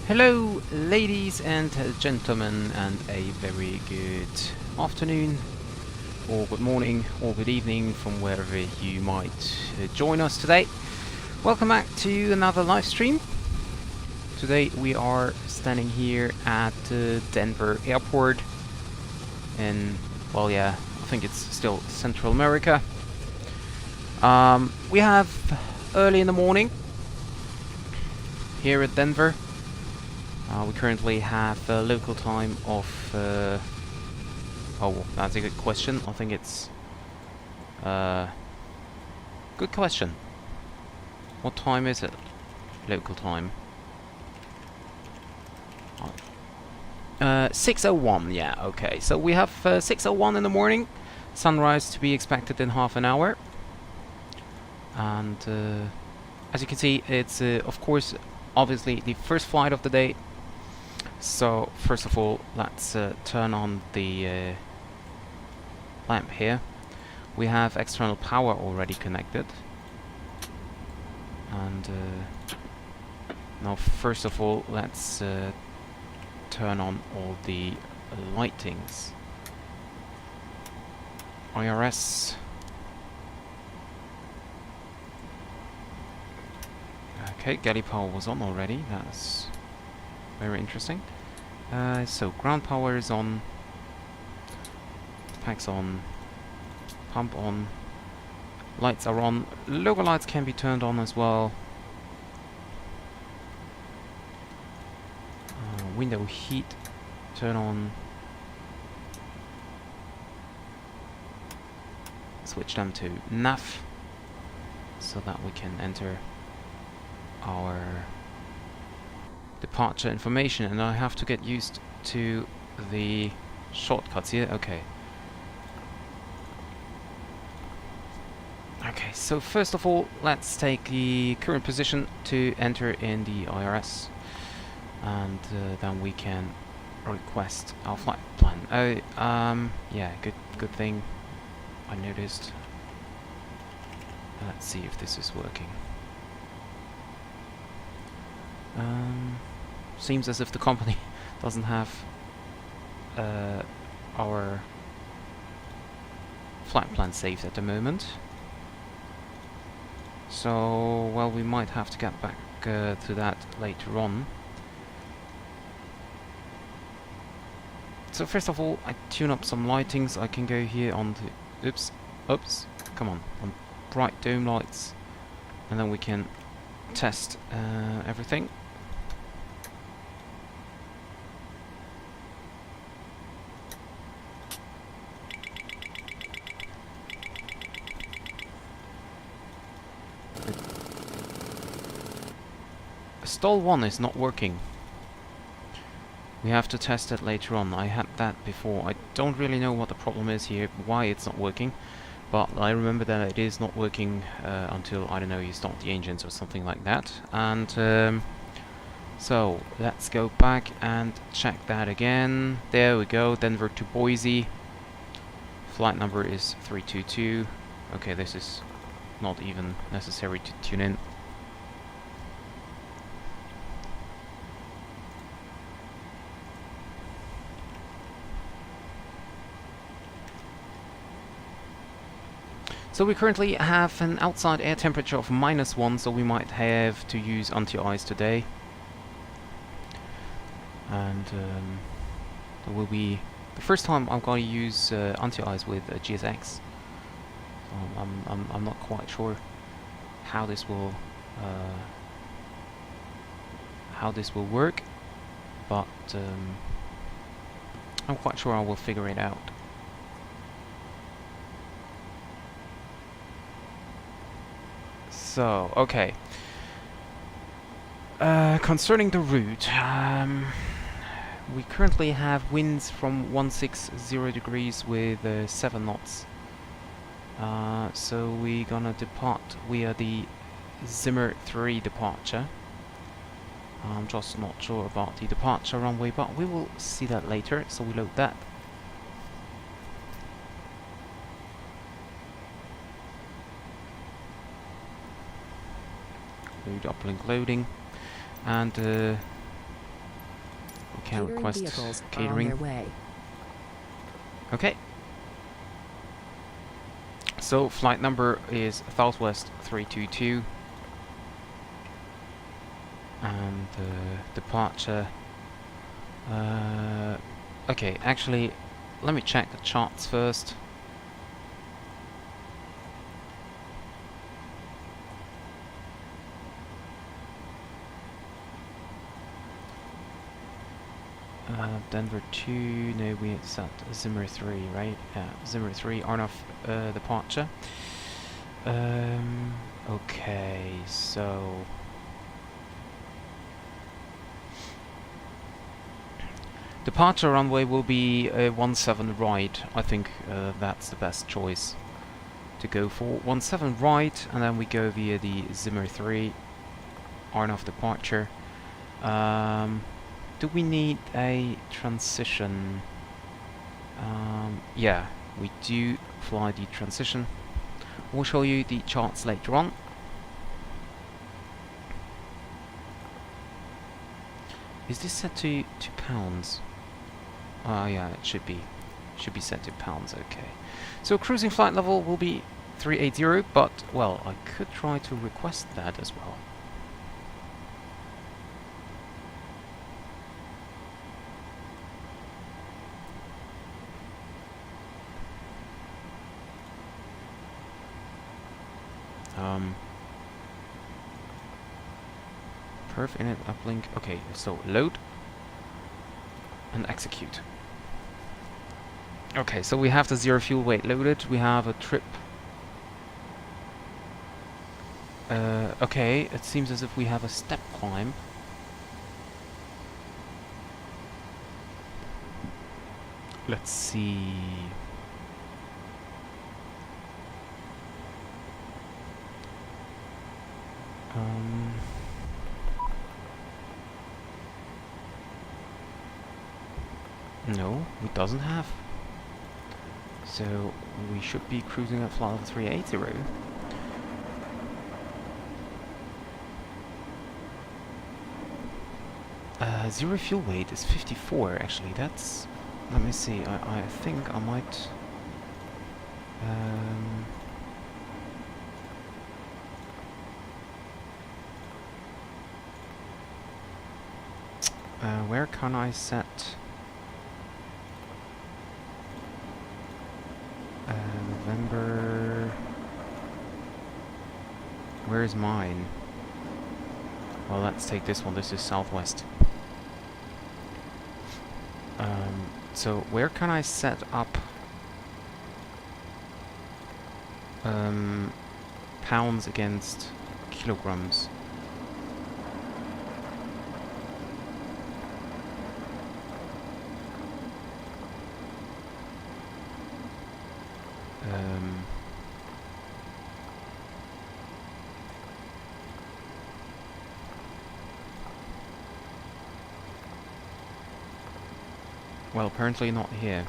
Hello, ladies and gentlemen, and a very good afternoon, or good morning, or good evening from wherever you might join us today. Welcome back to another live stream. Today we are standing here at Denver Airport in, well, yeah, I think it's still Central America. We have early in the morning here at Denver. We currently have a local time of... oh, that's a good question. I think it's... good question. What time is it? Local time. 6:01, yeah, okay. So we have 6:01 in the morning. Sunrise to be expected in half an hour. And as you can see, it's, of course, obviously the first flight of the day. So first of all, let's turn on the lamp here. We have external power already connected, and now first of all, let's turn on all the lightings. IRS. Okay, galley power was on already. That's very interesting. So ground power is on, packs on, pump on, lights are on, logo lights can be turned on as well. Window heat, turn on. Switch them to nav so that we can enter our departure information, and I have to get used to the shortcuts here. Okay. Okay, so first of all, let's take the current position to enter in the IRS, and then we can request our flight plan. Oh, yeah, good thing I noticed. Let's see if this is working. Seems as if the company doesn't have our flight plan saved at the moment. So, well, we might have to get back to that later on. So first of all, I tune up some lightings. I can go here on the... Oops, come on bright dome lights, and then we can test everything. Stall 1 is not working. We have to test it later on. I had that before. I don't really know what the problem is here, why it's not working, but I remember that it is not working until, I don't know, you start the engines or something like that. And so let's go back and check that again. There we go, Denver to Boise. Flight number is 322. Okay, this is not even necessary to tune in. So we currently have an outside air temperature of -1, so we might have to use anti-ice today. And it will be the first time I'm going to use anti-ice with GSX. So I'm not quite sure how this will work, but I'm quite sure I will figure it out. So, okay. Concerning the route, we currently have winds from 160 degrees with 7 knots. So we're gonna depart via the Zimmer 3 departure. I'm just not sure about the departure runway, but we will see that later, so we load that. Load uplink loading, and Can request vehicles catering. are on their way. Okay. So flight number is Southwest 322. And departure. Okay, actually, let me check the charts first. Denver 2, no, we set Zimmer 3, right? Yeah, Zimmer 3, Arnoff departure. Okay, so... Departure runway will be a 17 right. I think that's the best choice to go for. 17 right, and then we go via the Zimmer 3, Arnoff departure. Do we need a transition? Yeah, we do fly the transition. We'll show you the charts later on. Is this set to pounds? Yeah, it should be. Should be set to pounds, okay. So cruising flight level will be 380, but, well, I could try to request that as well. Perf init uplink. Okay, so load and execute. Okay, so we have the zero fuel weight loaded. We have a trip. Okay, it seems as if we have a step climb. Let's see. No, it doesn't have. So we should be cruising at flight level 380. Zero fuel weight is 54 actually. That's... Let me see, I think I might... where can I set... November... Where is mine? Well, let's take this one. This is Southwest. So where can I set up pounds against kilograms? Well, apparently not here.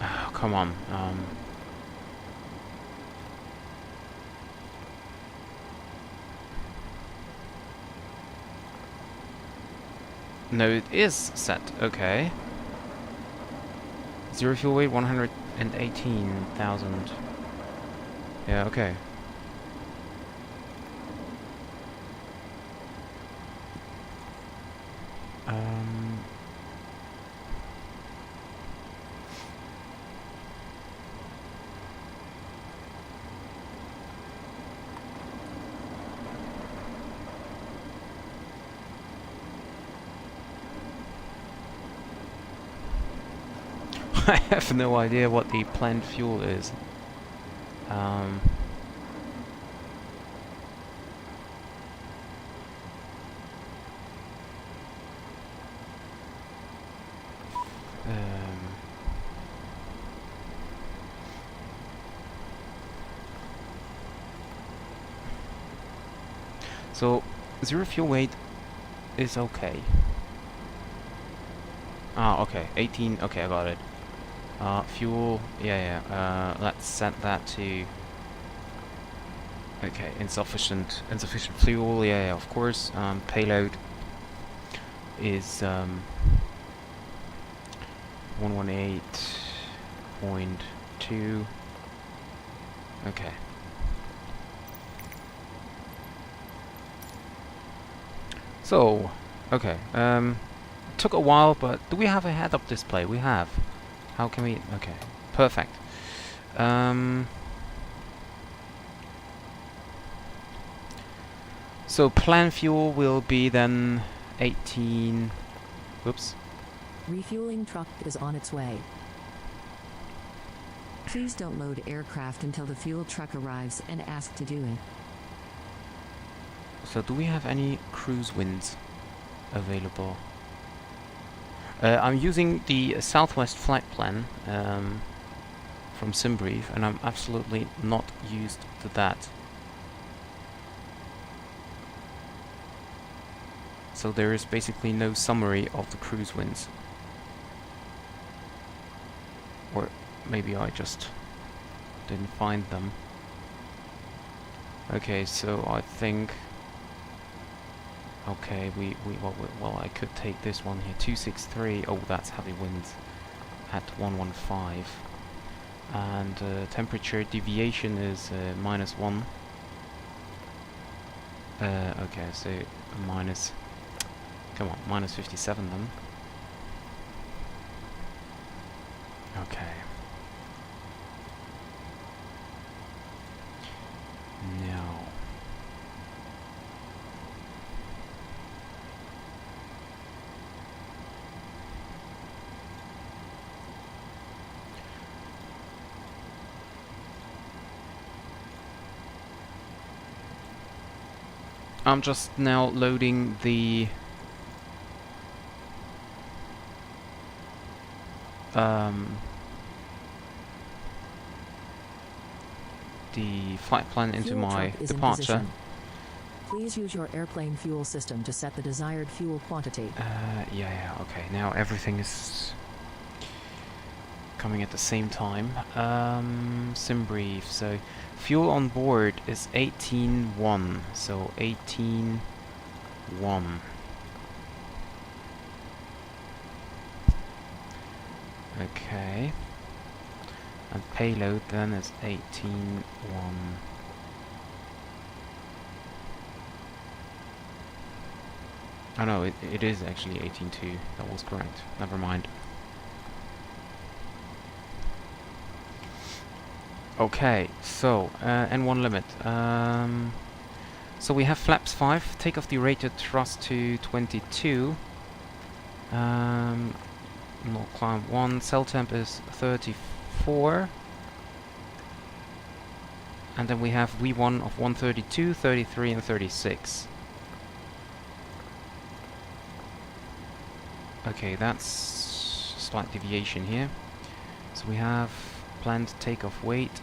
Oh, come on. No, it is set. Okay. Zero fuel weight, 118,000. Yeah, okay. I have no idea what the planned fuel is. So, zero fuel weight is okay. Ah, okay. 18. Okay, I got it. Fuel, let's set that to... Okay, insufficient fuel, of course. Payload is 118.2. Okay. So, okay, took a while, but do we have a head-up display? We have. How can we... Okay, perfect. So plan fuel will be then 18... Whoops. Refueling truck is on its way. Please don't load aircraft until the fuel truck arrives and ask to do it. So do we have any cruise winds available? I'm using the Southwest flight plan from SimBrief, and I'm absolutely not used to that. So there is basically no summary of the cruise winds. Or maybe I just didn't find them. Okay, so I think... Okay, well, I could take this one here, 263. Oh, that's heavy winds at 115, and temperature deviation is -1. Okay, so minus. Come on, -57 then. Okay. Now. I'm just now loading the flight plan into my departure. Please use your airplane fuel system to set the desired fuel quantity. Okay. Now everything is coming at the same time. SimBrief. So fuel on board is 18.1. So 18.1. Okay. And payload then is 18.1. Oh no, it is actually 18.2. That was correct. Never mind. Okay, so N1 limit. So we have flaps 5. Take off the rated thrust to 22. Not climb 1. Cell temp is 34. And then we have V1 of 132, 33, and 36. Okay, that's slight deviation here. So we have planned takeoff weight.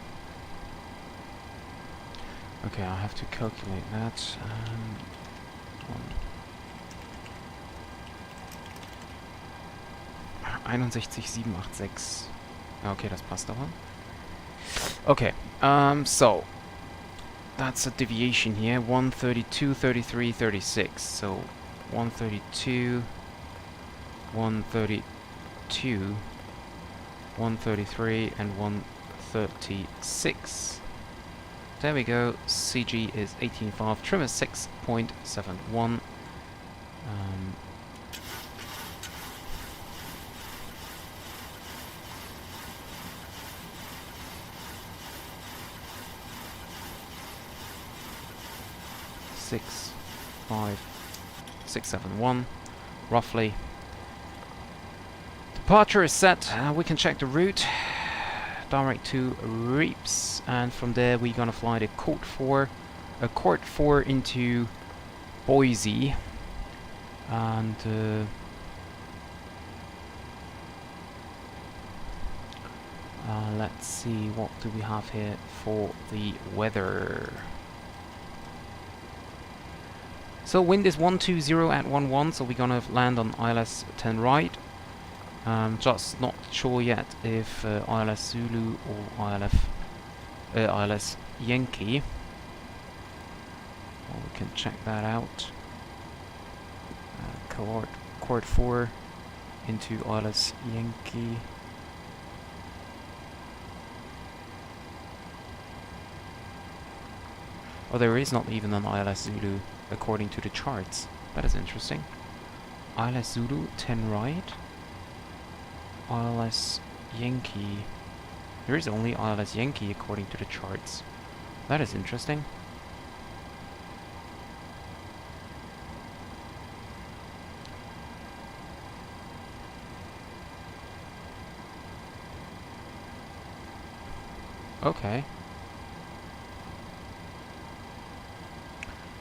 Okay, I have to calculate that. 61,786. Okay, das passt aber. Okay, so that's a deviation here. 132, 33, 36. So 132, 132, 133, and 136. There we go. CG is 18.5. Trim is 6.71. 6.5.671, roughly. Departure is set. We can check the route. Direct to Reeps, and from there we're gonna fly the Court 4 into Boise, and let's see, what do we have here for the weather. So wind is 120 at 11, so we're gonna land on ILS 10 right. Just not sure yet if ILS Zulu or ILS Yankee. Well, we can check that out. Cohort 4 into ILS Yankee. Oh, there is not even an ILS Zulu according to the charts. That is interesting. ILS Zulu 10 right. ILS Yankee. There is only ILS Yankee according to the charts. That is interesting. Okay.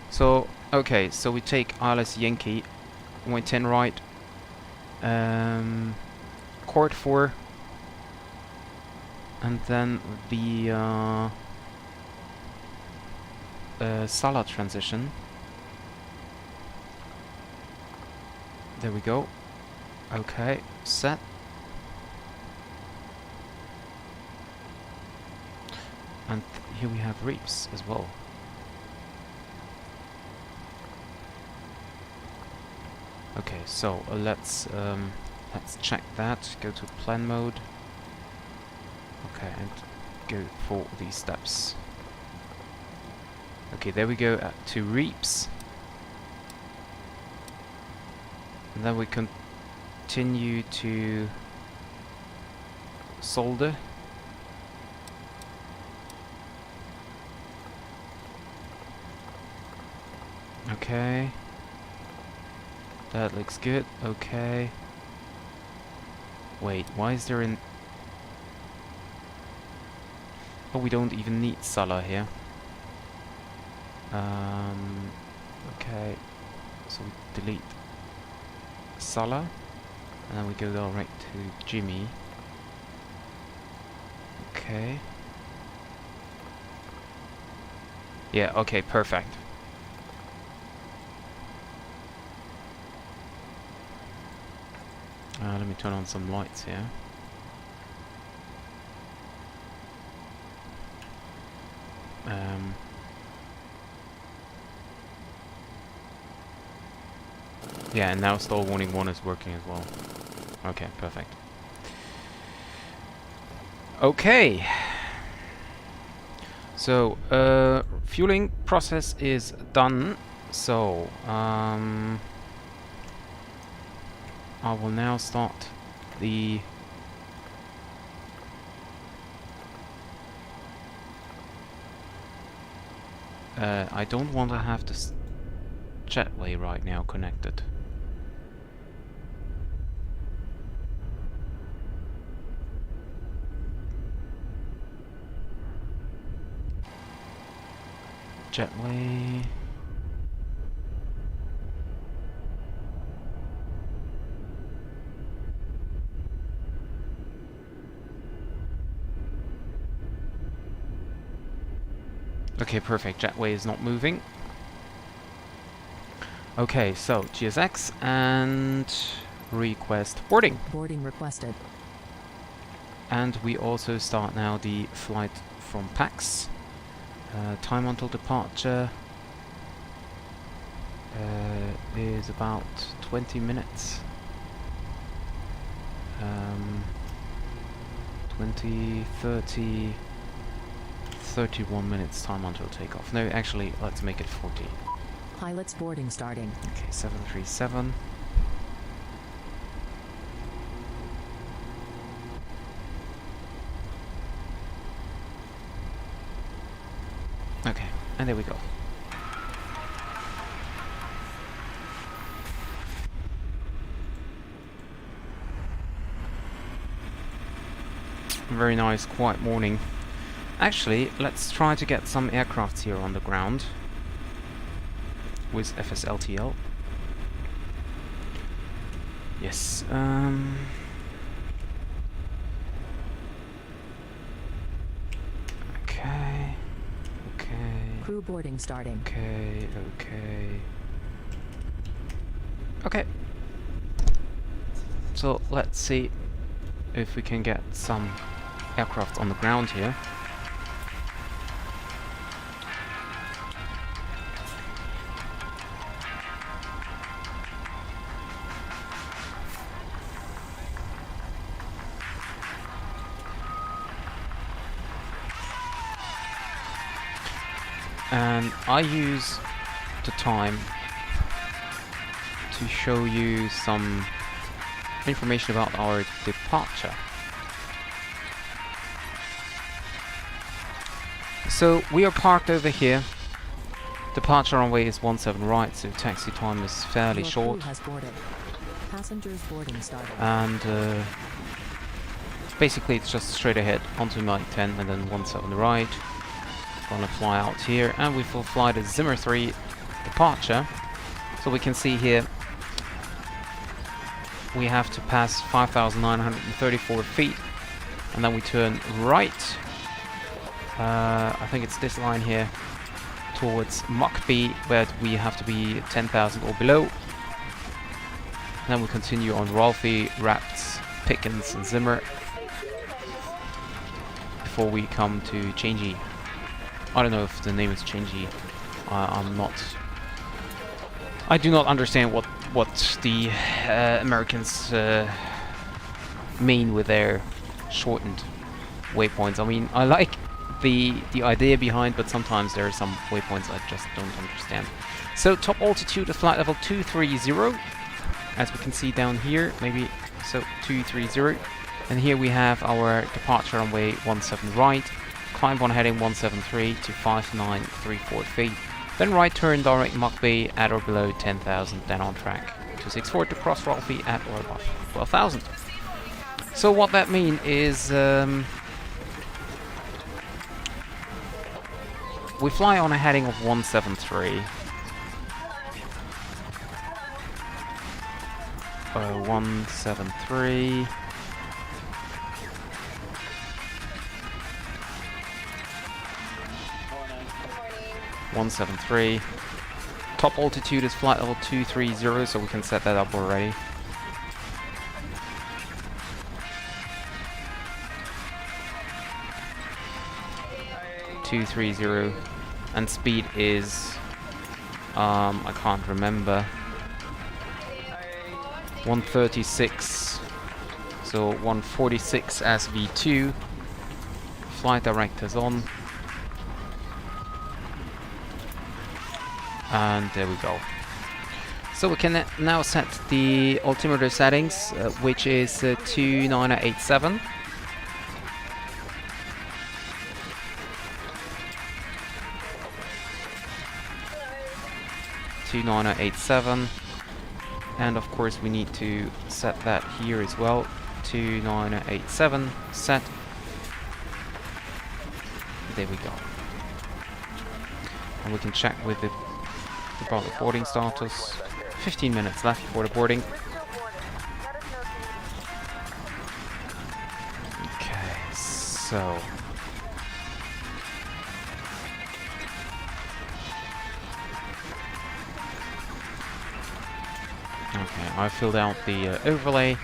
So, okay, so we take ILS Yankee, went 10 right, Court 4, and then the Sala transition. There we go. Okay, set. And here we have reaps as well. Okay, so let's check that. Go to plan mode. Okay, and go for these steps. Okay, there we go to reaps. And then we continue to solder. Okay. That looks good. Okay. Wait, why is there an... Oh, we don't even need Sala here. Okay. So we delete Sala. And then we go direct to Jimmy. Okay. Yeah, okay, perfect. Let me turn on some lights here. Yeah, and now stall warning 1 is working as well. Okay, perfect. Okay. So, fueling process is done. So, I will now start the I don't want to have this jetway right now connected. Jetway. Okay, perfect. Jetway is not moving. Okay, so GSX and request boarding. Boarding requested. And we also start now the flight from PAX. Time until departure is about 20 minutes. 20, 30... 31 minutes time until takeoff. No, actually, let's make it 40. Pilot's boarding starting. Okay, 737. Okay, and there we go. Very nice, quiet morning. Actually, let's try to get some aircrafts here on the ground with FSLTL. Yes. Okay. Okay. Crew boarding starting. Okay. Okay. Okay. So let's see if we can get some aircraft on the ground here. And I use the time to show you some information about our departure. So we are parked over here. Departure runway is 17 right, so taxi time is fairly Your short. crew has boarded. Passengers boarding started. And basically it's just straight ahead onto Mike 10 and then 17 right. Gonna fly out here, and we will fly the Zimmer 3 departure. So we can see here we have to pass 5,934 feet, and then we turn right. I think it's this line here towards Mach B, where we have to be 10,000 or below. Then we continue on Rolfie, Rapts, Pickens, and Zimmer before we come to Changji. I don't know if the name is Changji. I do not understand what the Americans mean with their shortened waypoints. I mean, I like the idea behind, but sometimes there are some waypoints I just don't understand. So top altitude is flight level 230, as we can see down here. Maybe so 230, and here we have our departure runway 17 right. Climb on heading 173 to 5934 feet. Then right turn direct Mach B at or below 10,000, then on track 264 to cross Rolfie at or above 12,000. So what that means is we fly on a heading of 173. 173. Top altitude is flight level 230, so we can set that up already. And speed is I can't remember. 136, so 146 as V2. Flight directors on. And there we go. So we can now set the altimeter settings, which is 2987. And of course we need to set that here as well. 2987 set. There we go. And we can check with the about the boarding status. 15 minutes left before the boarding. Okay, so okay, I filled out the overlay.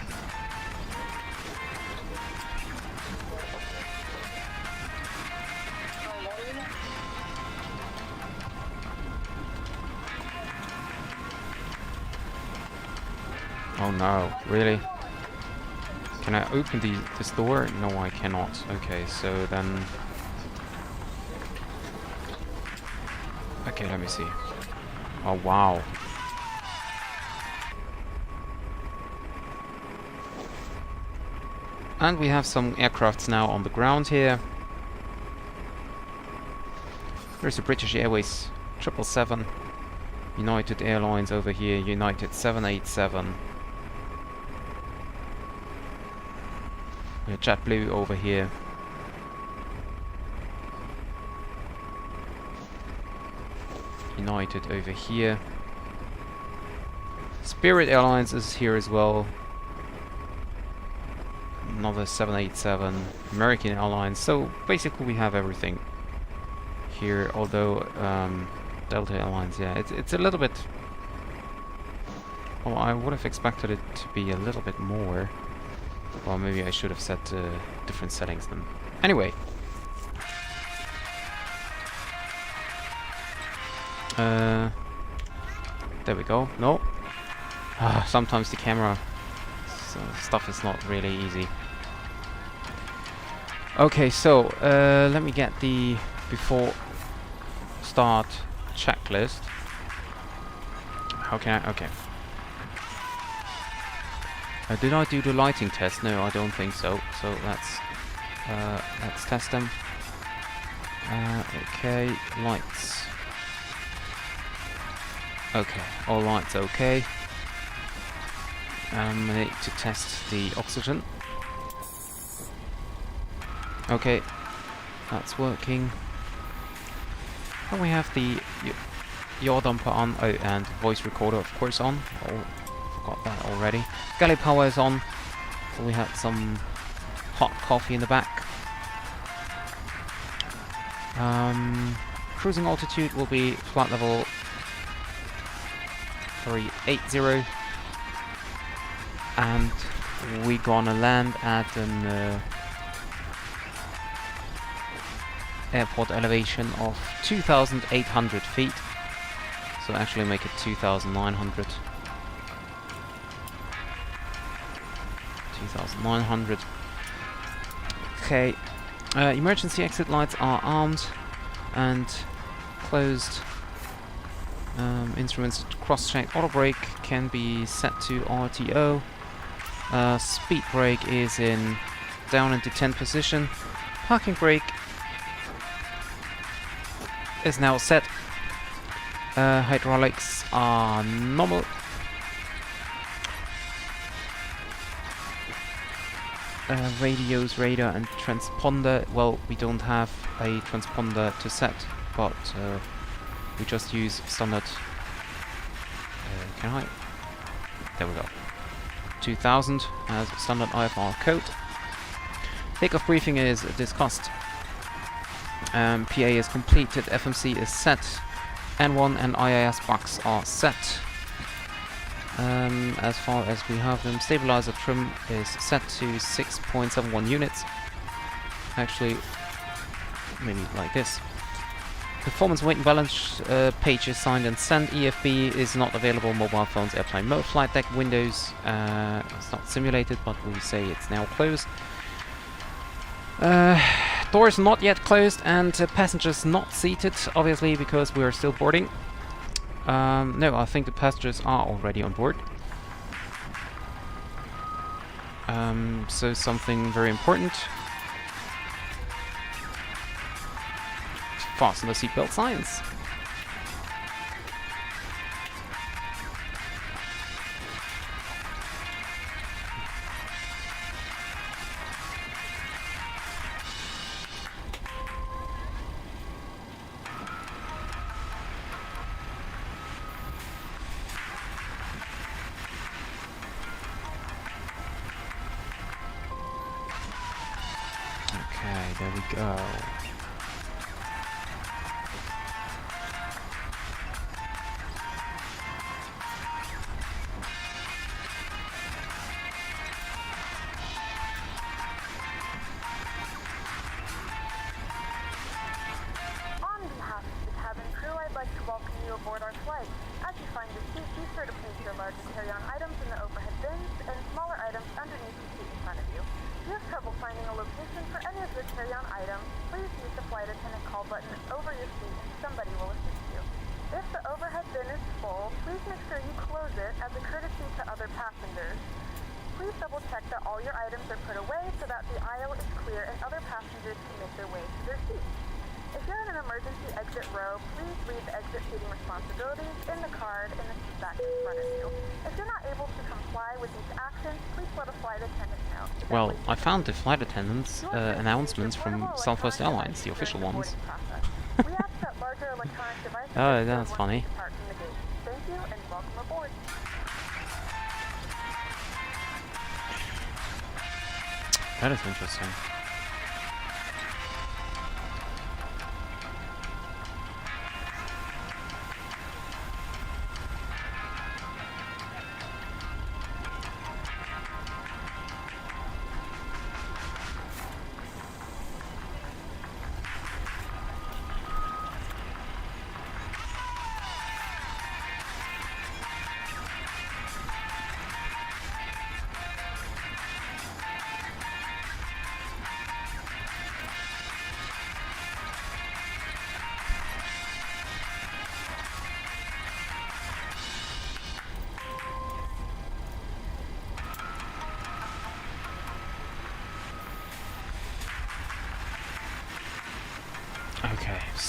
Oh no, really? Can I open this door? No, I cannot. Okay, so then... Okay, let me see. Oh wow. And we have some aircrafts now on the ground here. There's the British Airways 777. United Airlines over here, United 787. We have JetBlue over here. United over here. Spirit Airlines is here as well. Another 787. American Airlines. So basically we have everything here, although Delta Airlines, yeah, it's a little bit Well, I would have expected it to be a little bit more. Well, maybe I should have set different settings then. Anyway. There we go. No. Sometimes the camera stuff is not really easy. Okay, so let me get the before start checklist. How can I? Okay. Did I do the lighting test? No, I don't think so. So let's test them. Okay, lights. Okay, all lights okay. I need to test the oxygen. Okay, that's working. And we have the yaw dumper on, oh, and voice recorder of course on. Oh, forgot that already. Galley power is on. We had some hot coffee in the back. Cruising altitude will be flight level 380, and we gonna land at an airport elevation of 2,800 feet. So actually make it 2,900. 2,900. Okay. Emergency exit lights are armed and closed. Instruments cross-check. Auto brake can be set to RTO. Speed brake is in down into 10 position. Parking brake is now set. Hydraulics are normal. Radios, radar and transponder. Well, we don't have a transponder to set, but we just use standard. Can I? There we go. 2000 as standard IFR code. Takeoff briefing is discussed. PA is completed. FMC is set. N1 and IIS box are set. As far as we have them, stabilizer trim is set to 6.71 units. Actually, maybe like this. Performance weight and balance page is signed and sent. EFB is not available. Mobile phones, airplane mode, flight deck windows. It's not simulated, but we say it's now closed. Doors not yet closed, and passengers not seated, obviously, because we are still boarding. No, I think the passengers are already on board. So something very important. Fasten the seatbelt signs. Okay, there we go. Aboard our flight. As you find your seat, be sure to place your large and carry-on items in the overhead bins and smaller items underneath the seat in front of you. If you have trouble finding a location for any of your carry-on items, please use the flight attendant call button over your seat and somebody will assist you. If the overhead bin is full, please make sure you close it as a courtesy to other passengers. Please double-check that all your items are put away so that the aisle is clear and other passengers can make their way to their seats. If you're in an emergency exit row, please read the exit seating responsibilities in the card in the seat back in front of you. If you're not able to comply with these actions, please let a flight attendant know. Well, I found the flight attendants' announcements from Southwest Airlines, the official ones. We ask that larger electronic devices Oh, that's funny. depart from the gate. Thank you and welcome aboard. That is interesting.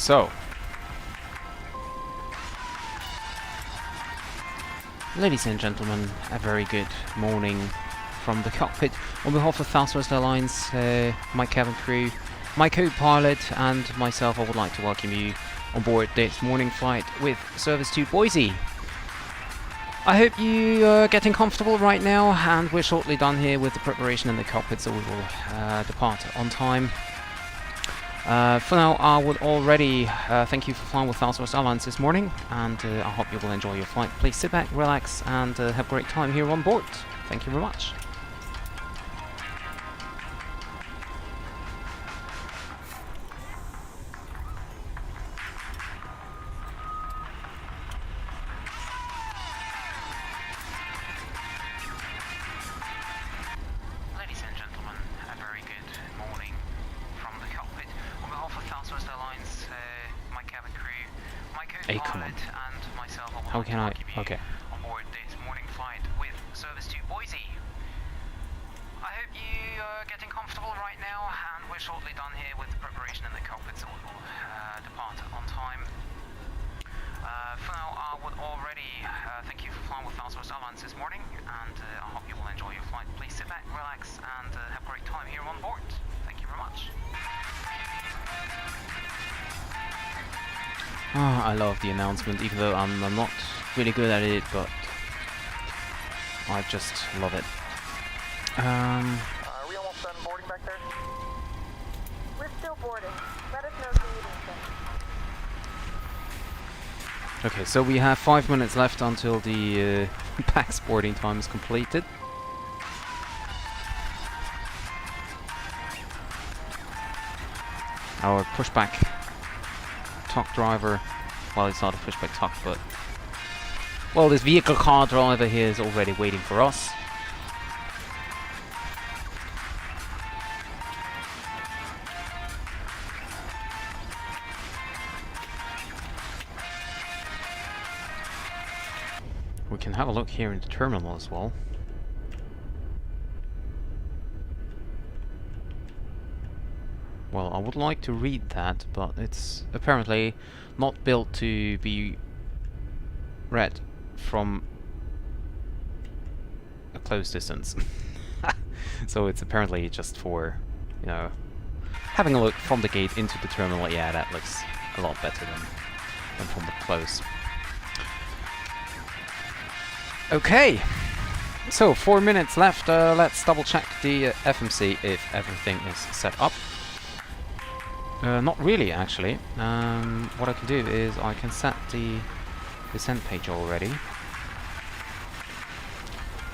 So, ladies and gentlemen, a very good morning from the cockpit. On behalf of Southwest Airlines, my cabin crew, my co-pilot and myself, I would like to welcome you on board this morning flight with service to Boise. I hope you are getting comfortable right now, and we're shortly done here with the preparation in the cockpit, so we will depart on time. For now, I would already thank you for flying with Southwest Airlines this morning, and I hope you will enjoy your flight. Please sit back, relax, and have a great time here on board. Thank you very much. Hey, come on. How can I? Okay. On board this morning flight with service to Boise. I hope you are getting comfortable right now, and we're shortly done here with the preparation in the cockpit, so we will depart on time. For now, I would already thank you for flying with Southwest Airlines this morning, and I hope you will enjoy your flight. Please sit back, relax, and have a great time here on board. Thank you very much. I love the announcement, even though I'm not really good at it, but I just love it. Are we almost done boarding back there? We're still boarding. Let us know if you need anything. Okay, so we have 5 minutes left until the PAX boarding time is completed. Our pushback TOC driver, well, it's not a pushback TOC, but well, this vehicle car driver here is already waiting for us. We can have a look here in the terminal as well. Well, I would like to read that, but it's apparently not built to be read from a close distance. So it's apparently just for, you know, having a look from the gate into the terminal. Yeah, that looks a lot better than from the close. Okay, so 4 minutes left. Let's double check the FMC if everything is set up. Not really, actually. What I can do is I can set the descent page already.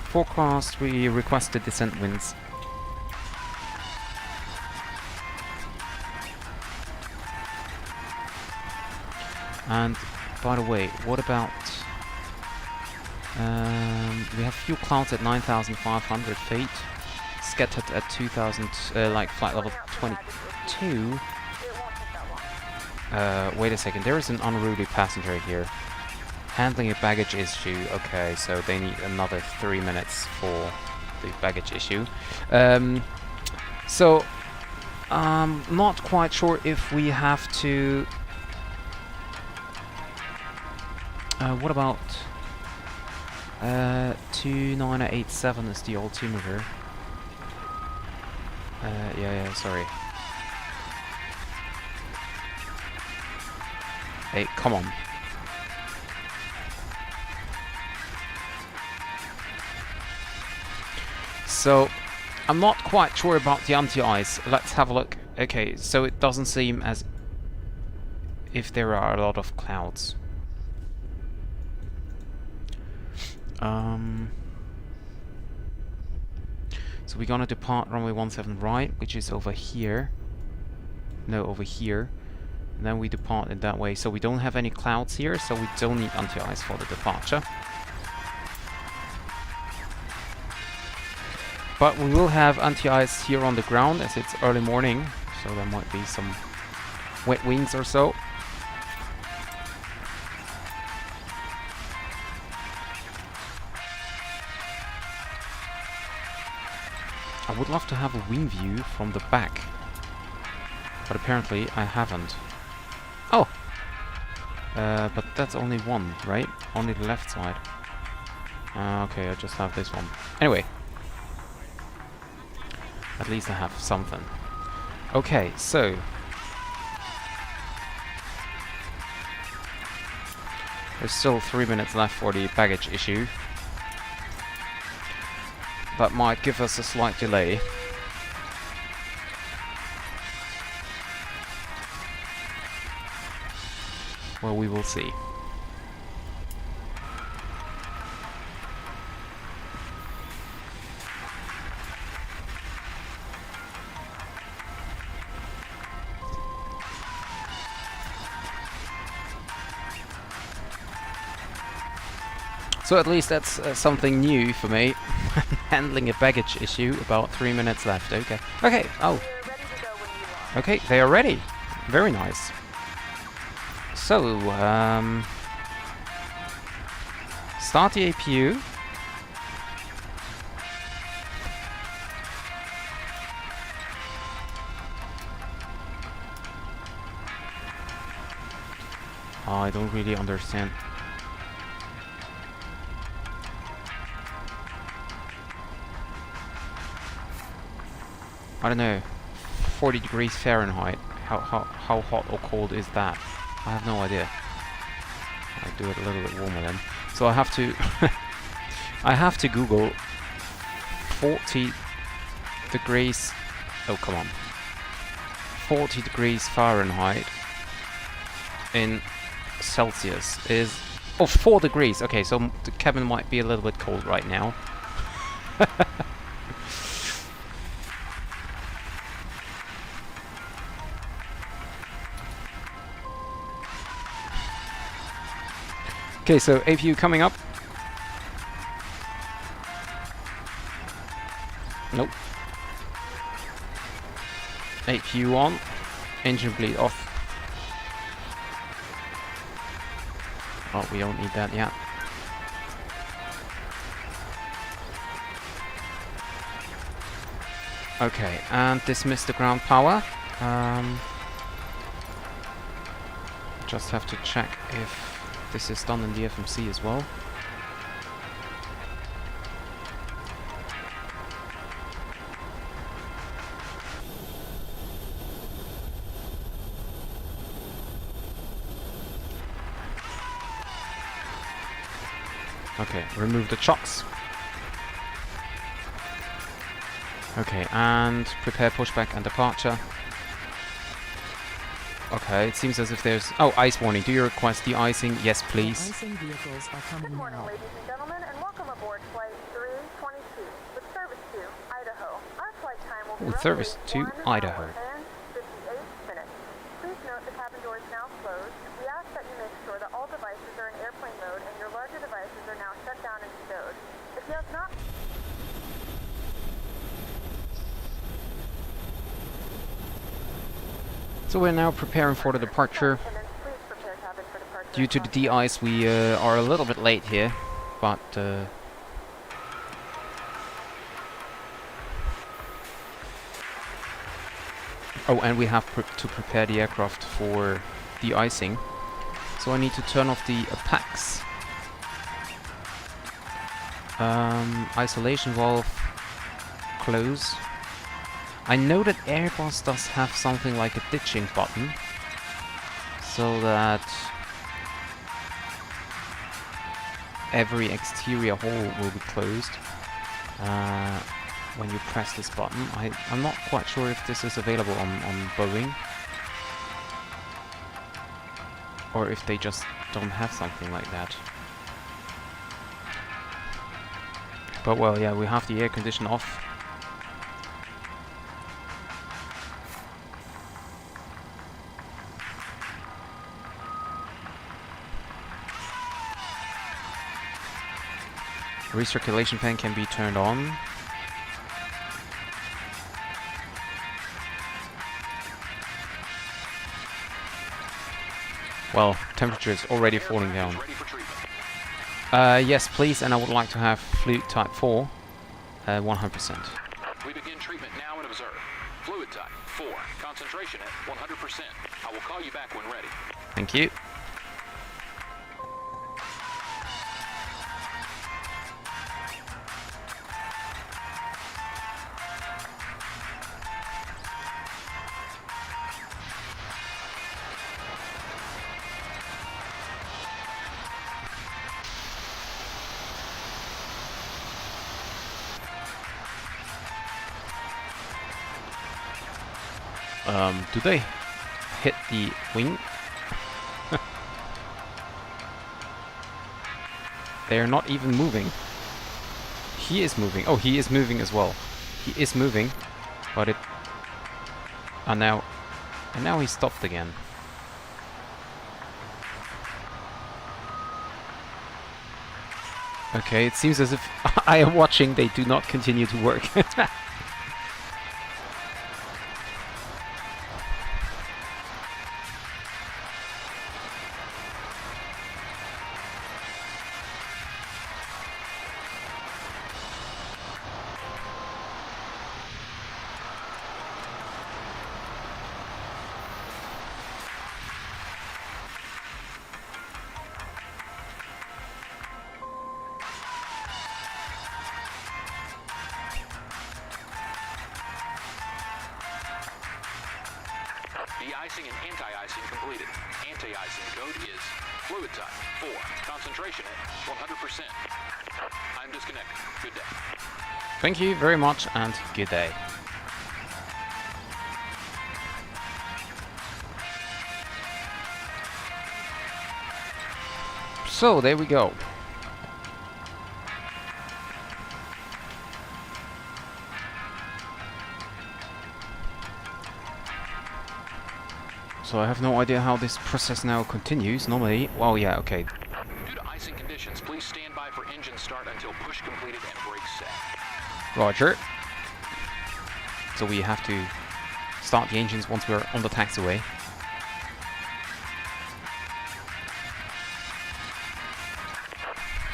Forecast, we requested descent winds. And by the way, what about we have few clouds at 9,500 feet, scattered at 2,000, like flight level 22. Wait a second, there is an unruly passenger here. Handling a baggage issue. Okay, so they need another 3 minutes for the baggage issue. So, not quite sure if we have to... what about... 2987 is the altimeter. Yeah, sorry. Hey, come on. So, I'm not quite sure about the anti-ice. Let's have a look. Okay, so it doesn't seem as if there are a lot of clouds. So we're gonna depart runway 17 right, which is over here. No, over here. And then we depart in that way. So we don't have any clouds here, so we don't need anti-ice for the departure. But we will have anti-ice here on the ground as it's early morning, so there might be some wet wings or so. I would love to have a wing view from the back, but apparently I haven't. Oh, But that's only one, right? Only the left side. Okay, I just have this one. Anyway. At least I have something. Okay, so... there's still 3 minutes left for the baggage issue. That might give us a slight delay. Well, we will see. So at least that's something new for me. Handling a baggage issue. About 3 minutes left. Okay. Okay. Oh. Okay, they are ready. Very nice. So, start the APU. Oh, I don't really understand. I don't know. 40 degrees Fahrenheit. How hot or cold is that? I have no idea. I'll do it a little bit warmer then. So I have to I have to Google 40 degrees. Oh, come on. 40 degrees Fahrenheit in Celsius is 4 degrees. Okay, so the cabin might be a little bit cold right now. Okay, so APU coming up. Nope. APU on. Engine bleed off. Oh, we don't need that yet. Okay, and dismiss the ground power. Just have to check if this is done in the FMC as well. Okay, remove the chocks. Okay, and prepare pushback and departure. Okay, it seems as if there's... Oh, ice warning. Do you request de-icing? Yes, please. Icing vehicles are coming Good morning, now. ladies and gentlemen, and welcome aboard Flight 322 with service to Idaho. Our flight time will be With service to 1 Idaho. hour and 58 minutes. Please note the cabin door is now closed. We ask that you make sure that all devices are in airplane mode and your larger devices are now shut down and stowed. If you have not... So we're now preparing for the departure. Please prepare cabin for departure. Due to the de-ice, we are a little bit late here, but... Oh, and we have to prepare the aircraft for de-icing. So I need to turn off the packs. Isolation valve, close. I know that Airbus does have something like a ditching button, so that every exterior hole will be closed when you press this button. I'm not quite sure if this is available on Boeing, or if they just don't have something like that. But well, yeah, we have the air condition off. Recirculation fan can be turned on. Well, temperature is already falling down. Yes, please, and I would like to have fluid type 4, 100%. We begin treatment now and observe. Fluid type 4, concentration at 100%. I will call you back when ready. Thank you. Do they hit the wing? They're not even moving. He is moving. Oh, he is moving as well. He is moving, but it... And now he stopped again. Okay, it seems as if I am watching, they do not continue to work. De-icing and anti-icing completed. Anti-icing code is fluid type 4. Concentration at 100%. I'm disconnected. Good day. Thank you very much and good day. So there we go. So I have no idea how this process now continues. Normally, well, yeah, okay. Due to icing conditions, please stand by for engine start until push completed and brakes set. Roger. So we have to start the engines once we're on the taxiway.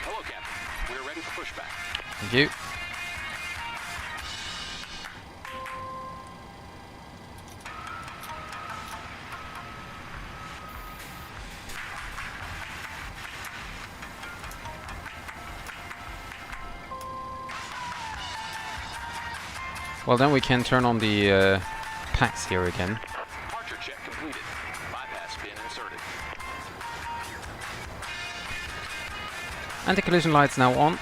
Hello, Captain. We're ready for pushback. Thank you. Well, then we can turn on the packs here again. Departure check completed. Bypass bin inserted. Anti-collision lights now on.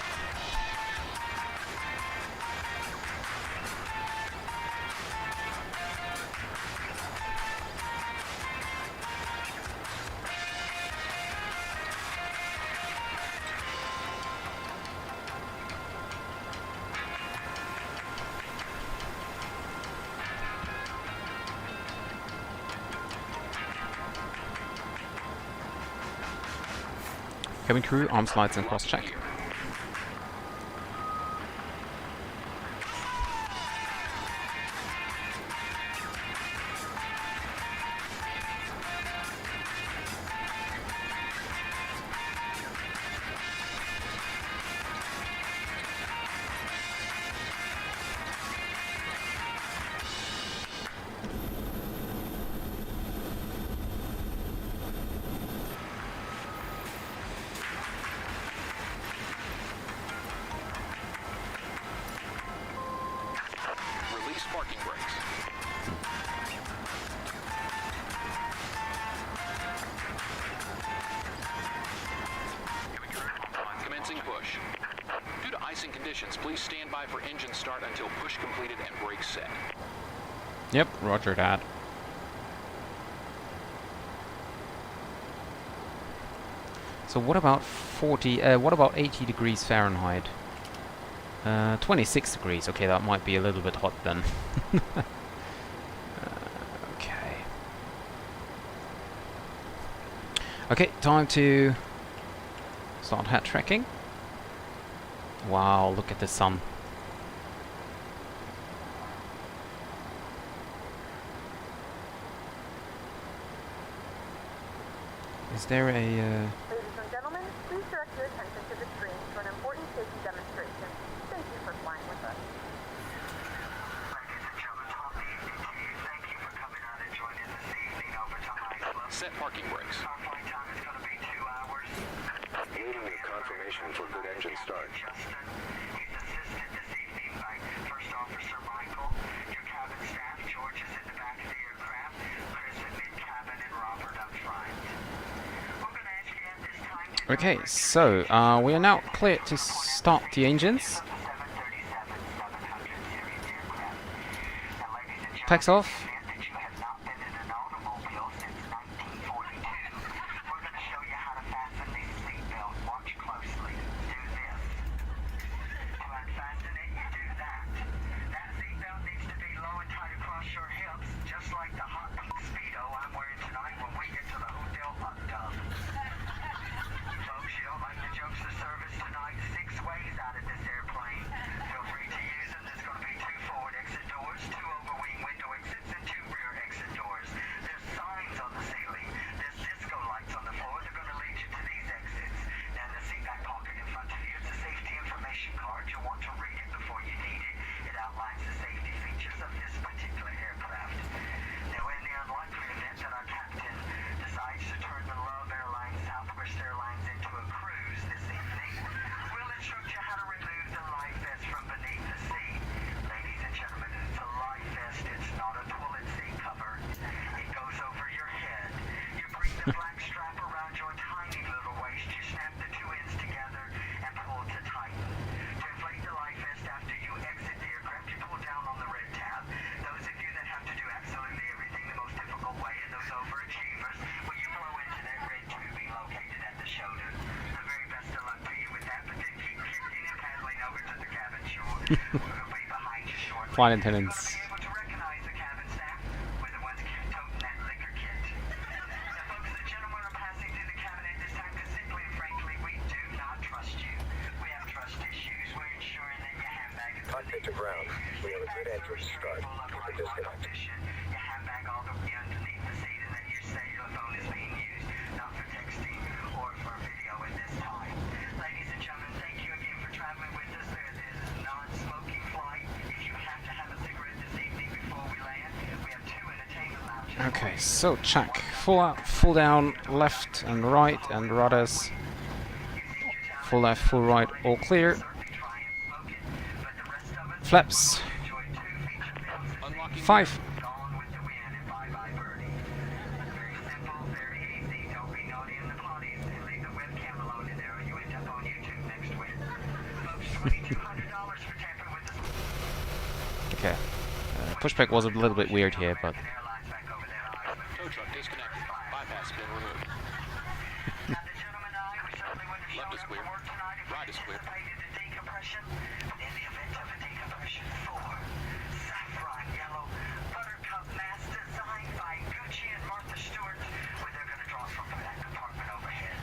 Cabin crew, arms, lights, and cross-check. Release parking brakes. Commencing push. Due to icing conditions, please stand by for engine start until push completed and brakes set. Yep, roger that. So what about 80 degrees Fahrenheit? 26 degrees. Okay, that might be a little bit hot then. Okay. Okay, time to start hat tracking. Wow, look at the sun. Is there a... Ladies and gentlemen, please direct your attention to the screen for an important safety demonstration. Thank you for flying with us. Ladies and gentlemen, welcome to PMDG. Thank you for coming out and joining this evening over to High Club. Set parking brakes. Our flight time is going to be 2 hours. Needing a confirmation for good engine start. Justin, he's assisted this evening by First Officer Michael. Your cabin staff, George is in the back of the aircraft, Chris in mid-cabin, and Robert up front. We're going to ask you at this time to... Okay, so we are now clear to start the engines. Packs off. Flight attendants. Cockpit to ground. We have a good engine start. Keep it disconnected. Your handbag all the way underneath the seat, and then your cellular phone is being used, not for texting or for video at this time. Ladies and gentlemen, thank you again for traveling with us. There is a non-smoking flight. If you have to have a cigarette this evening before we land, we have 2 entertainment lounges. Okay, so check. Full up, full down, left and right, and rudders. Full left, full right, all clear. Flaps. 5. Gone with the wind and bye-bye birdie. Very simple, very easy. Don't be naughty in the potties and leave the webcam alone in there or you end up on YouTube next week. Folks, $2,200 for tampering with the Okay. Pushback was a little bit weird here, but airlines back over there. Tow truck disconnected. Bypass been removed. Now, the gentleman and I, we certainly wouldn't have Left showed is up clear. for work tonight if we Right is clear. anticipated a decompression. In the event of a decompression, 4 saffron yellow buttercup mask designed by Gucci and Martha Stewart, where they're going to draw from that compartment overhead.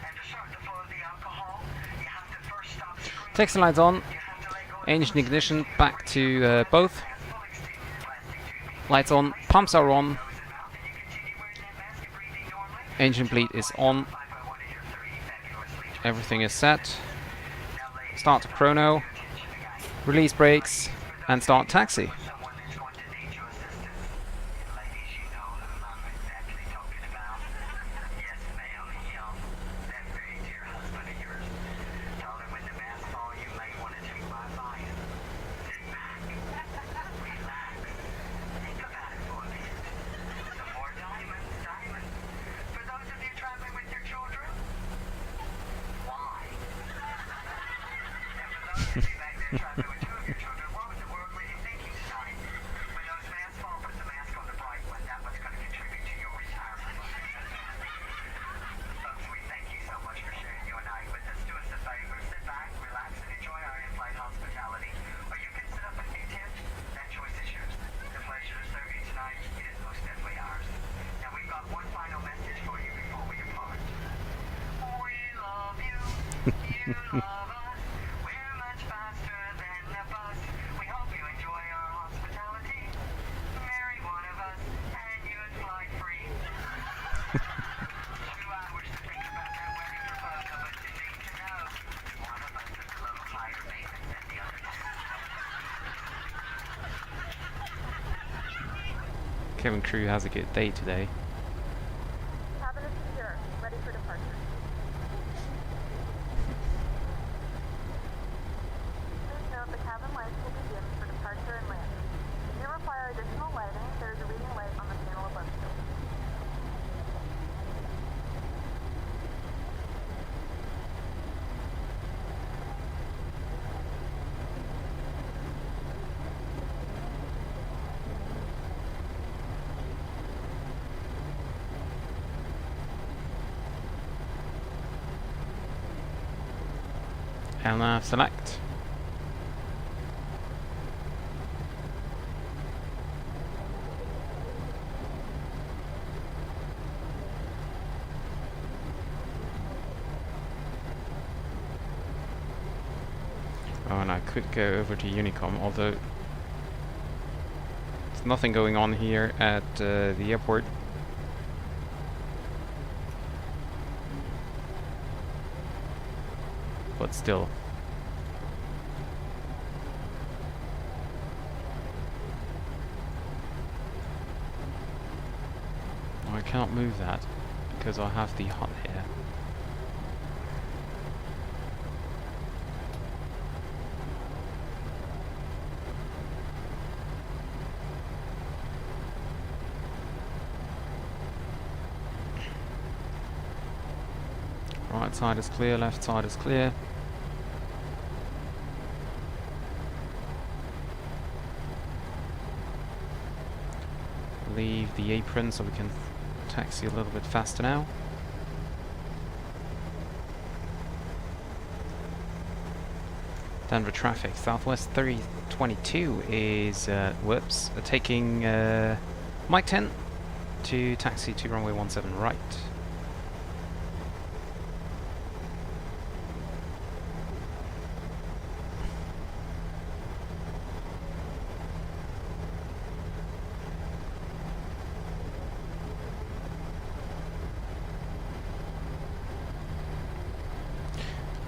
And to start the flow of the alcohol, you have to first stop screaming. Taxi lights on. You have to let go of Engine ignition back to both. full extinct plastic tubing. Lights on. Pumps are on. Nose and mouth, and you continue wearing that mask and breathing normally. Engine bleed is on. By one of your 3 fabulously Everything is set. now, ladies, Start chrono. attention again. Release brakes. And start taxi. Someone that's going to need your assistance. Ladies, you know whom I'm exactly talking about. Yes, ma'am, him. That very dear husband of yours. Darling, when the masks fall, you may want to take my advice. Sit back. Relax. Think about it for a bit. Some more diamonds, diamonds. For those of you traveling with your children, why? And for those of you back there traveling with 2 of your children, what was the world really thinking tonight? When those masks fall, put the mask on the bright one. That one's going to contribute to your retirement. Folks, we thank you so much for sharing your night with us. Do us a favor, sit back, relax, and enjoy our in-flight hospitality. Or you can sit up in your tent. That choice is yours. The pleasure to serve you tonight, it is most definitely ours. Now, we've got one final message for you before we depart. We love you. You love us. We're much faster than the bus. We hope you enjoy our hospitality. Marry one of us, and you'd fly free. 2 hours to think about that wedding proposal, but you need to know one of us is a little higher maintenance than the other 2. Cabin crew has a good day today. Cabin is secure, ready for departure. Please note the cabin lights will be dimmed for departure and landing. If you require additional lighting, there is a reading light on the panel above you. LNAV select. Oh, and I could go over to Unicom, although there's nothing going on here at the airport. But still. I cannot move that because I have the hut here. Right side is clear, left side is clear. Leave the apron so we can taxi a little bit faster now. Denver traffic. Southwest 322 is, whoops, taking Mike 10 to taxi to runway 17 right.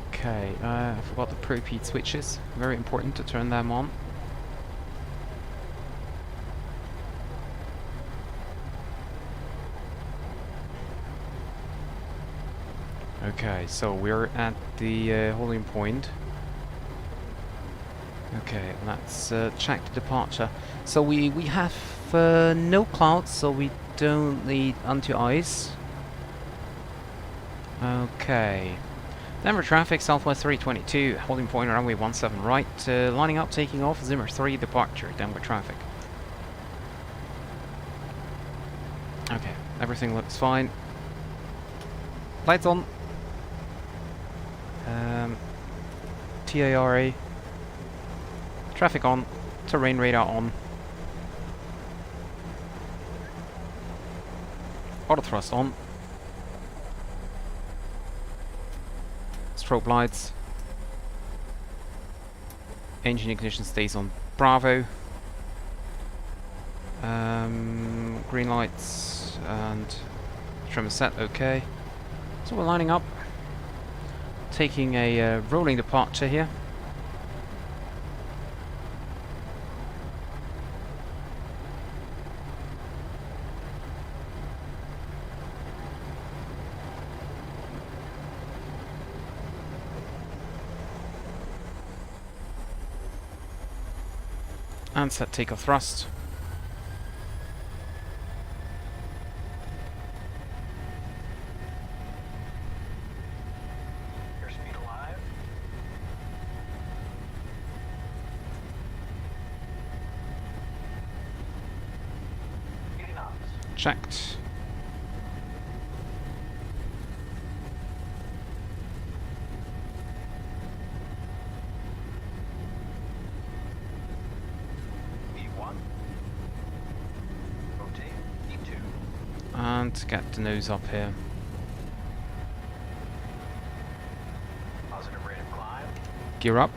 Okay, I forgot the preheat switches. Very important to turn them on. Okay, so we're at the holding point. Okay, let's check the departure. So we have no clouds, so we don't need anti-ice. Okay. Denver traffic, Southwest 322, holding point runway 17 right, lining up, taking off, Zimmer 3 departure, Denver traffic. Okay, everything looks fine. Lights on. TARA. Traffic on. Terrain radar on. Auto thrust on. Strobe lights. Engine ignition stays on Bravo. Green lights and trim is set, okay. So we're lining up. Taking a rolling departure here. And set takeoff thrust. Airspeed alive. Getting off. Checked. E1. Rotate. E2. And get the nose up here. Positive rate of climb. Gear up.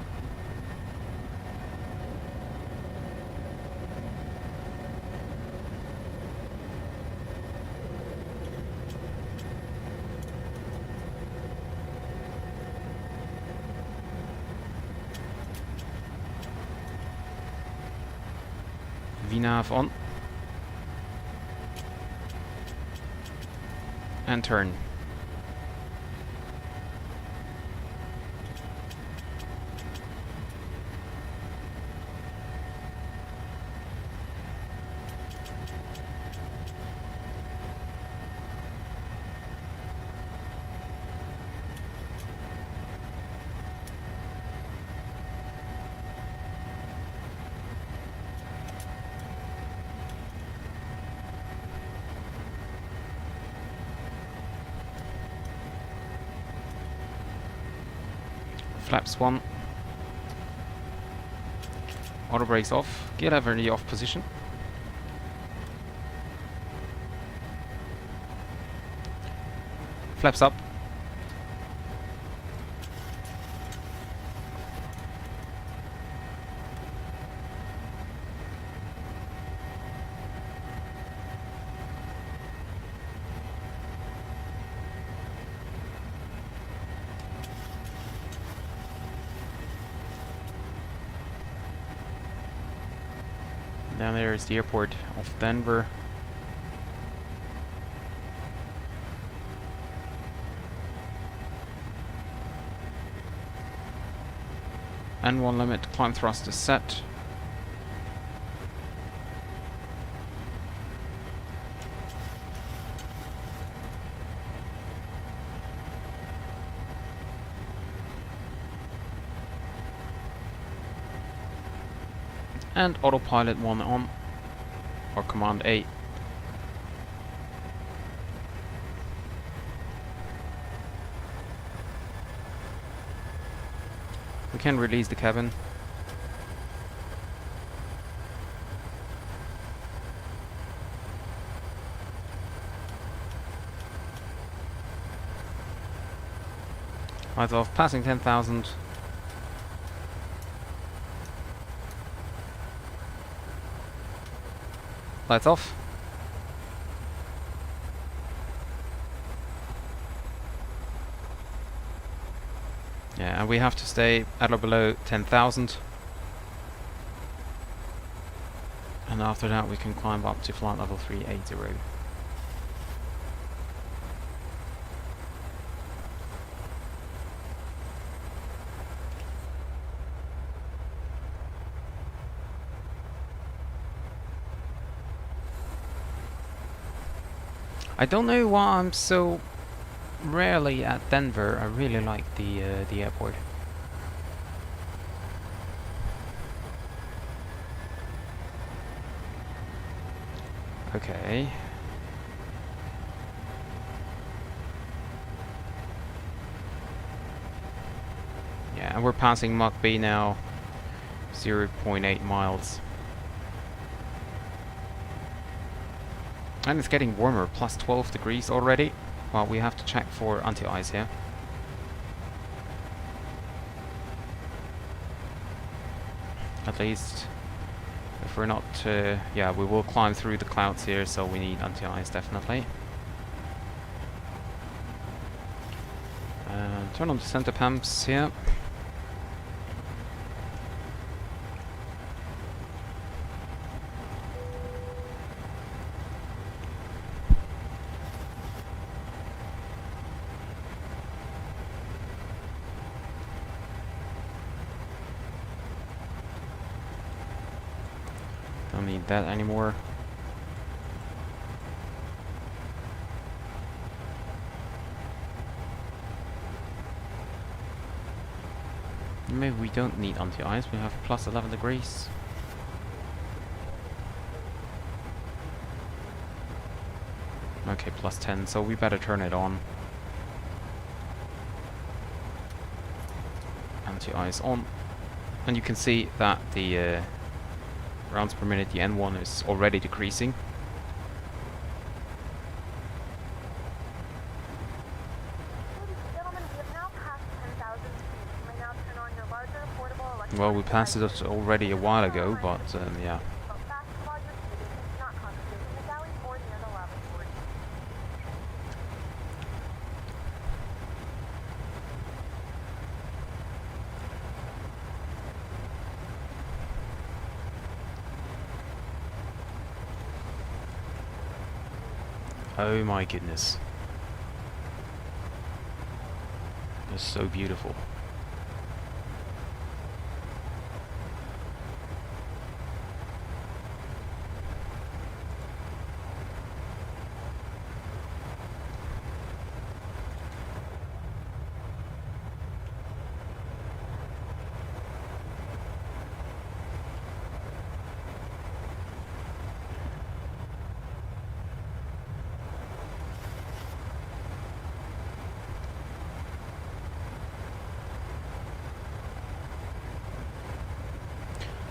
VNAV on. And turn. Flaps 1. Auto brakes off. Gear lever in the off position. Flaps up. Down there is the airport of Denver. N1 limit, climb thrust is set. And autopilot 1 on, or command A. We can release the cabin. Lights off, passing 10,000. Lights off. Yeah, and we have to stay at or below 10,000. And after that we can climb up to flight level 380. I don't know why I'm so rarely at Denver. I really like the airport. Okay. Yeah, and we're passing Mach B now. 0.8 miles. And it's getting warmer, plus 12 degrees already. Well, we have to check for anti-ice here. At least, if we're not, yeah, we will climb through the clouds here, so we need anti-ice definitely. Turn on the center pumps here. Don't need that anymore. Maybe we don't need anti-ice, we have plus 11 degrees. Okay, plus 10, so we better turn it on. Anti-ice on. And you can see that the rounds per minute, the N1 is already decreasing. Well, we passed it already a while ago, but yeah. Oh my goodness. It's so beautiful.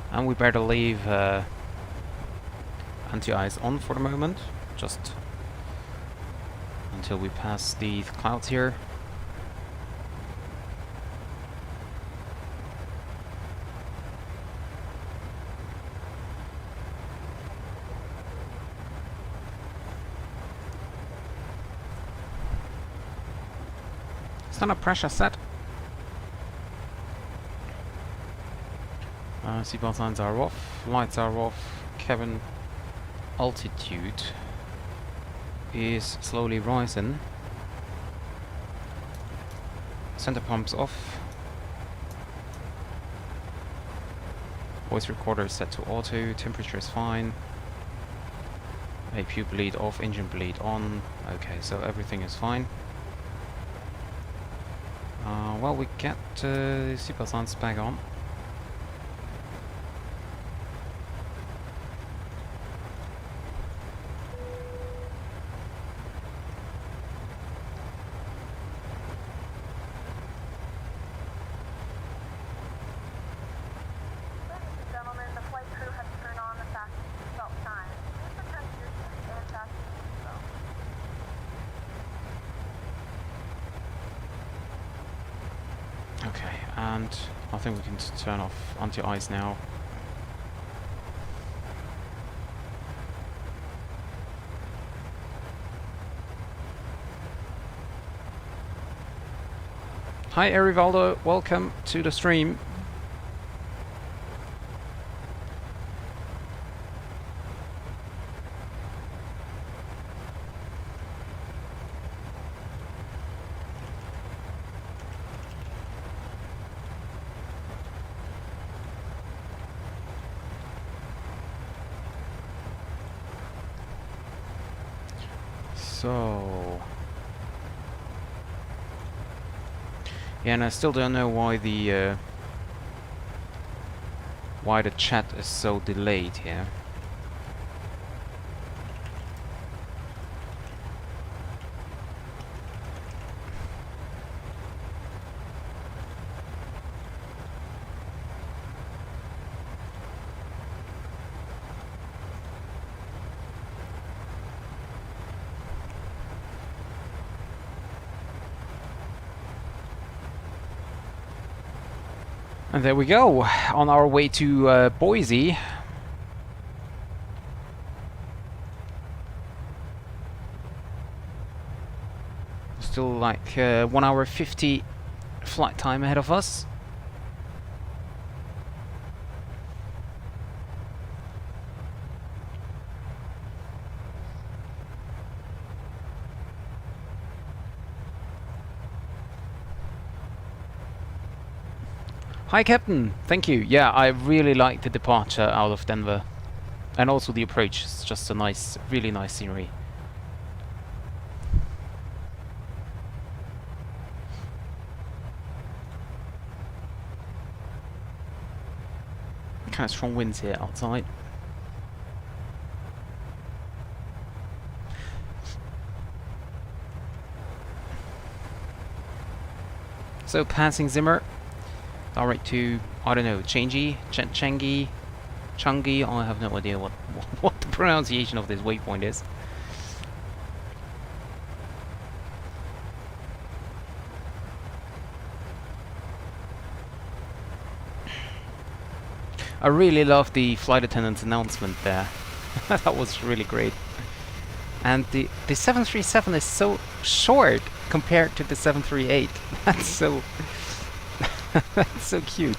And we better leave anti-ice on for the moment, just until we pass the clouds here. Is that a pressure set? Seatbelt signs are off, lights are off, cabin altitude is slowly rising. Center pumps off. Voice recorder is set to auto, temperature is fine. APU bleed off, engine bleed on. Okay, so everything is fine. Well, we get the seatbelt signs back on. Okay, and I think we can turn off anti-ice now. Hi Erivaldo, welcome to the stream. So, yeah, and I still don't know why the chat is so delayed here. And there we go, on our way to Boise. Still like 1 hour 50 flight time ahead of us. Hi Captain, thank you. Yeah, I really like the departure out of Denver. And also the approach, it's just a nice, really nice scenery. Kind of strong winds here outside. So passing Zimmer. Direct to, I don't know, Changi, Changi, I have no idea what the pronunciation of this waypoint is. I really love the flight attendant's announcement there. That was really great. And the 737 is so short compared to the 738. That's so... That's so cute.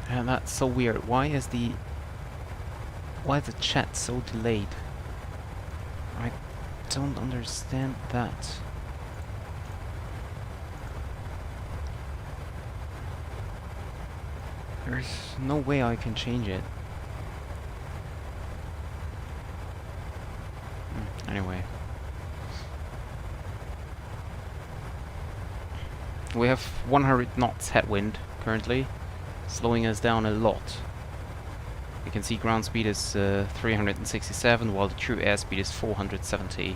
And that's so weird. Why is the chat so delayed? I don't understand that. There's no way I can change it. Anyway. We have 100 knots headwind currently, slowing us down a lot. You can see ground speed is 367, while the true airspeed is 470.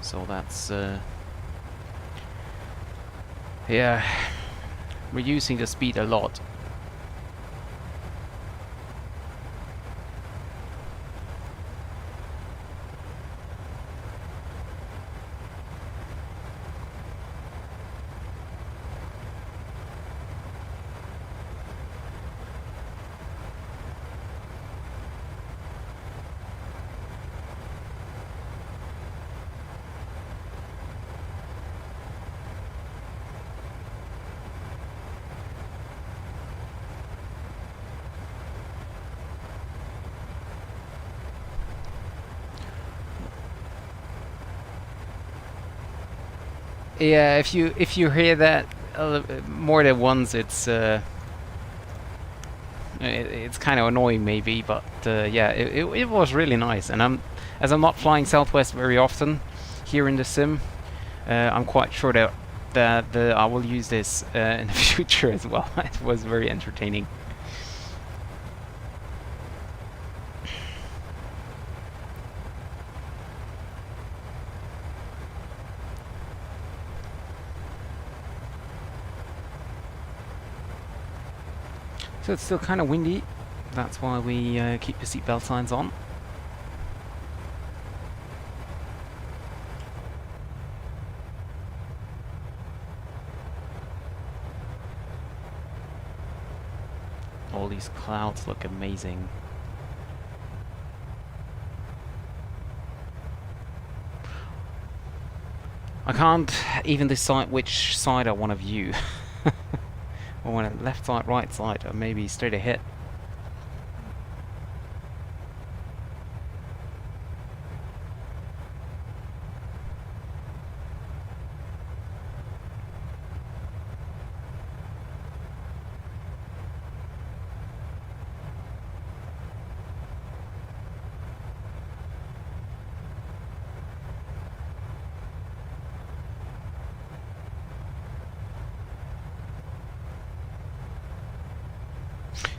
So that's yeah, reducing the speed a lot. Yeah, if you hear that more than once, it's kind of annoying maybe, but yeah, it was really nice. And as I'm not flying Southwest very often here in the sim, I'm quite sure that I will use this in the future as well. It was very entertaining. So it's still kind of windy. That's why we keep the seatbelt signs on. All these clouds look amazing. I can't even decide which side I want to view. I want a left side, right side, or maybe straight ahead.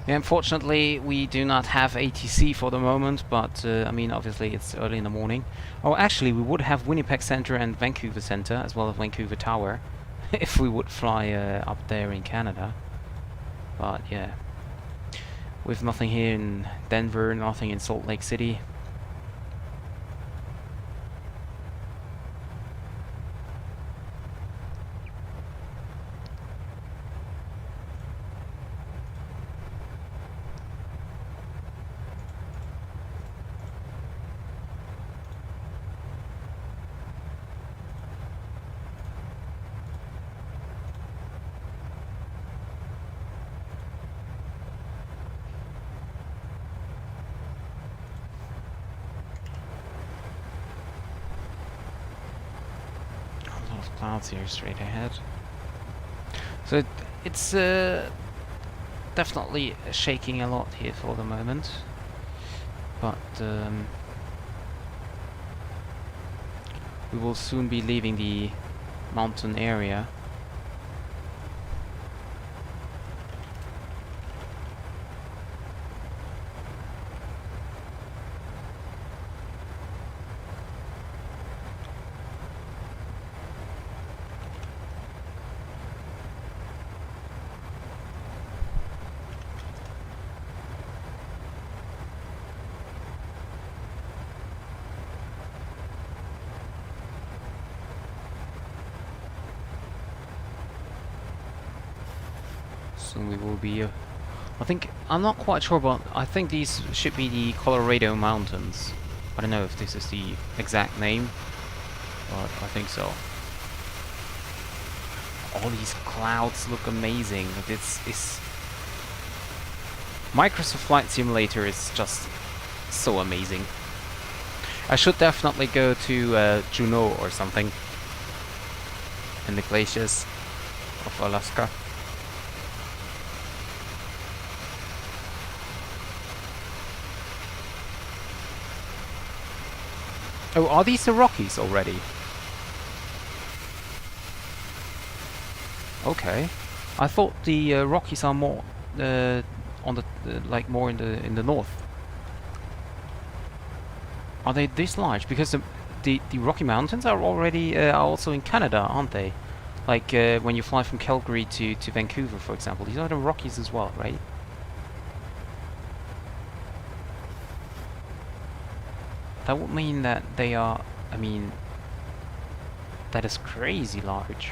Yeah, unfortunately, we do not have ATC for the moment, but I mean, obviously, it's early in the morning. Oh, actually, we would have Winnipeg Center and Vancouver Center, as well as Vancouver Tower, if we would fly up there in Canada. But yeah, with nothing here in Denver, nothing in Salt Lake City. Clouds here straight ahead. So it's definitely shaking a lot here for the moment, but we will soon be leaving the mountain area. Soon we will be I think, I'm not quite sure, but I think these should be the Colorado Mountains. I don't know if this is the exact name, but I think so. All these clouds look amazing. It's Microsoft Flight Simulator is just so amazing. I should definitely go to Juneau or something in the glaciers of Alaska. Oh, are these the Rockies already? Okay, I thought the Rockies are more on the like more in the north. Are they this large? Because the Rocky Mountains are already also in Canada, aren't they? Like when you fly from Calgary to Vancouver, for example. These are the Rockies as well, right? That would mean that they are, I mean, that is crazy large.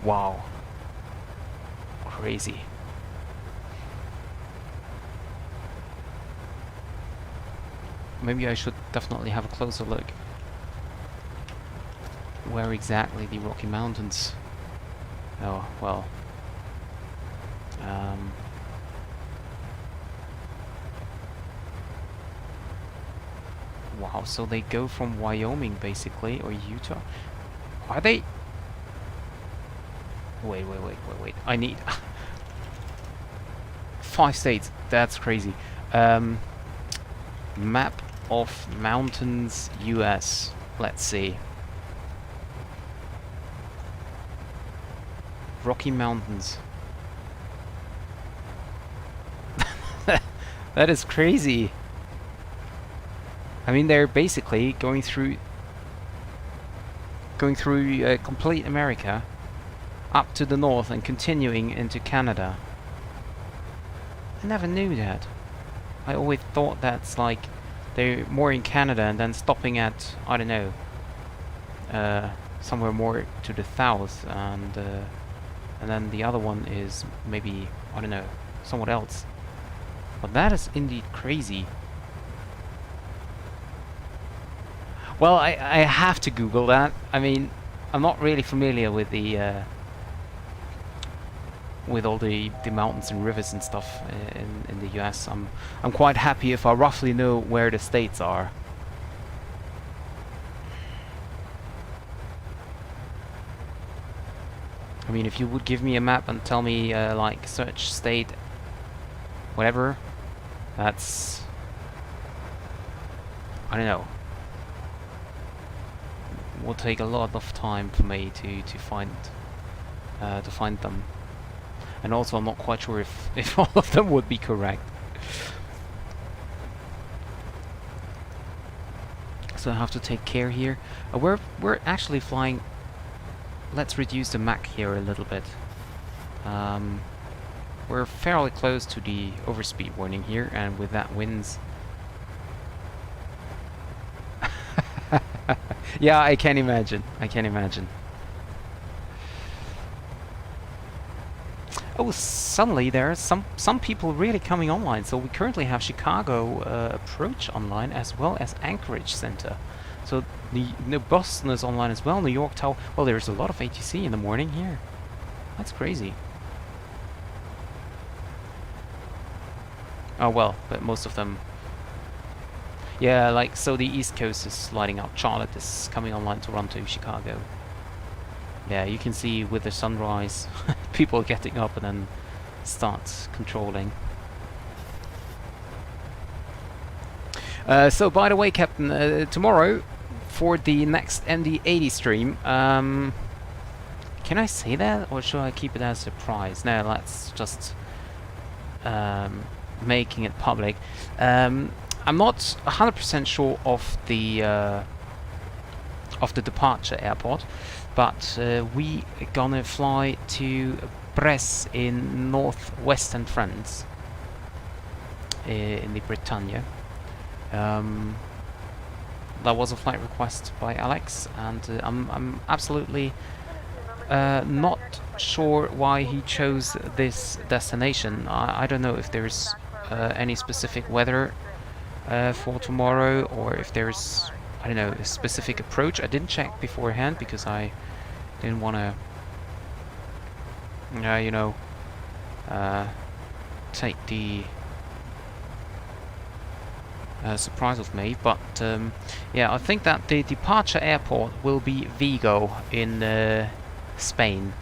Wow. Crazy. Maybe I should definitely have a closer look. Where exactly the Rocky Mountains? Oh, well. Wow, so they go from Wyoming basically, or Utah. Are they? Wait. I need 5 states. That's crazy. Map of mountains US. Let's see. Rocky Mountains. That is crazy. I mean, they're basically going through complete America up to the north and continuing into Canada. I never knew that. I always thought that's like they're more in Canada and then stopping at, I don't know, somewhere more to the south, and then the other one is maybe, I don't know, somewhere else. But that is indeed crazy. Well, I have to Google that. I mean, I'm not really familiar with the with all the mountains and rivers and stuff in the US. I'm quite happy if I roughly know where the states are. I mean, if you would give me a map and tell me like search state, whatever, that's, I don't know. It will take a lot of time for me to find them. And also, I'm not quite sure if all of them would be correct. So I have to take care here. We're actually flying. Let's reduce the Mach here a little bit. We're fairly close to the overspeed warning here, and with that winds. Yeah, I can imagine. I can imagine. Oh, suddenly there are some people really coming online. So we currently have Chicago approach online, as well as Anchorage Center. So the Boston is online as well. New York Tower. Well, there's a lot of ATC in the morning here. That's crazy. Oh well, but most of them. Yeah, like so the East Coast is lighting up. Charlotte is coming online. Toronto, Chicago. Yeah, you can see with the sunrise, people getting up and then start controlling. So, by the way, Captain, tomorrow for the next MD80 stream, can I say that, or should I keep it as a surprise? No, let's just making it public. I'm not 100% sure of the departure airport. But we gonna fly to Brest in northwestern France, in the Bretagne. That was a flight request by Alex, and I'm absolutely not sure why he chose this destination. I don't know if there's any specific weather for tomorrow, or if there's, I don't know, a specific approach. I didn't check beforehand because I didn't want to, you know, take the surprise of me. But yeah, I think that the departure airport will be Vigo in Spain.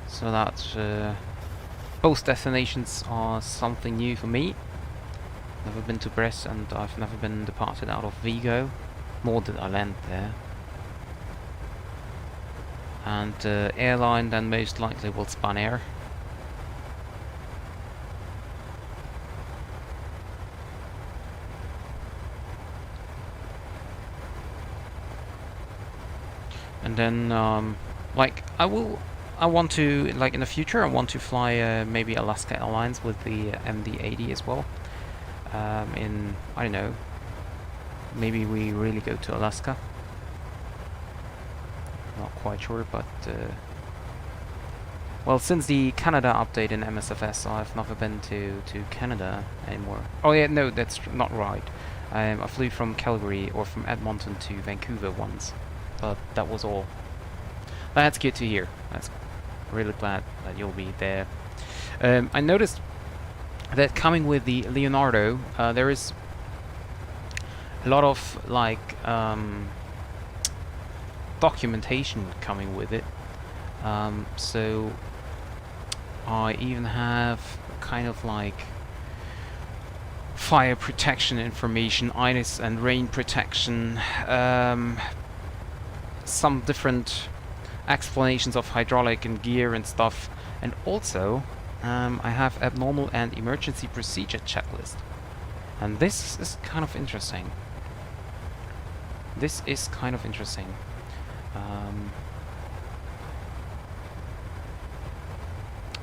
So that both destinations are something new for me. Never been to Brest, and I've never been departed out of Vigo, nor did I land there. And airline then most likely will Spanair. And then like I want to, like in the future, I want to fly maybe Alaska Airlines with the MD80 as well. In, I don't know, maybe we really go to Alaska. Not quite sure, but well, since the Canada update in MSFS, I've never been to Canada anymore. Oh yeah, no, that's not right. I flew from Calgary or from Edmonton to Vancouver once, but that was all. That's good to hear. That's really glad that you'll be there. I noticed that coming with the Leonardo, there is a lot of like documentation coming with it. So I even have kind of like fire protection information, ice and rain protection, some different explanations of hydraulic and gear and stuff, and also I have abnormal and emergency procedure checklist. And this is kind of interesting. This is kind of interesting.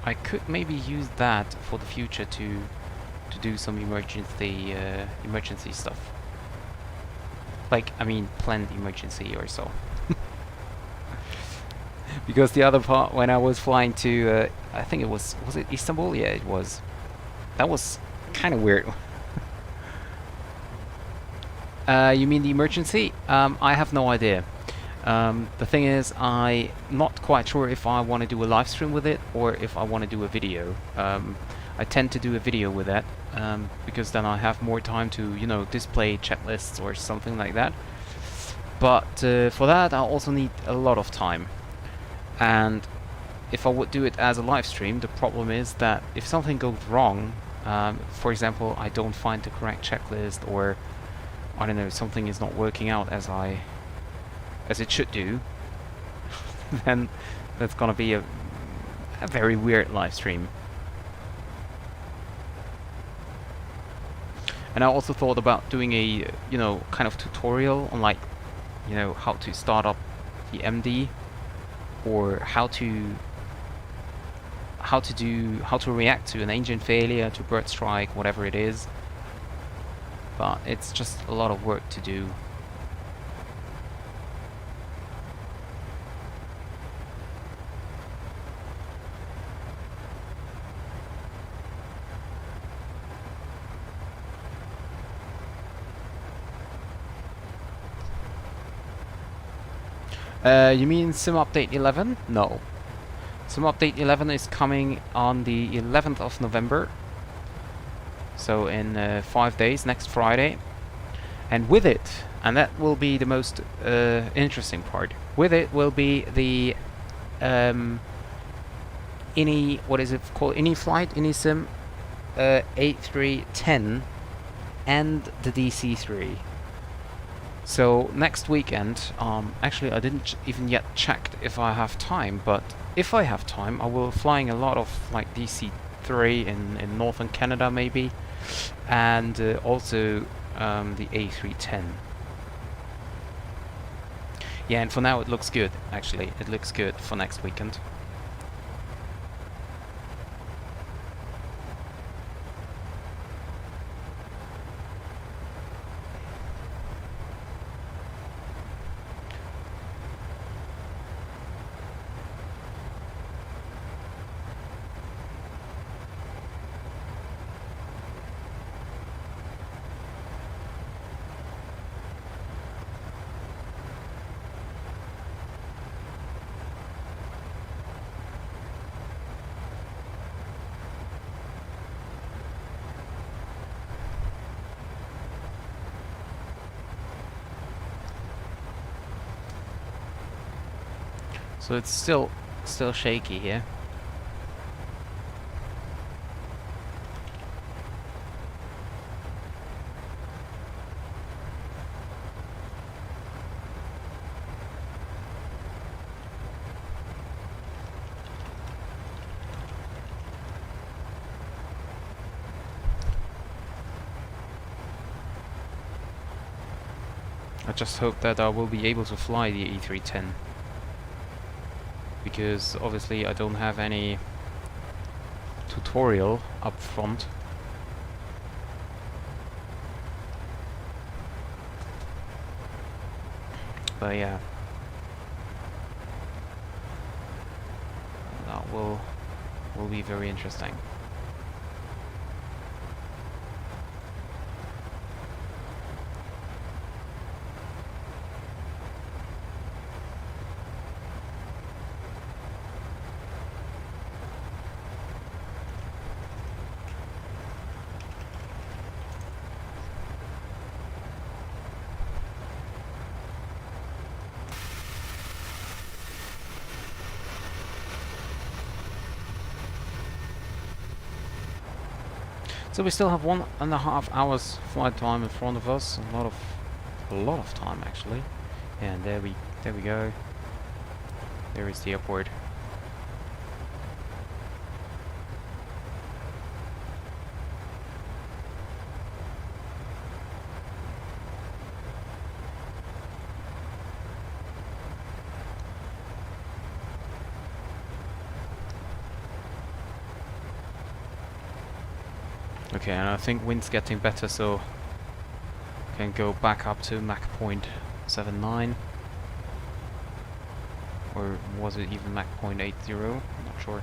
I could maybe use that for the future to do some emergency stuff. Like, I mean, planned emergency or so. Because the other part, when I was flying to, I think it was it Istanbul? Yeah, it was. That was kind of weird. You mean the emergency? I have no idea. The thing is, I'm not quite sure if I want to do a live stream with it or if I want to do a video. I tend to do a video with that because then I have more time to, you know, display checklists or something like that. But for that, I also need a lot of time. And if I would do it as a live stream, the problem is that if something goes wrong, for example, I don't find the correct checklist, or I don't know, something is not working out as it should do, then that's gonna be a very weird live stream. And I also thought about doing a, you know, kind of tutorial on, like, you know, how to start up the MD, or how to react to an engine failure, to bird strike, whatever it is. But it's just a lot of work to do. You mean Sim Update 11? No. Sim Update 11 is coming on the 11th of November. So in 5 days, next Friday. And with it, and that will be the most interesting part, with it will be the what is it called? Sim A310 and the DC3. So next weekend, actually I didn't even yet checked if I have time, but if I have time, I will flying a lot of like DC3 in northern Canada maybe, and also the A310. Yeah, and for now it looks good, actually. It looks good for next weekend. So it's still shaky here. I just hope that I will be able to fly the E310. Because obviously I don't have any tutorial up front. But yeah, that will be very interesting. So we still have 1.5 hours flight time in front of us. A lot of time actually. And there we go. There is the airport. Okay, and I think wind's getting better, so can go back up to Mach point 79, or was it even Mach point 80? I'm not sure.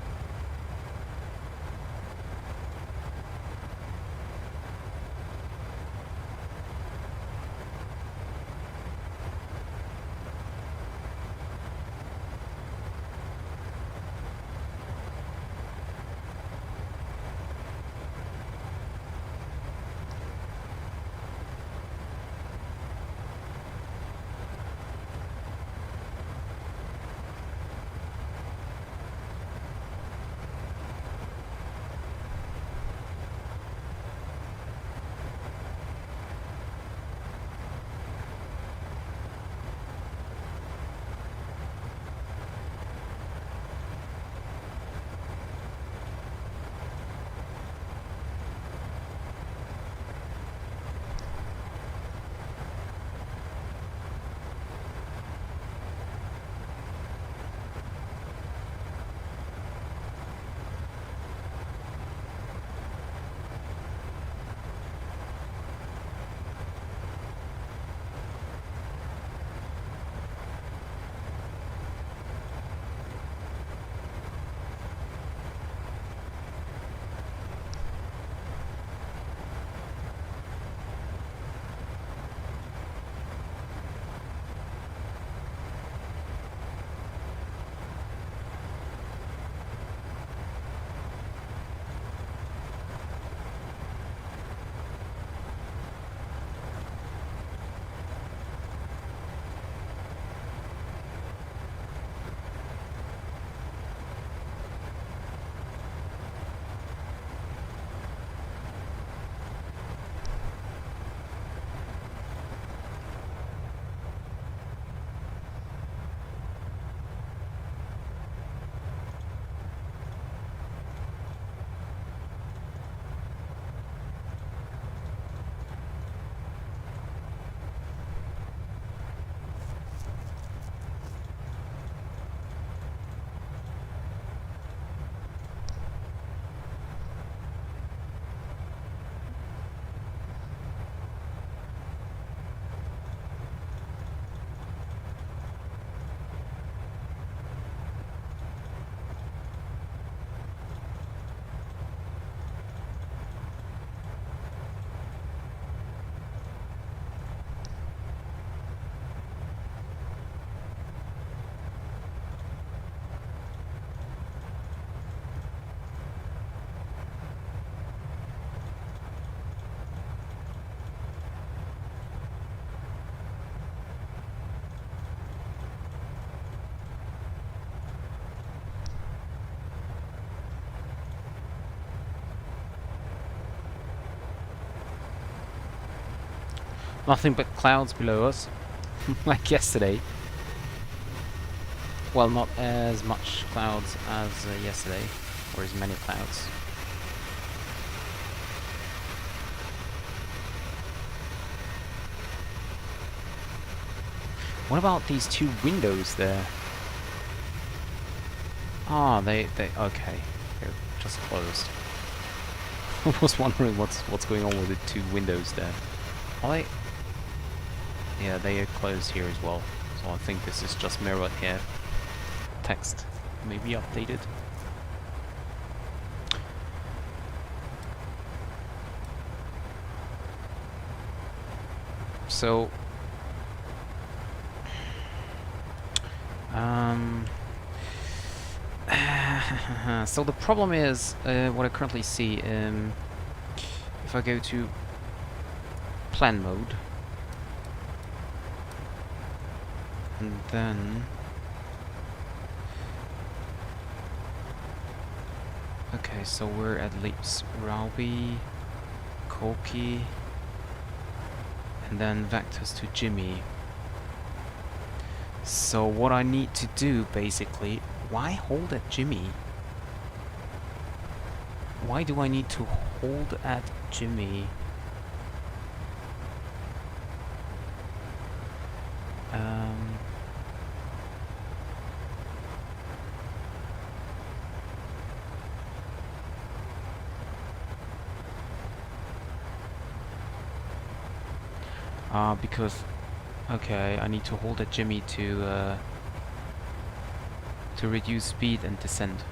Nothing but clouds below us, like yesterday. Well, not as much clouds as yesterday, or as many clouds. What about these two windows there? Ah, they okay. They're just closed. I was wondering what's going on with the two windows there. Are they? Yeah, they are closed here as well. So I think this is just mirrored here. Text may be updated. So so the problem is what I currently see. If I go to plan mode, and then okay, so we're at least where I'll be Koki, and then vectors to Jimmy. So what I need to do basically, why hold at Jimmy? Why do I need to hold at Jimmy? Because, okay, I need to hold at Jimmy to reduce speed and descent.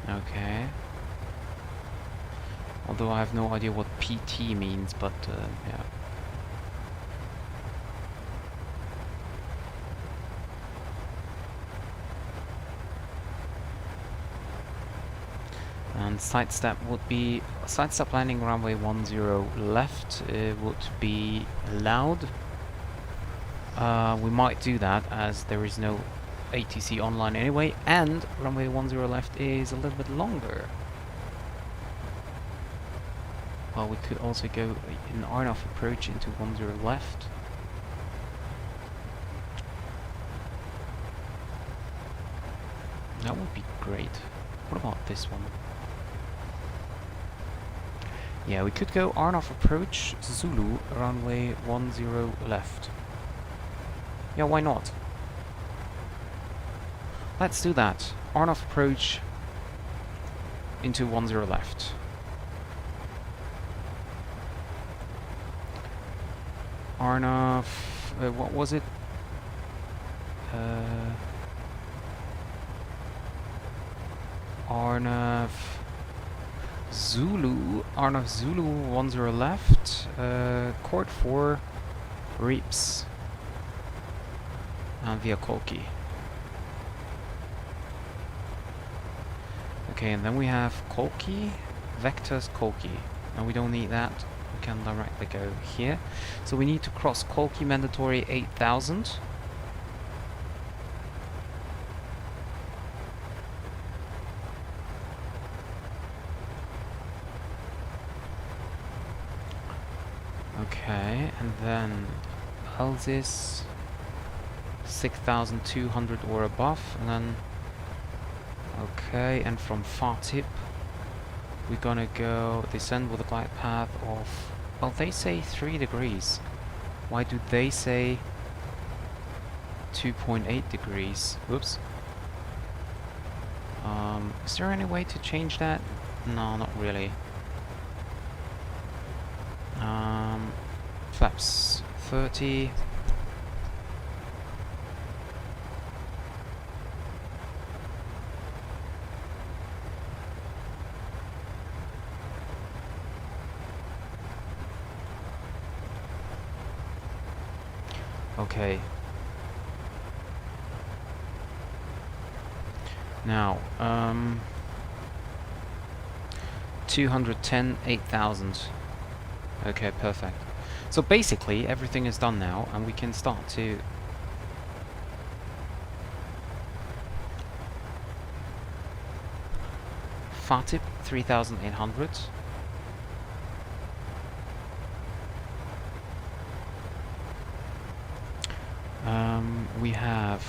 Okay. Although I have no idea what PT means, but yeah. And sidestep would be sidestep landing runway 10 left. It would be allowed. We might do that as there is no ATC online anyway, and runway 10 left is a little bit longer. Well, we could also go in RNOF approach into 10 left. That would be great. What about this one? Yeah, we could go RNOF approach Zulu runway 10 left. Yeah, why not? Let's do that. RNOF approach into 10 left. RNOF, what was it? RNOF Zulu 10 left, Court 4, Reaps, and via Kolki. Okay, and then we have Kolki, vectors Kolki. And we don't need that, we can directly go here. So we need to cross Kolki mandatory 8000. Okay, and then Alzis 6200 or above, and then okay, and from VATSIM we're gonna go descend with a glide path of, well, they say 3 degrees. Why do they say 2.8 degrees? Whoops. Is there any way to change that? No, not really. Flaps 30. Okay. Now, 210, 8000. Okay, perfect. So basically, everything is done now, and we can start to VATSIM 3800. We have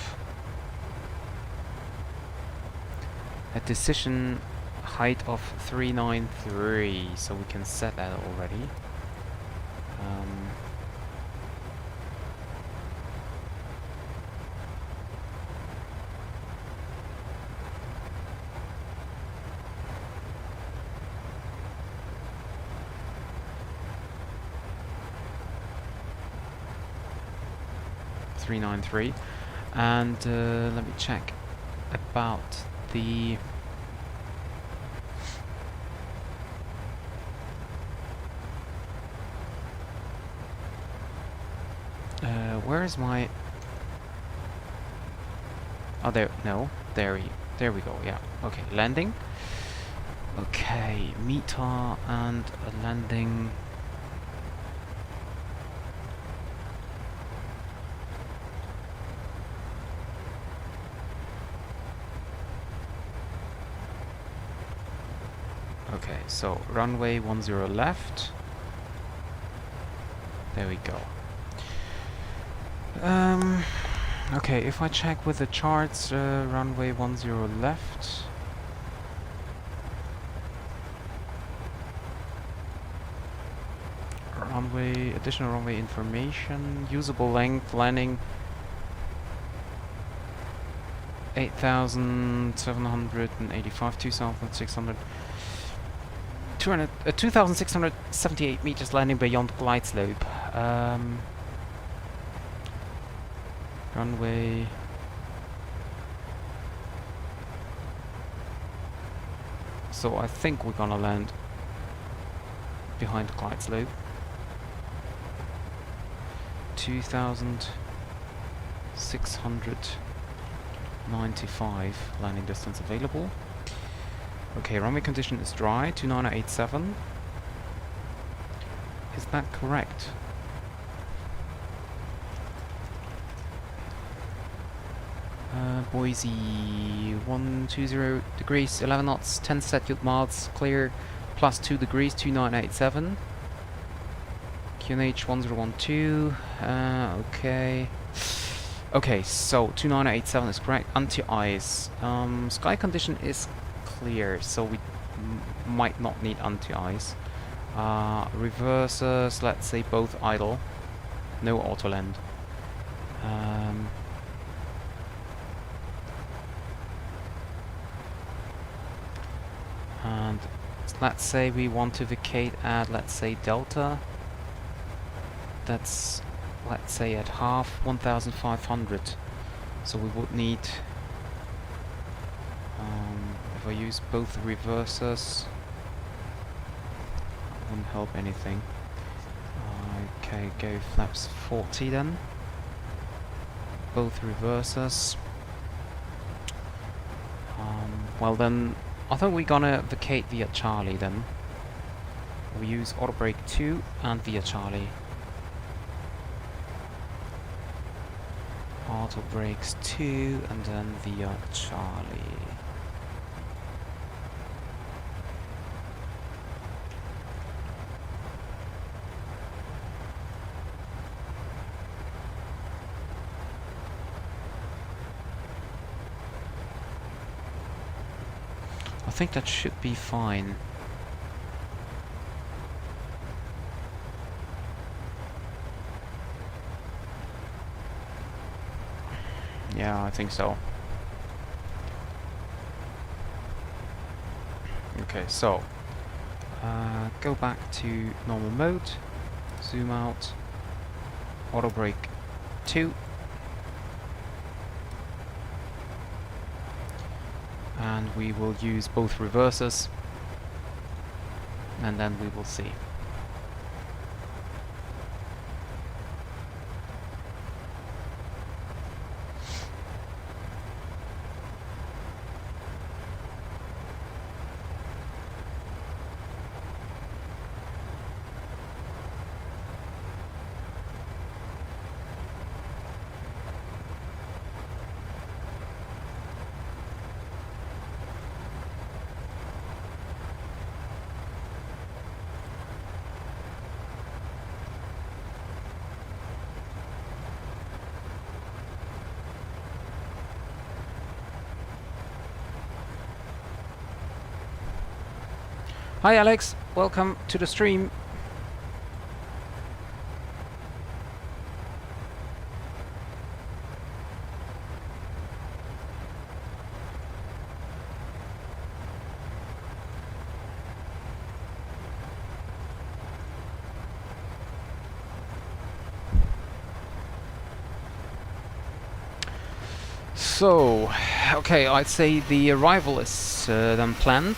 a decision height of 393, so we can set that already. And let me check about the where is my, oh, there, no, there we go, yeah, okay, landing. Okay, META and a landing. Okay, so runway 10 left. There we go. Okay, if I check with the charts, runway 10 left. Runway, additional runway information, usable length, landing 8,785, 2,600, 2,678 meters landing beyond glide slope. Runway. So I think we're gonna land behind the glide slope. 2,695 landing distance available. Okay, runway condition is dry, 2987. Is that correct? Boise, 120 degrees, 11 knots, 10 statute miles, clear, plus 2 degrees, 2987. QNH 1012, okay. Okay, so 2987 is correct. Anti-ice. Sky condition is clear, so we might not need anti-ice. Reversers, let's say both idle. No auto land. And let's say we want to vacate at, let's say, delta. That's, let's say, at half, 1,500. So we would need, if I use both reversers, that wouldn't help anything. Okay, go flaps 40 then. Both reversers. Well then, I thought we're gonna vacate via Charlie then. We use auto brake 2 and via Charlie. Auto brakes 2 and then via Charlie. I think that should be fine. Yeah, I think so. Okay, so go back to normal mode, zoom out, auto brake 2, and we will use both reversers, and then we will see. Hi Alex, welcome to the stream. So, okay, I'd say the arrival is then planned.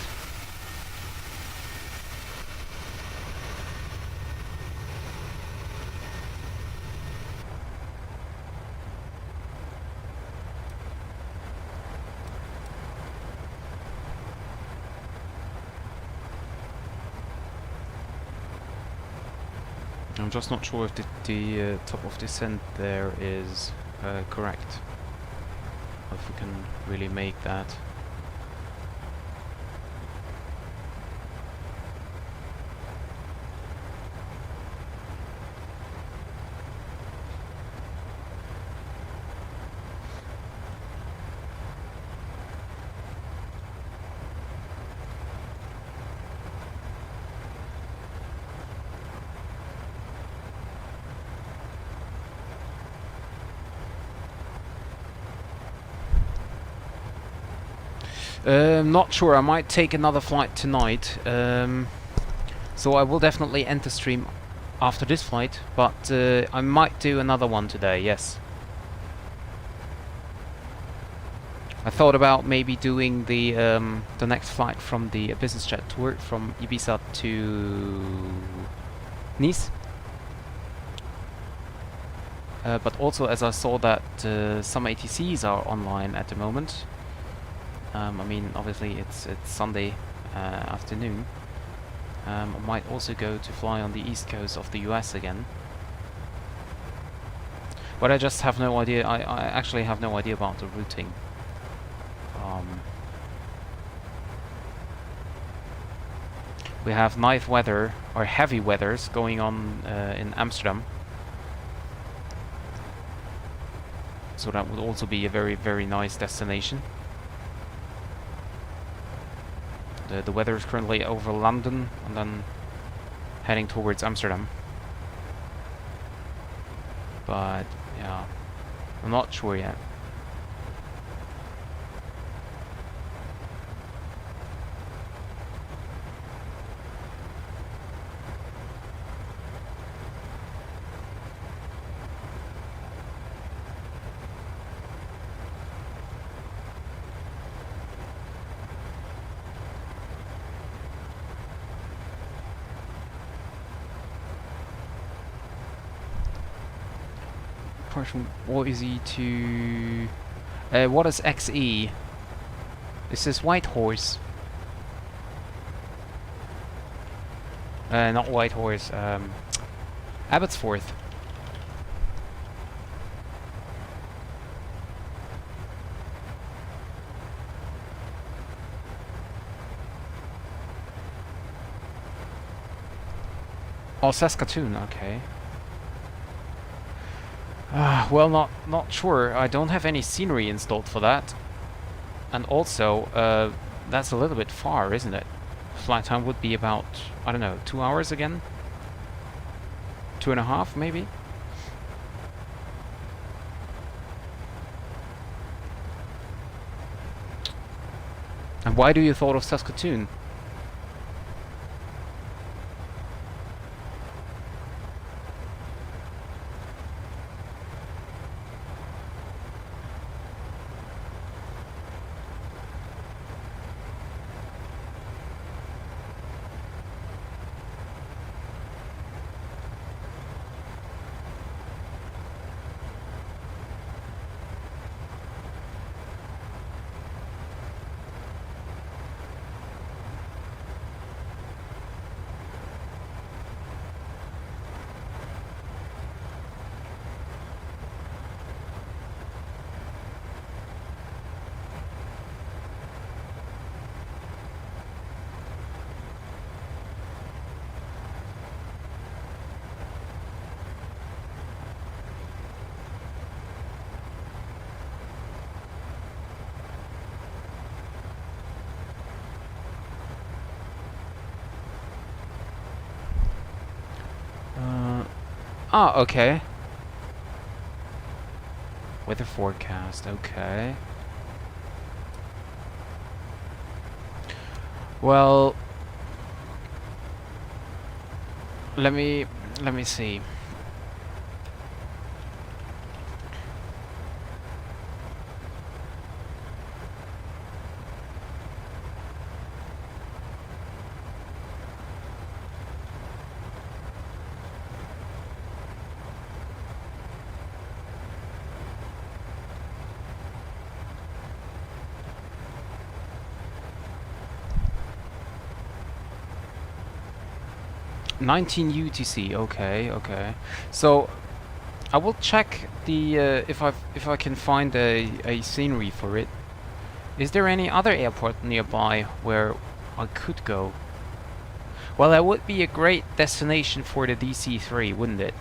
I'm just not sure if the top of descent there is correct. If we can really make that. Not sure, I might take another flight tonight, so I will definitely end the stream after this flight, but I might do another one today, yes. I thought about maybe doing the next flight from the business jet tour from Ibiza to Nice. But also, as I saw that some ATCs are online at the moment, I mean, obviously it's Sunday afternoon. I might also go to fly on the east coast of the US again. But I just have no idea, I actually have no idea about the routing. We have nice weather, or heavy weathers, going on in Amsterdam. So that would also be a very, very nice destination. The weather is currently over London and then heading towards Amsterdam. But yeah, I'm not sure yet. From Boise to what is XE? Is this Whitehorse? Not Whitehorse. Abbotsford. Oh, Saskatoon. Okay. Well, not sure. I don't have any scenery installed for that. And also, that's a little bit far, isn't it? Flight time would be about, I don't know, 2 hours again? 2.5, maybe? And why do you thought of Saskatoon? Ah, okay. Weather forecast, okay. Well, let me see. 19 UTC. Okay, okay. So I will check the if I can find a scenery for it. Is there any other airport nearby where I could go? Well, that would be a great destination for the DC-3, wouldn't it?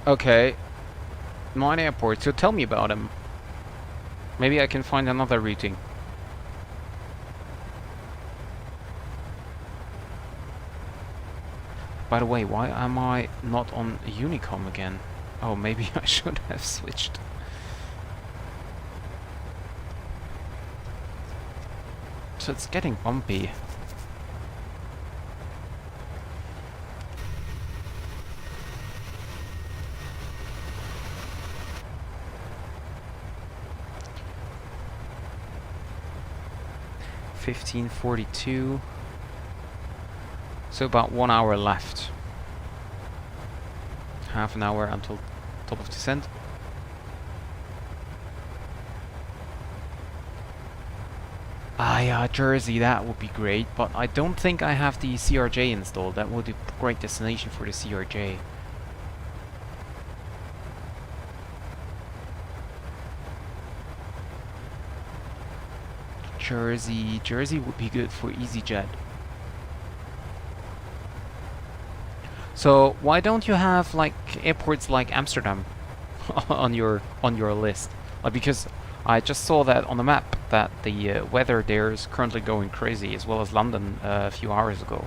Okay, 9 airports, so tell me about them. Maybe I can find another routing. By the way, why am I not on Unicom again? Oh, maybe I should have switched. So it's getting bumpy. $15.42. So about 1 hour left. Half an hour until top of descent. Ah yeah, Jersey, that would be great, but I don't think I have the CRJ installed. That would be a great destination for the CRJ. Jersey would be good for EasyJet. So why don't you have like airports like Amsterdam on your list? Because I just saw that on the map that the weather there is currently going crazy, as well as London a few hours ago.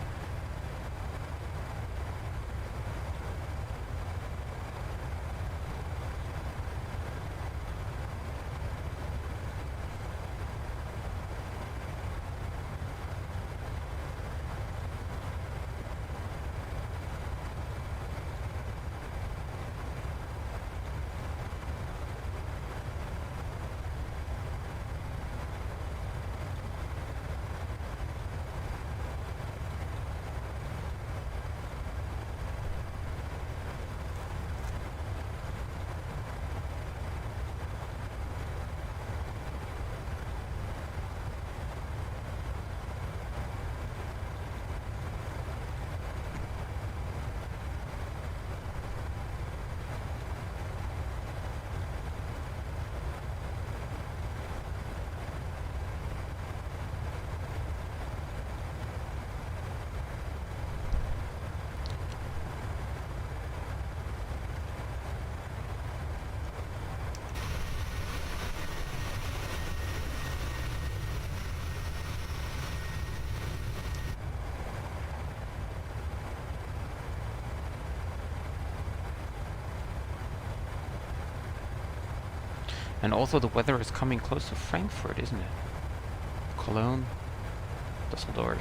And also the weather is coming close to Frankfurt, isn't it? Cologne, Düsseldorf.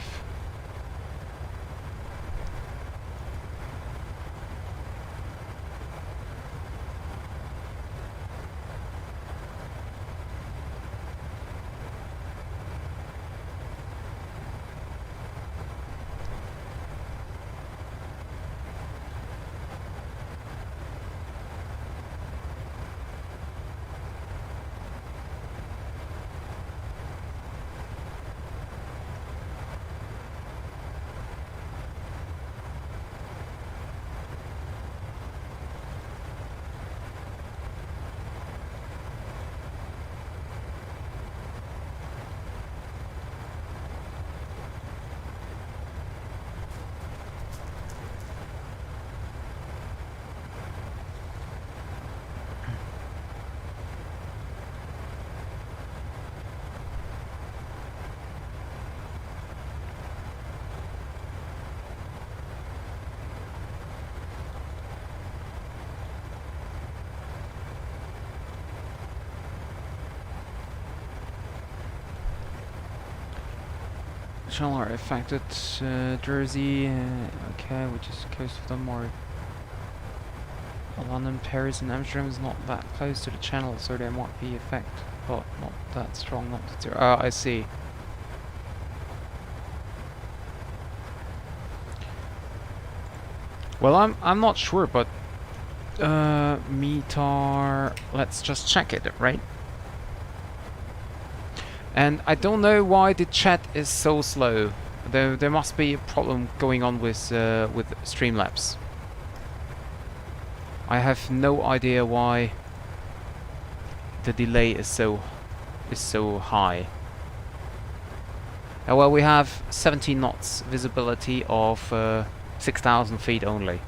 channel are affected. Jersey, okay, which is coast of Denmark. London, Paris and Amsterdam is not that close to the channel, so there might be effect, but not that strong, not that zero. I see. Well, I'm not sure, but meter, let's just check it, right? And I don't know why the chat is so slow. There must be a problem going on with Streamlabs. I have no idea why the delay is so high. Well, we have 17 knots visibility of 6,000 feet only.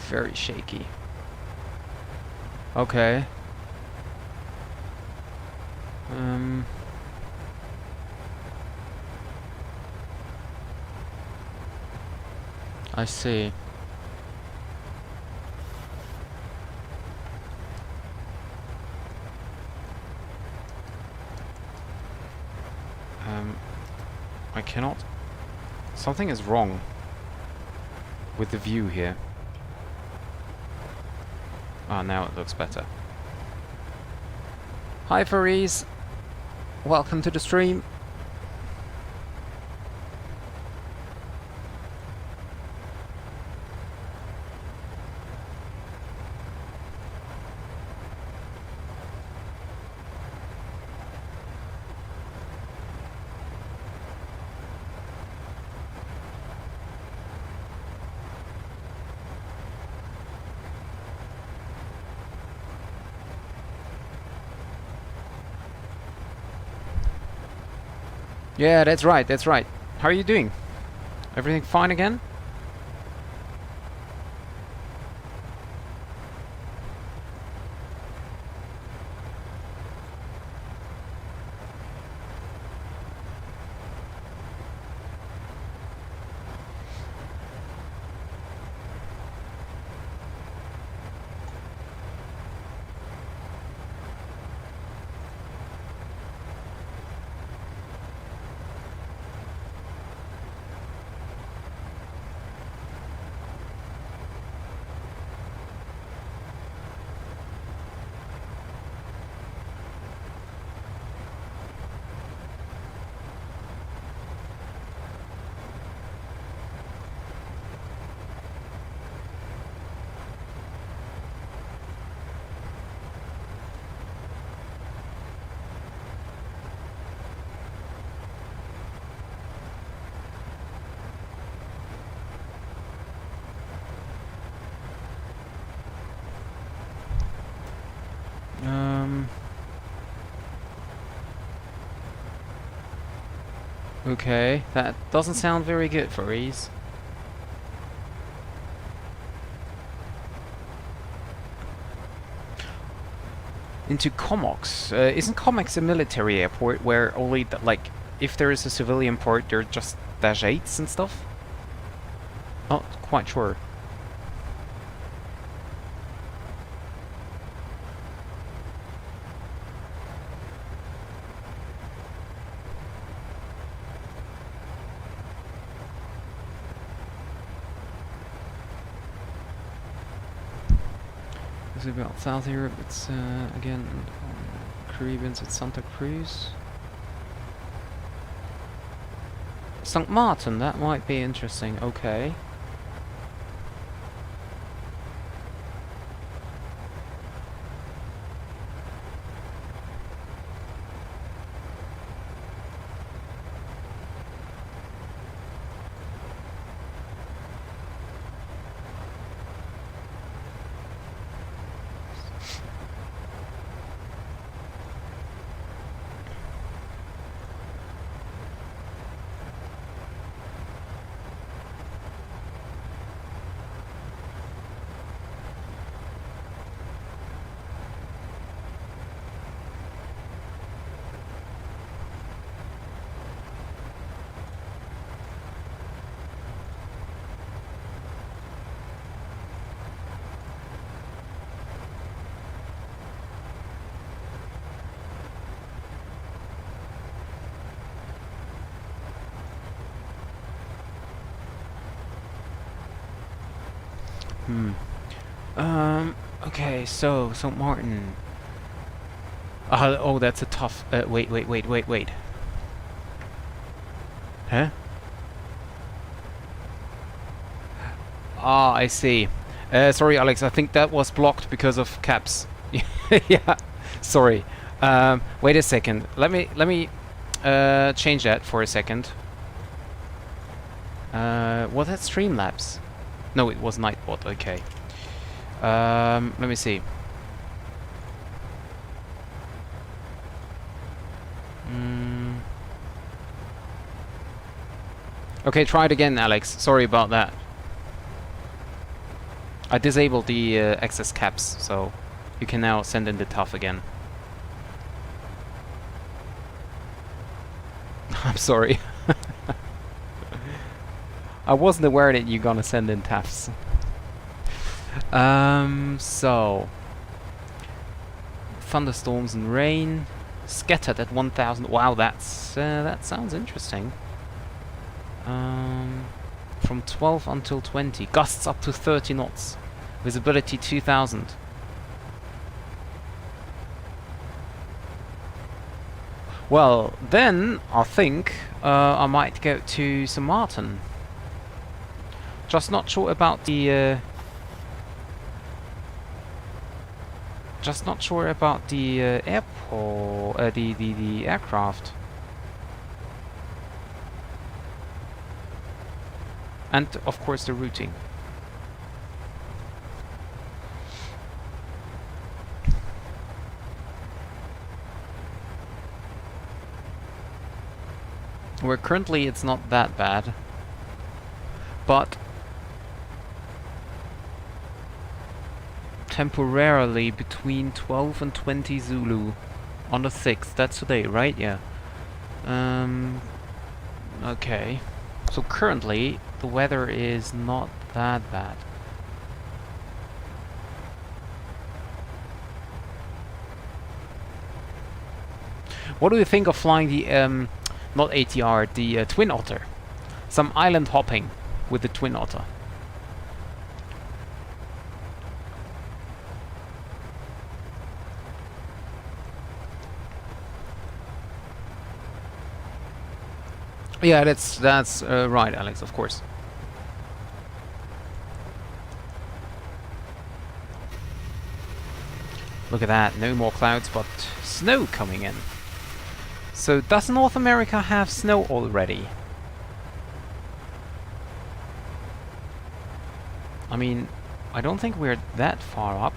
Very shaky. Okay. I see. I cannot. Something is wrong with the view here. Ah, now it looks better. Hi furries! Welcome to the stream. Yeah, that's right, that's right. How are you doing? Everything fine again? Okay, that doesn't sound very good for ease. into Comox. Isn't Comox a military airport where only, like, if there is a civilian port, there are just Dash 8s and stuff? Not quite sure. It's about South Europe. It's again Caribbeans. It's Santa Cruz. St. Martin, that might be interesting. Okay. Okay, so St. Martin. Oh, that's a tough. Wait. Huh? Ah, I see. Sorry, Alex. I think that was blocked because of caps. Yeah. Sorry. Wait a second. Let me change that for a second. Was that Streamlabs? No, it was Nightbot. Okay. Let me see. Okay, try it again, Alex. Sorry about that. I disabled the access caps, so you can now send in the TUF again. I'm sorry. I wasn't aware that you're gonna send in TAFs. So thunderstorms and rain scattered at 1,000. Wow, that sounds interesting. From 12 until 20, gusts up to 30 knots, visibility 2,000. Well, then I think I might go to St. Martin. Just not sure about the airport, the aircraft. And of course the routing. Where currently it's not that bad, but temporarily between 12 and 20 Zulu on the 6th. That's today, right? Yeah. Okay. So currently the weather is not that bad. What do you think of flying the not ATR, the Twin Otter? Some island hopping with the Twin Otter. Yeah, that's right, Alex, of course. Look at that, no more clouds, but snow coming in. So does North America have snow already? I mean, I don't think we're that far up.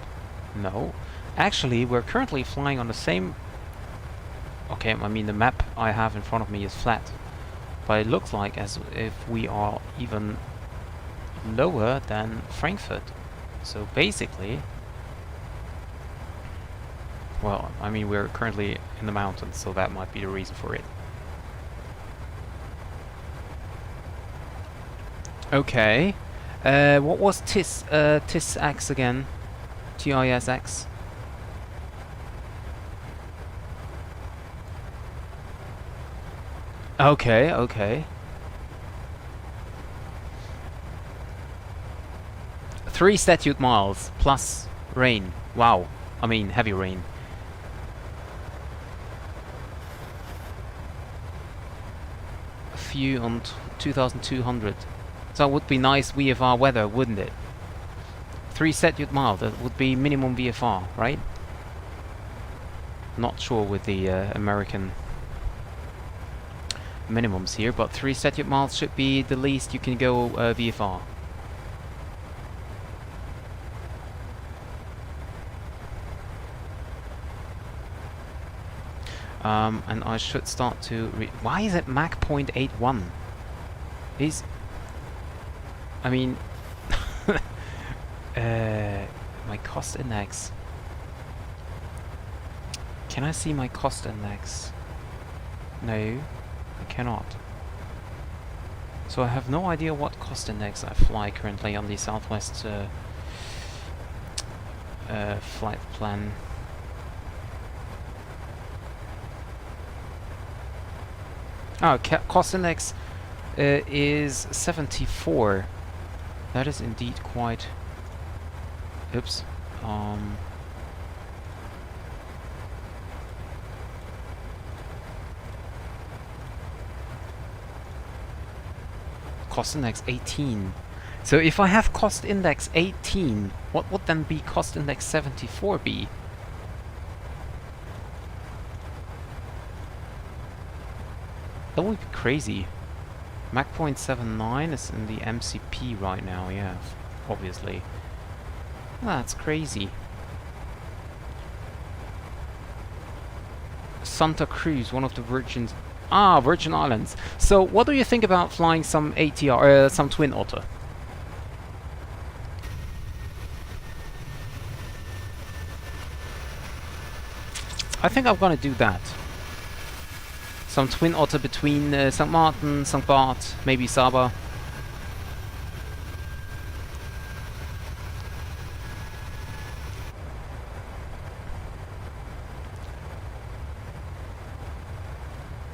No. Actually, we're currently flying on the same... Okay, I mean, the map I have in front of me is flat. But it looks like as if we are even lower than Frankfurt. So basically... Well, I mean, we're currently in the mountains, so that might be the reason for it. Okay. What was TISX again? TISX? Okay, okay. 3 statute miles plus rain. Wow. I mean, heavy rain. A few on 2,200. So it would be nice VFR weather, wouldn't it? 3 statute miles, that would be minimum VFR, right? Not sure with the American minimums here, but 3 statute miles should be the least you can go VFR. And I should start to why is it Mach 0.81? Is I mean my cost index. Can I see my cost index? No, I cannot. So I have no idea what cost index I fly currently on the Southwest flight plan. Oh, cost index is 74. That is indeed quite... Oops. Cost index 18. So if I have cost index 18, what would then be cost index 74 be? That would be crazy. Mach 0.79 is in the MCP right now, yeah, obviously. That's crazy. Santa Cruz, one of the Virgin Islands. So, what do you think about flying some ATR, some Twin Otter? I think I'm gonna do that. Some Twin Otter between St. Martin, St. Bart, maybe Saba.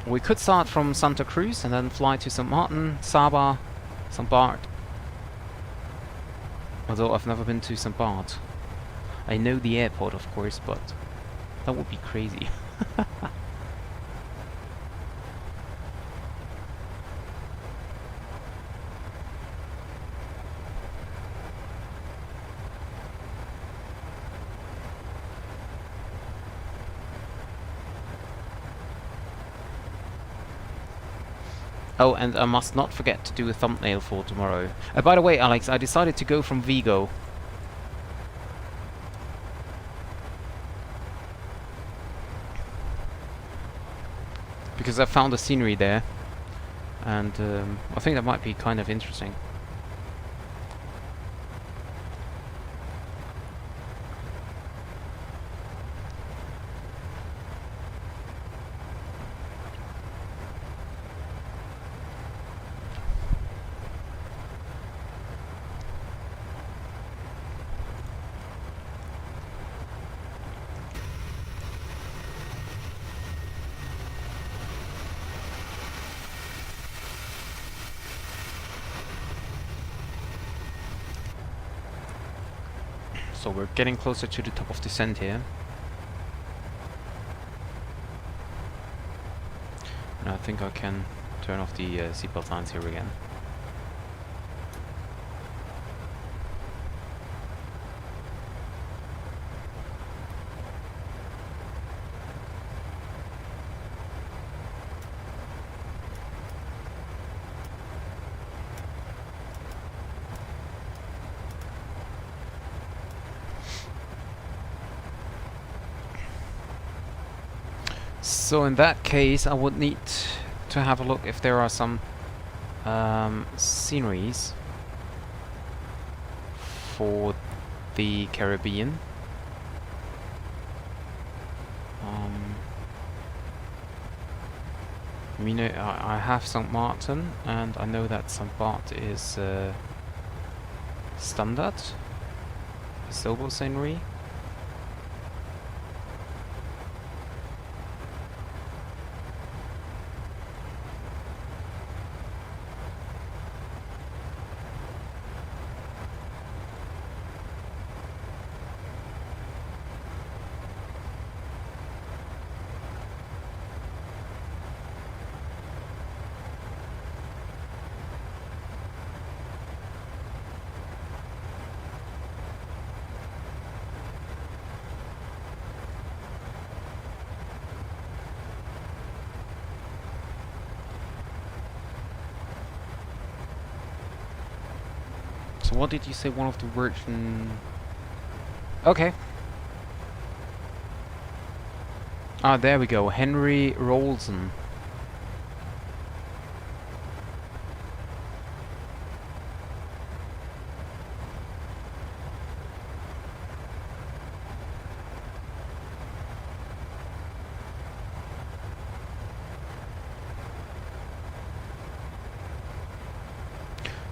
We could start from Santa Cruz and then fly to St. Martin, Saba, St. Bart. Although I've never been to St. Bart. I know the airport, of course, but that would be crazy. Oh, and I must not forget to do a thumbnail for tomorrow. By the way, Alex, I decided to go from Vigo. Because I found the scenery there. And I think that might be kind of interesting. So we're getting closer to the top of descent here. And I think I can turn off the seatbelt signs here again. So in that case, I would need to have a look if there are some sceneries for the Caribbean. I mean, I have St. Martin, and I know that St. Bart is standard. Sobo scenery. So what did you say one of the words in... Okay. Ah, there we go. Henry Rolson.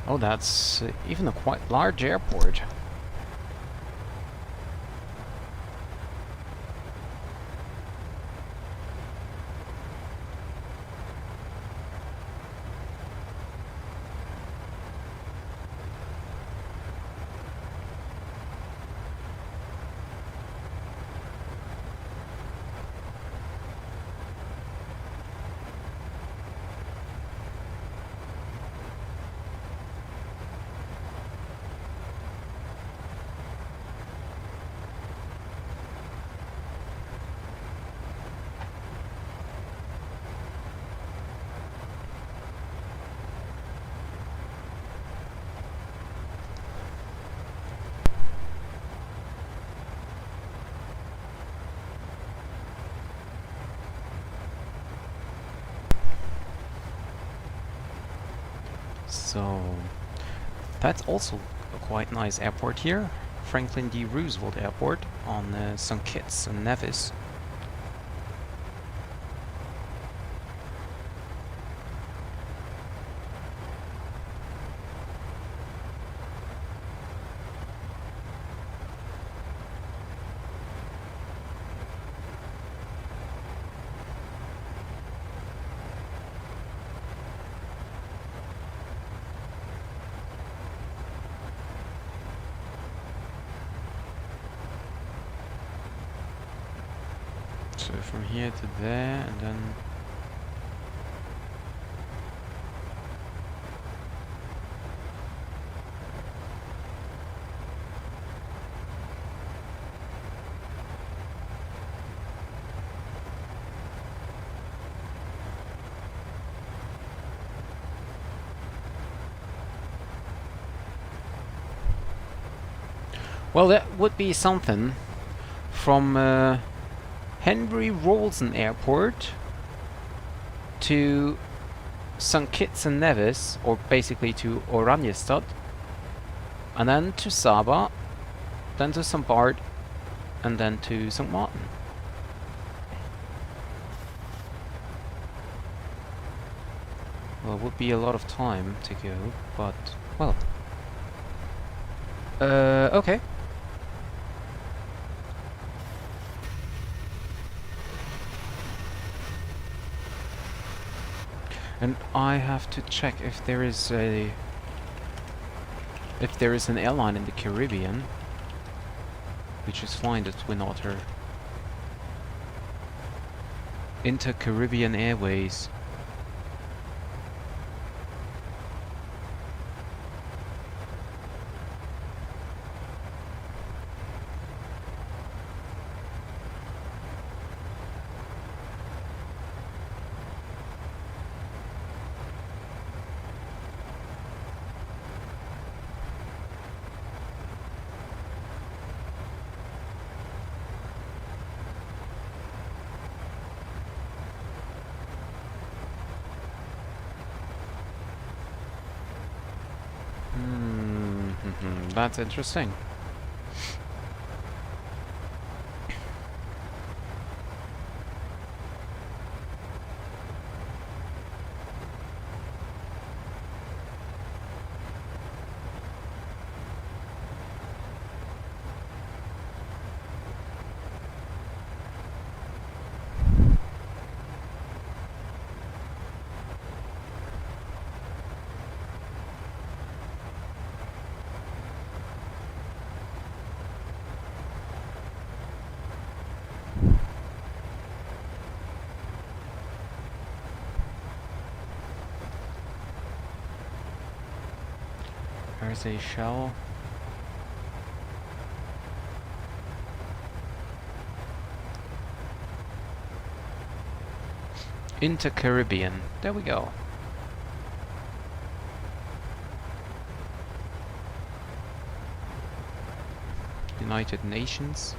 Oh, that's even a quite large airport. So that's also a quite nice airport here, Franklin D. Roosevelt Airport on St. Kitts and Nevis. So from here to there, and then... Well, that would be something from Henry Rolson Airport to St. Kitts and Nevis, or basically to Oranjestad, and then to Saba, then to St. Bart, and then to St. Martin. Well, it would be a lot of time to go, but, well. Okay. And I have to check if there is an airline in the Caribbean which is flying the Twin Otter. Inter-Caribbean Airways. That's interesting. There's a shell. Inter-Caribbean. There we go. United Nations.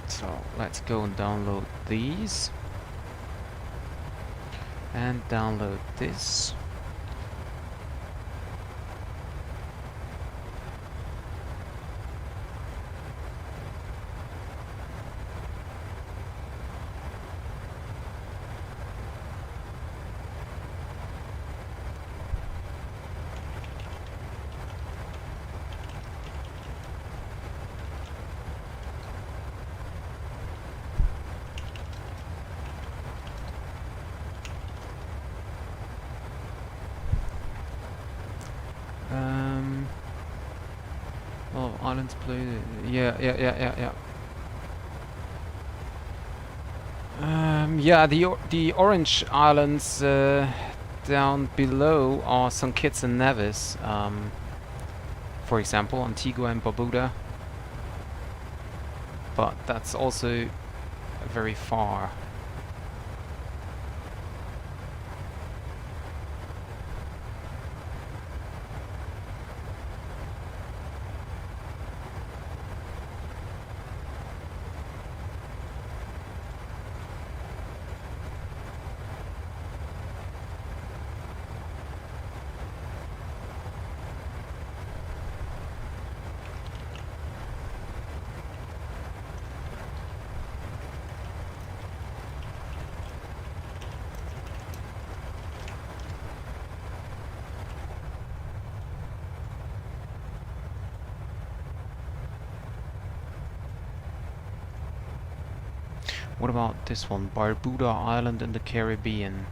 So let's go and download these. And download this. Oh, islands play. Yeah. Yeah, the orange islands down below are St. Kitts and Nevis. For example, Antigua and Barbuda. But that's also very far. What about this one? Barbuda Island in the Caribbean.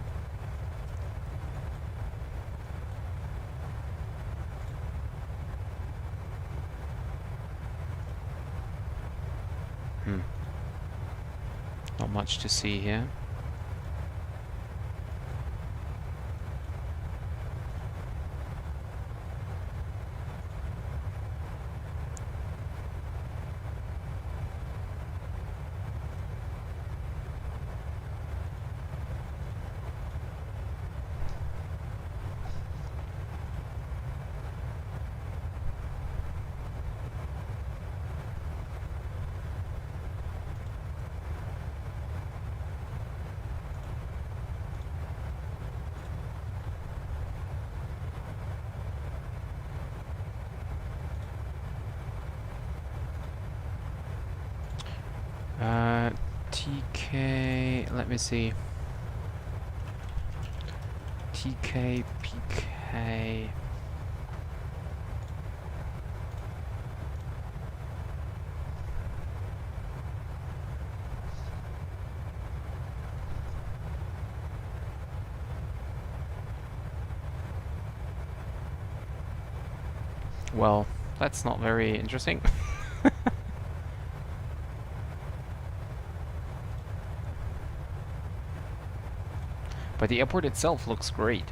Not much to see here. TK, let me see. TK, PK. Well, that's not very interesting. But the airport itself looks great.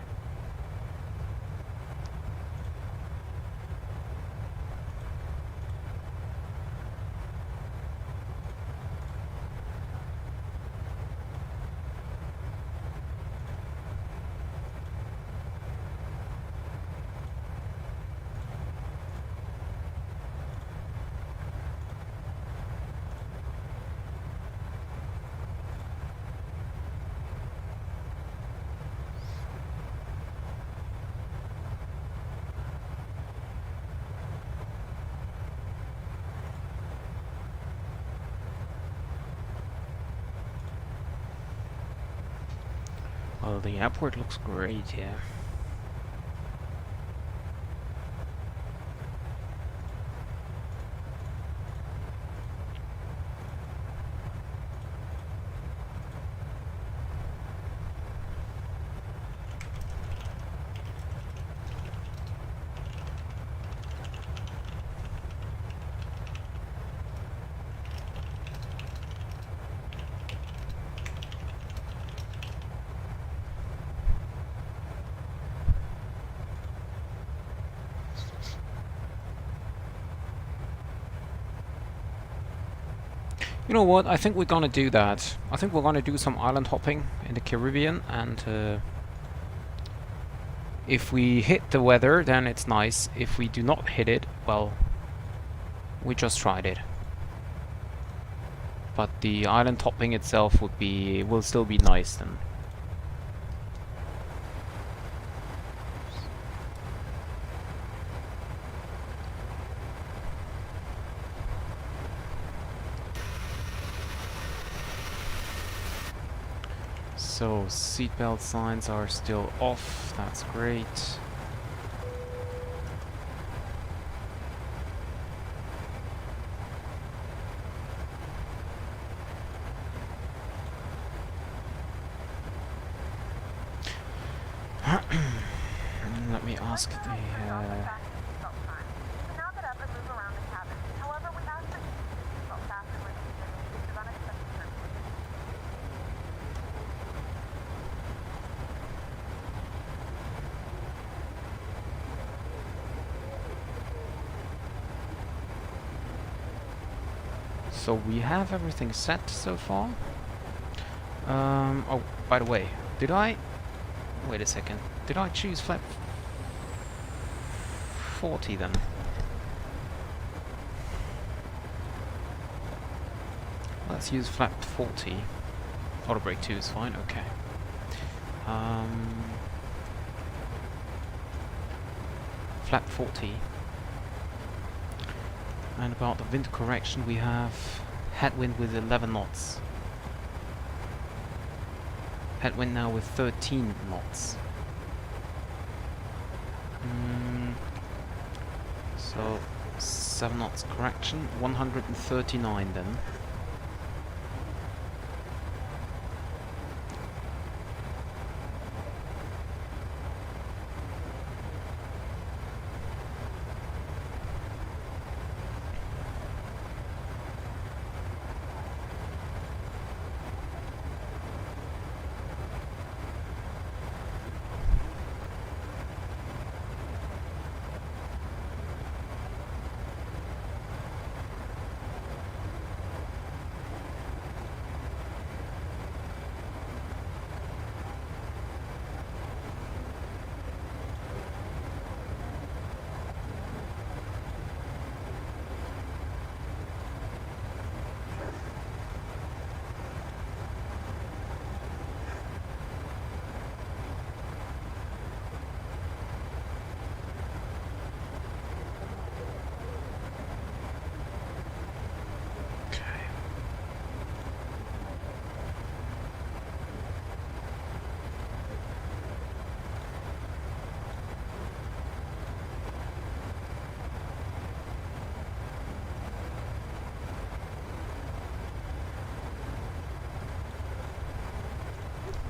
Well, the airport looks great, yeah. You know what? I think we're gonna do that. I think we're gonna do some island hopping in the Caribbean, and if we hit the weather, then it's nice. If we do not hit it, well, we just tried it. But the island hopping itself will still be nice then. So, seatbelt signs are still off, that's great. Let me ask the... We now get up and move around the cabin. However, we ask that you use your seatbelt fasten when needed in case of unexpected circumstances. So we have everything set so far. Oh, by the way, did I... Wait a second. Did I choose flap 40 then? Let's use flap 40. Auto brake 2 is fine, okay. Flap 40. And about the wind correction, we have headwind with 11 knots. Headwind now with 13 knots. So 7 knots correction, 139 then.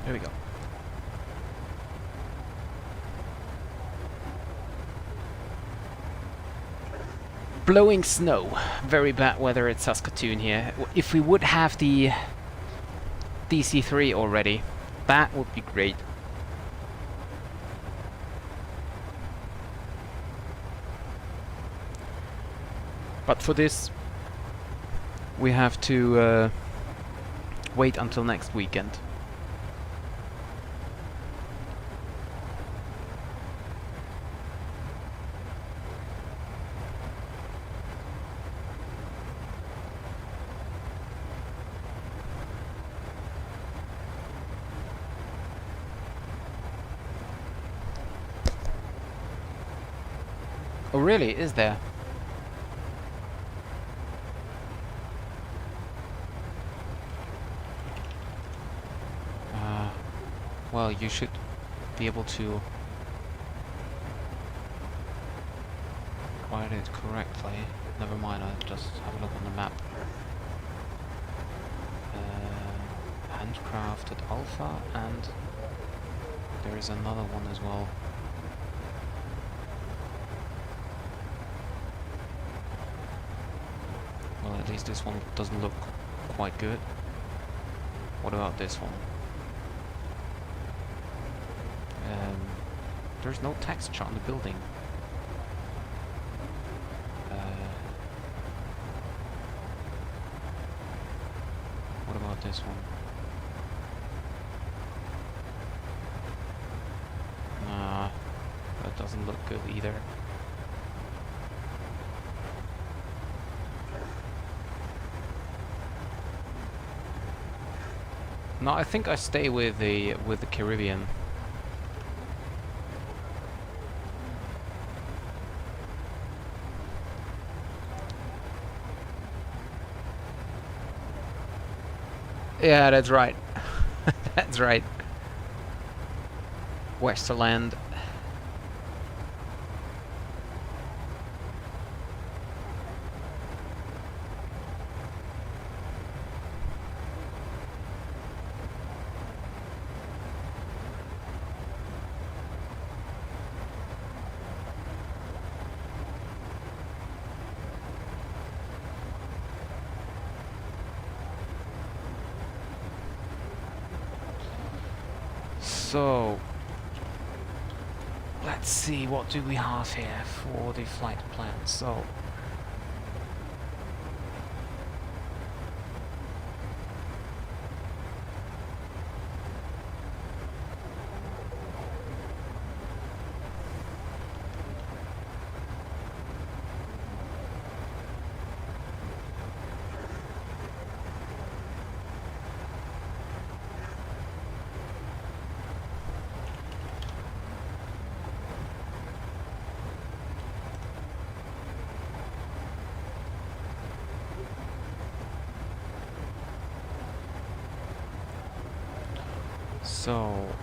There we go. Blowing snow. Very bad weather at Saskatoon here. If we would have the DC3 already, that would be great. But for this, we have to wait until next weekend. Oh really? Is there? Well, you should be able to write it correctly. Never mind, I'll just have a look on the map. Handcrafted Alpha, and there is another one as well. Well, at least this one doesn't look quite good. What about this one? There's no texture on the building. this one. Nah, that doesn't look good either. No, I think I stay with the Caribbean. Yeah, that's right. That's right. Westerland. So, let's see, what do we have here for the flight plan? So,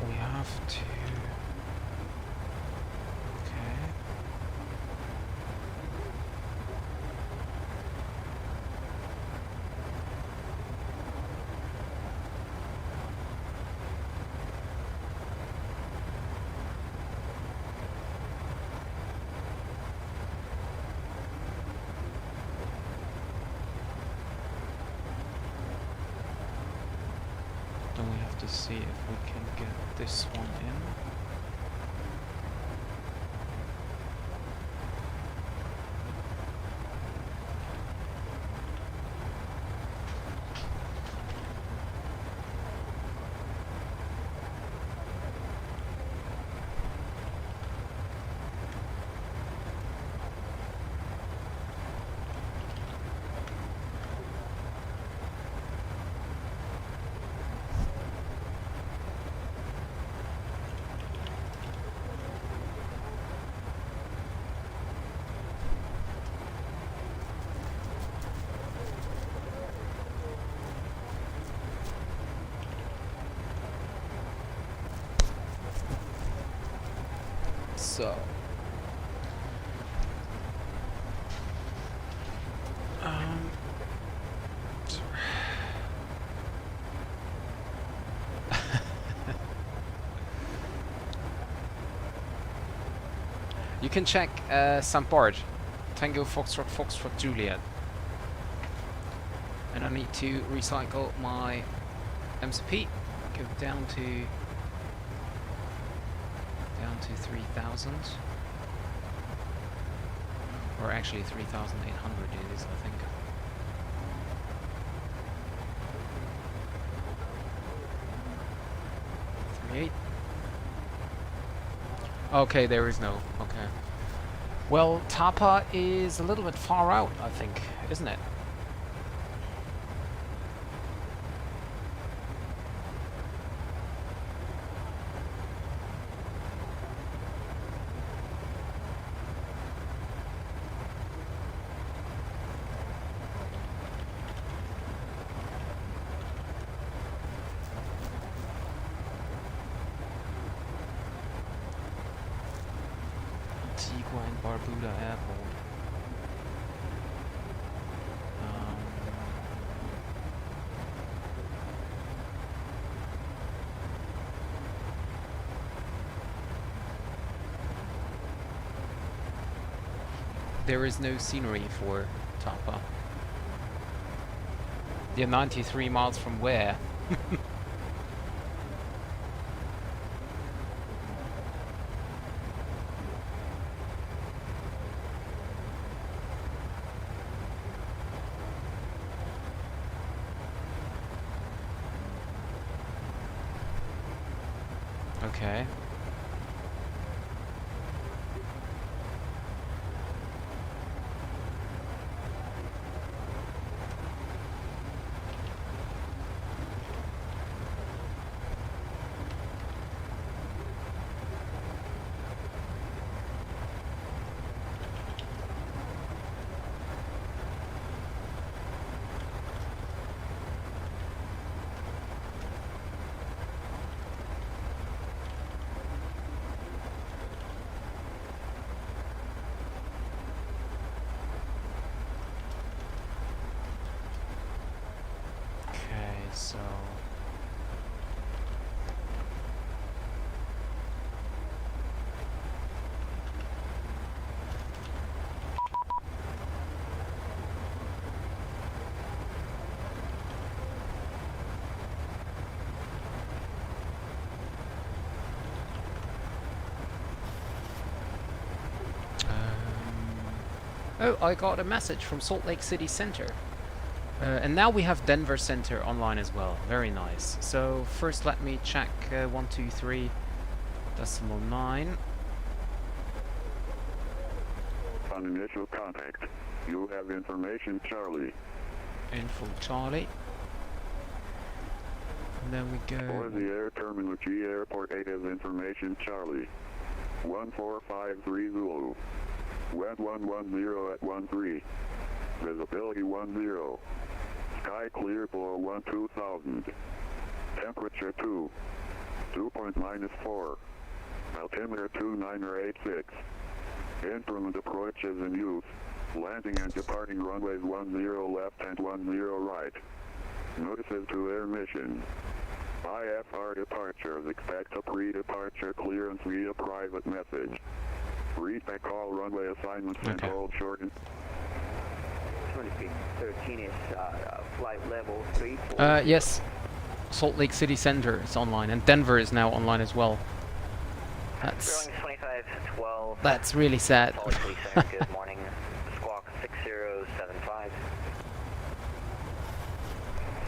we have to... Okay. Then we have to see if we can get this one in. So, you can check some board. Tango Foxtrot Foxtrot Juliet. And I need to recycle my MCP. Go down to 3,000, or actually 3,800 it is, I think. Okay, there is no. Okay. Well, Tapa is a little bit far out, I think, isn't it? Antigua and Barbuda Airport. There is no scenery for Tapa. You're 93 miles from where? Okay. So oh, I got a message from Salt Lake City Center. And now we have Denver Center online as well. Very nice. So first let me check 123.9. On initial contact, you have information Charlie. Info Charlie. And then we go... Boise Air Terminal G Airport 8 has information Charlie. 14530 Zulu. Wind 110 at 13. Visibility 10. Sky clear below 12,000. Temperature 2. Dew point -4. Altimeter 2986. Instrument approach is in use. Landing and departing runways 10 left and 10 right. Notices to air mission. IFR departures. Expect a pre-departure clearance via private message. Respect all runway assignments and hold short. 20 feet 13 is flight level 3. Yes. Salt Lake City Center is online, and Denver is now online as well. That's 2512. that's really sad. Salt Lake City Center, good morning. Squawk 6075.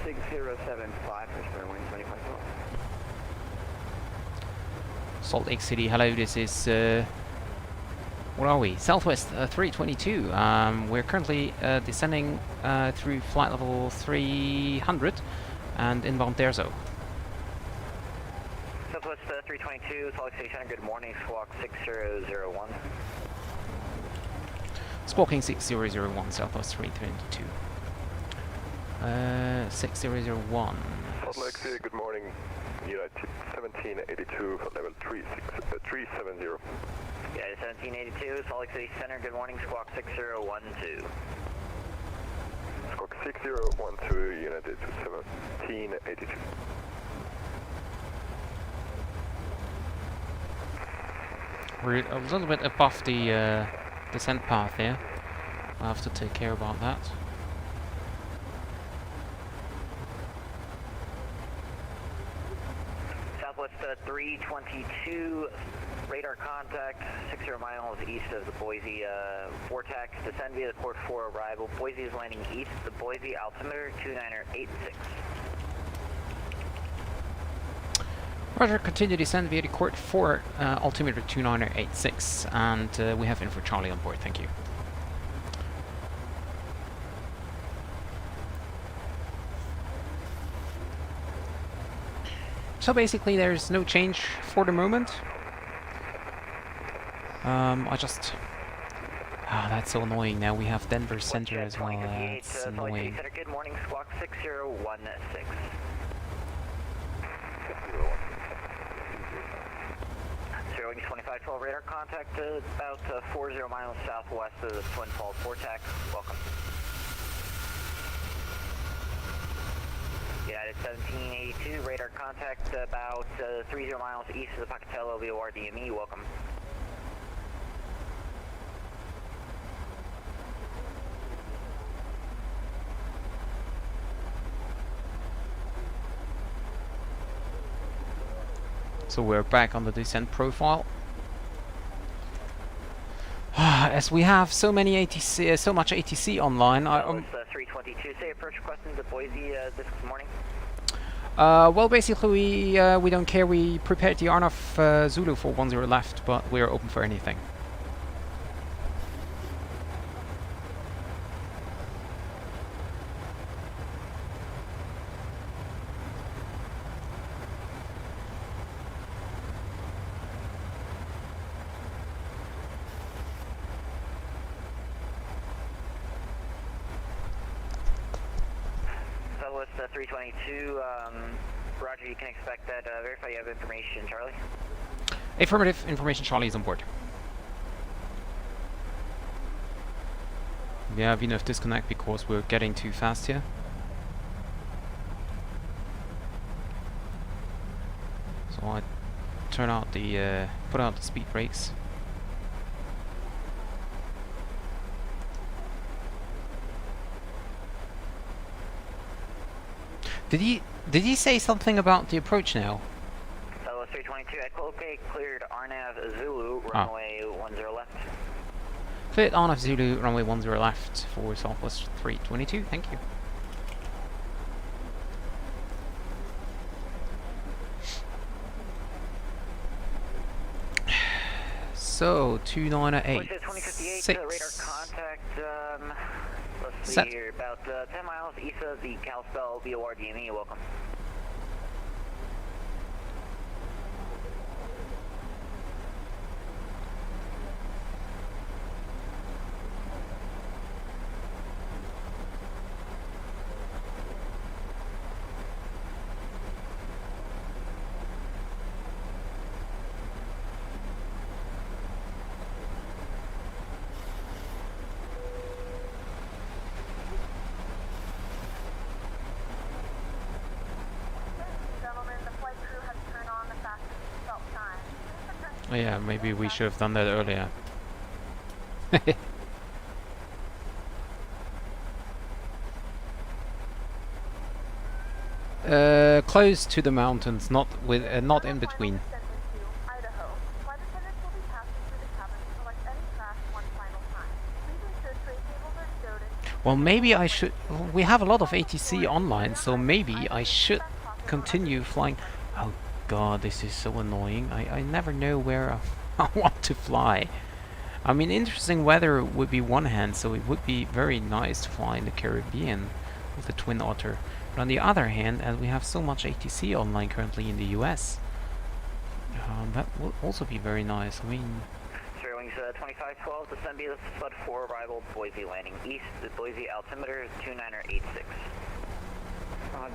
6075 is for wind 2512. Salt Lake City, hello, this is where are we? Southwest 322. We're currently descending through flight level 300 and inbound Terzo. Southwest 322, Salt Lake City Center, good morning. Squawk 6001. Squawking 6001, Southwest 322. 6001. Salt Lake City, good morning. United 1782, level 370. Yeah, 1782, Salt Lake City Center, good morning. Squawk 6012. Squawk 6012, United to 1782. We're a little bit above the descent path here. I'll have to take care about that. Southwest 322, radar contact 60 miles east of the Boise vortex. Descend via the port 4 arrival. Boise is landing east of the Boise, altimeter 2986. Roger, continue descend via the court 4, altimeter 2986, and we have info Charlie on board, thank you. So basically there's no change for the moment. I just... Ah, that's so annoying. Now we have Denver Center as well. That's annoying. Good morning, Squawk 6016. Wings 2512 radar contact about 40 miles southwest of the Twin Falls vortex. Welcome. United 1782 radar contact about 30 miles east of the Pocatello VOR DME. Welcome. So we're back on the descent profile. As we have so many ATC, so much ATC online, 322. Say approach requesting to Boise this morning. Well, basically, we don't care. We prepared the Arnav Zulu for 10 left, but we're open for anything. Southwest 322, Roger, you can expect that. Verify you have information, Charlie. Affirmative, information Charlie is on board. Yeah, VNF disconnect because we're getting too fast here. So I turn out the, put out the speed brakes. Did he say something about the approach now? Southwest 322, Echo OK, cleared RNAV Zulu, runway 10 left. Cleared Arnav Zulu, runway 10 left for Southwest 322, thank you. So, 2908. 2058, radar contact, let's see Set. here, about 10 miles east of the Kalispell VOR DME, you're welcome. Gentlemen, the flight crew has turned on the fastest seatbelt sign. Please return to Oh yeah, maybe we should have done that earlier. Close to the mountains, not in between. descent into Idaho. Flight attendants will be passing through the cabin to collect any trash one final time. Please ensure tray tables are stowed in. Well, maybe I should. We have a lot of ATC online, so maybe I should continue flying. Oh god, this is so annoying. I never know where I want to fly. I mean, interesting weather would be one hand, so it would be very nice to fly in the Caribbean with the Twin Otter. But on the other hand, as we have so much ATC online currently in the US, that would also be very nice. I mean, Sir, wings 2512, descend via flood 4, arrival Boise landing east, the Boise altimeter 2986.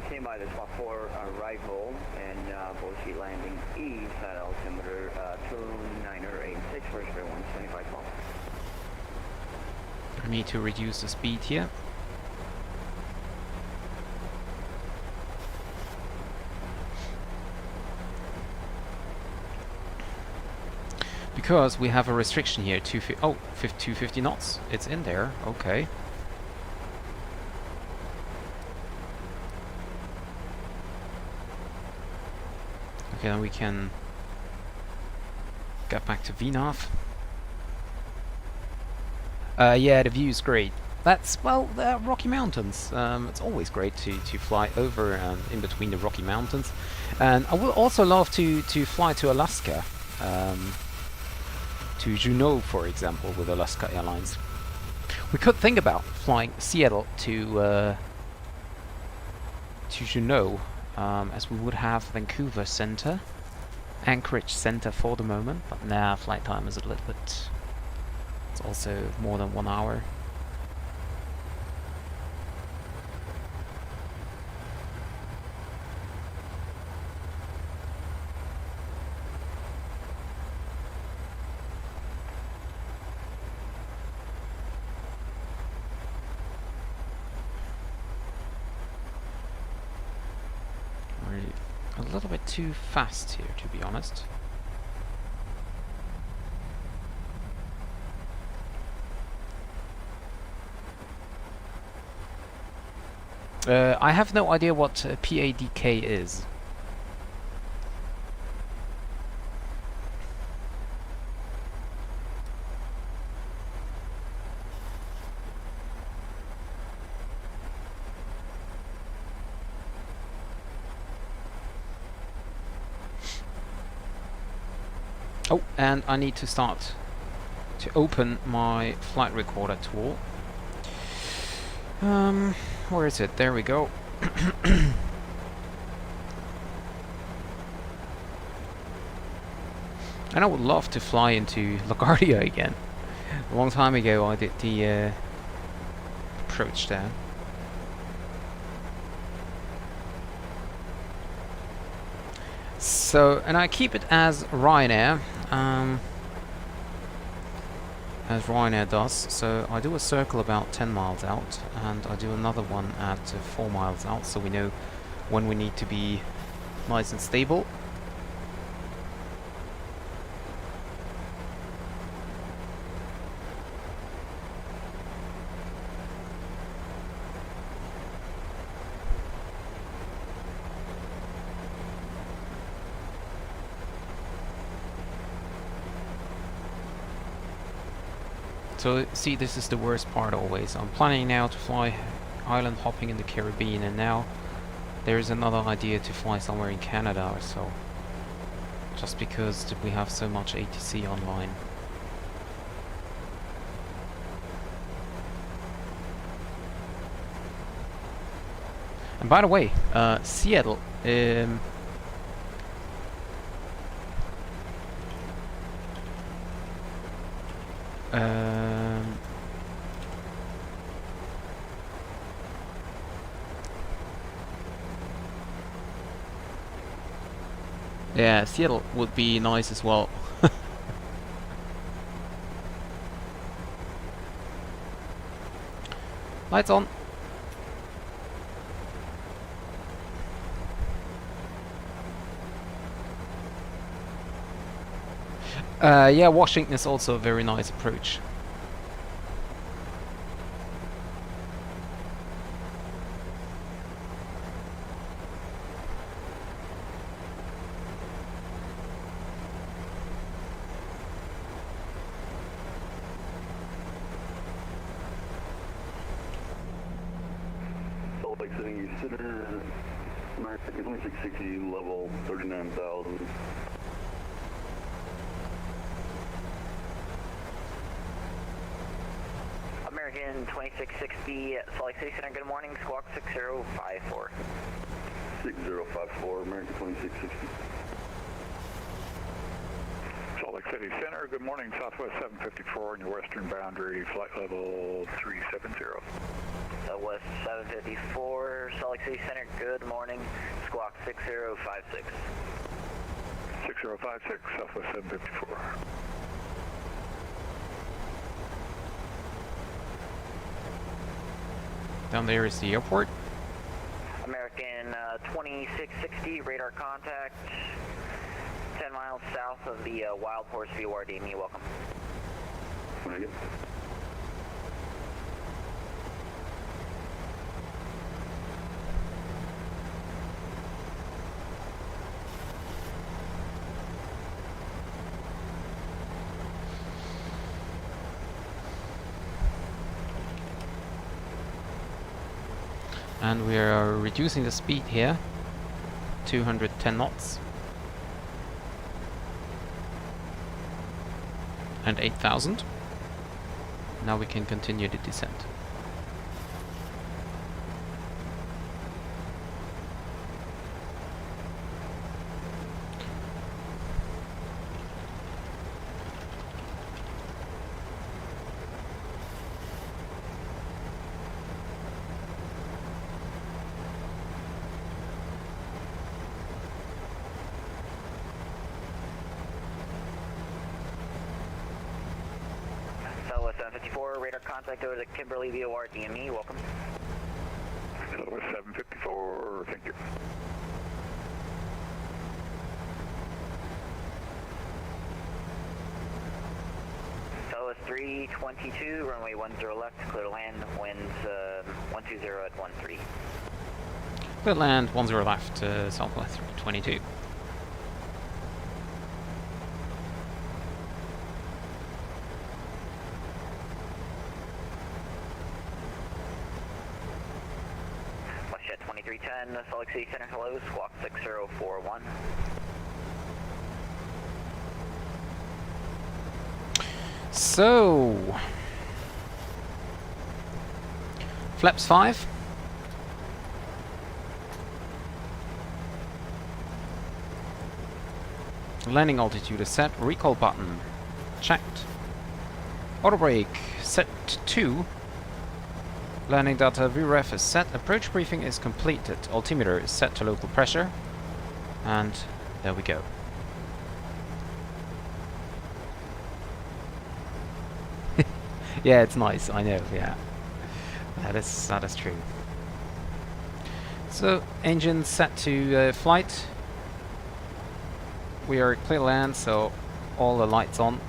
Stand by this spot 4 arrival and Boise landing east at altimeter 2986, first air 12512. I need to reduce the speed here. Because we have a restriction here, 250 knots. It's in there, okay. Okay, then we can get back to VNAV. Yeah, the view is great. That's, well, the Rocky Mountains. It's always great to fly over and in between the Rocky Mountains. And I would also love to fly to Alaska. To Juneau, for example, with Alaska Airlines. We could think about flying Seattle to Juneau, as we would have Vancouver Center, Anchorage Center for the moment, but nah, flight time is a little bit. It's also more than 1 hour. A little bit too fast here, to be honest. I have no idea what PADK is. Oh, and I need to start to open my flight recorder tool. Where is it? There we go. And I would love to fly into LaGuardia again. A long time ago I did the approach there. So, and I keep it as Ryanair does. So I do a circle about 10 miles out, and I do another one at 4 miles out, so we know when we need to be nice and stable. So see, this is the worst part always. I'm planning now to fly island hopping in the Caribbean, and now there is another idea to fly somewhere in Canada or so. Just because we have so much ATC online. And by the way, Seattle, yeah, Seattle would be nice as well. Lights on. Yeah, Washington is also a very nice approach. Salt Lake City Center, American 2660, level 39,000. American 2660, Salt Lake City Center, good morning, squawk 6054. 6054, American 2660. Salt Lake City Center, good morning, Southwest 754 on your western boundary, flight level 370. Southwest 754, Salt Lake City Center, good morning, squawk 6056. 6056, Southwest 754. Down there is the airport. American 2660, radar contact, 10 miles south of the Wild Horse VOR DME, welcome. And we are reducing the speed here, 210 knots. And 8,000. Now we can continue the descent. Southwest 754, radar contact over the Kimberly VOR DME, welcome. Southwest 754, thank you. Southwest 322, runway 10 left, clear to land, winds 120 at 13. Clear to land, 10 left, Southwest 322. WestJet 2310, Salt Lake City Center, hello, squawk 6041. So, flaps 5. Landing altitude is set. Recall button checked. Auto brake set to. Landing data VREF is set. Approach briefing is completed. Altimeter is set to local pressure. And there we go. Yeah, it's nice. I know. Yeah, that is true. So engine set to flight. We are clear land, so all the lights on.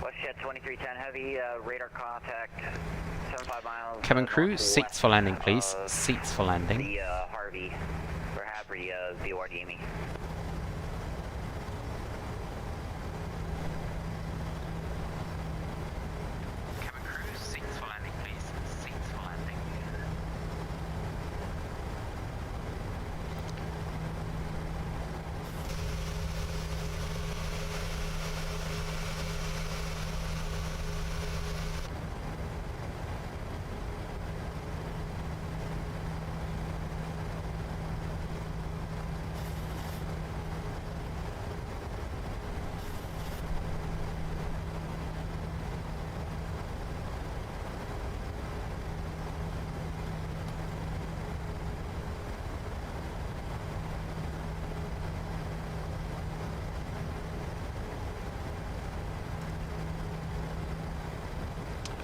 WestJet 2310 Heavy, radar contact, 75 miles. Cabin crew, seats for landing, please. Seats for landing. The Harvey, for Harvey, VORD. Cabin crew, seats for landing, please. Seats for landing.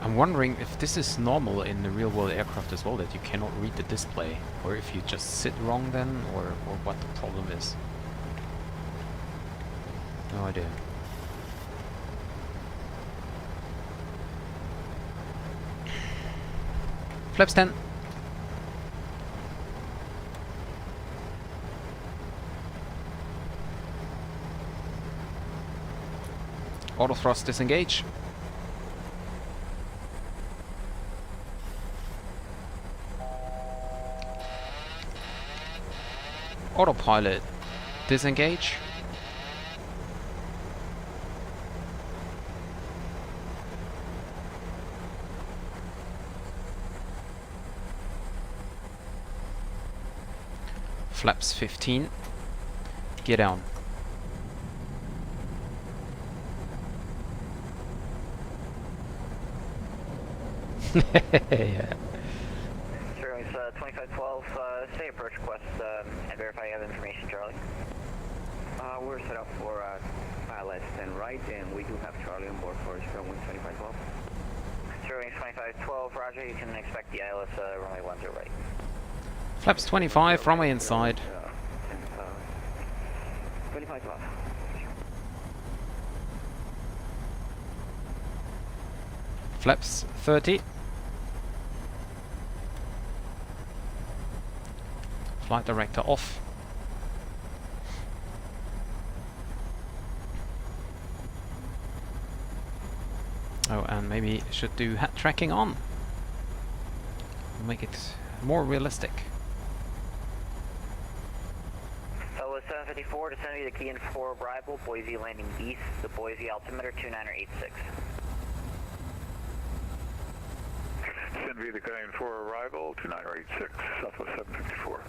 I'm wondering if this is normal in the real-world aircraft as well, that you cannot read the display, or if you just sit wrong then, or what the problem is. No idea. Flaps 10. Auto thrust disengage. Autopilot disengage. Flaps 15. Get down. Yeah. 2512, stay approach request and verify you have information, Charlie. We're set up for less than right, and we do have Charlie on board for Wings 2512. Wings 2512, roger, you can expect the ILS runway 10 right. Flaps 25, runway inside. 2512. Flaps 30. Flight director off. Oh, and maybe should do hat tracking on. Make it more realistic. So 754, descend to the key in for arrival, Boise landing east, the Boise altimeter 2986. Send V the Canadian for arrival, 2986, Southwest 754.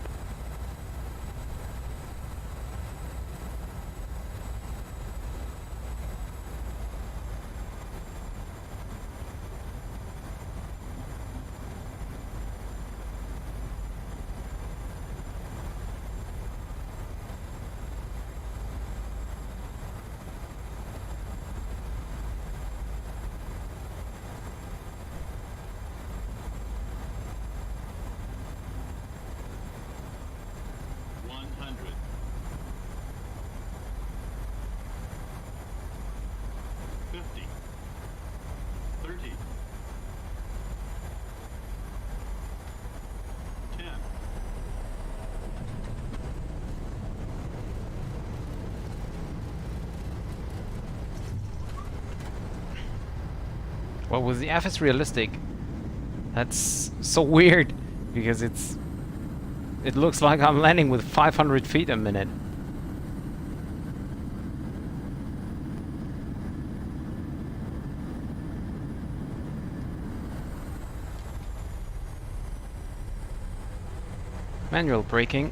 Well, with the FS realistic, that's so weird, because it looks like I'm landing with 500 feet a minute. Manual braking.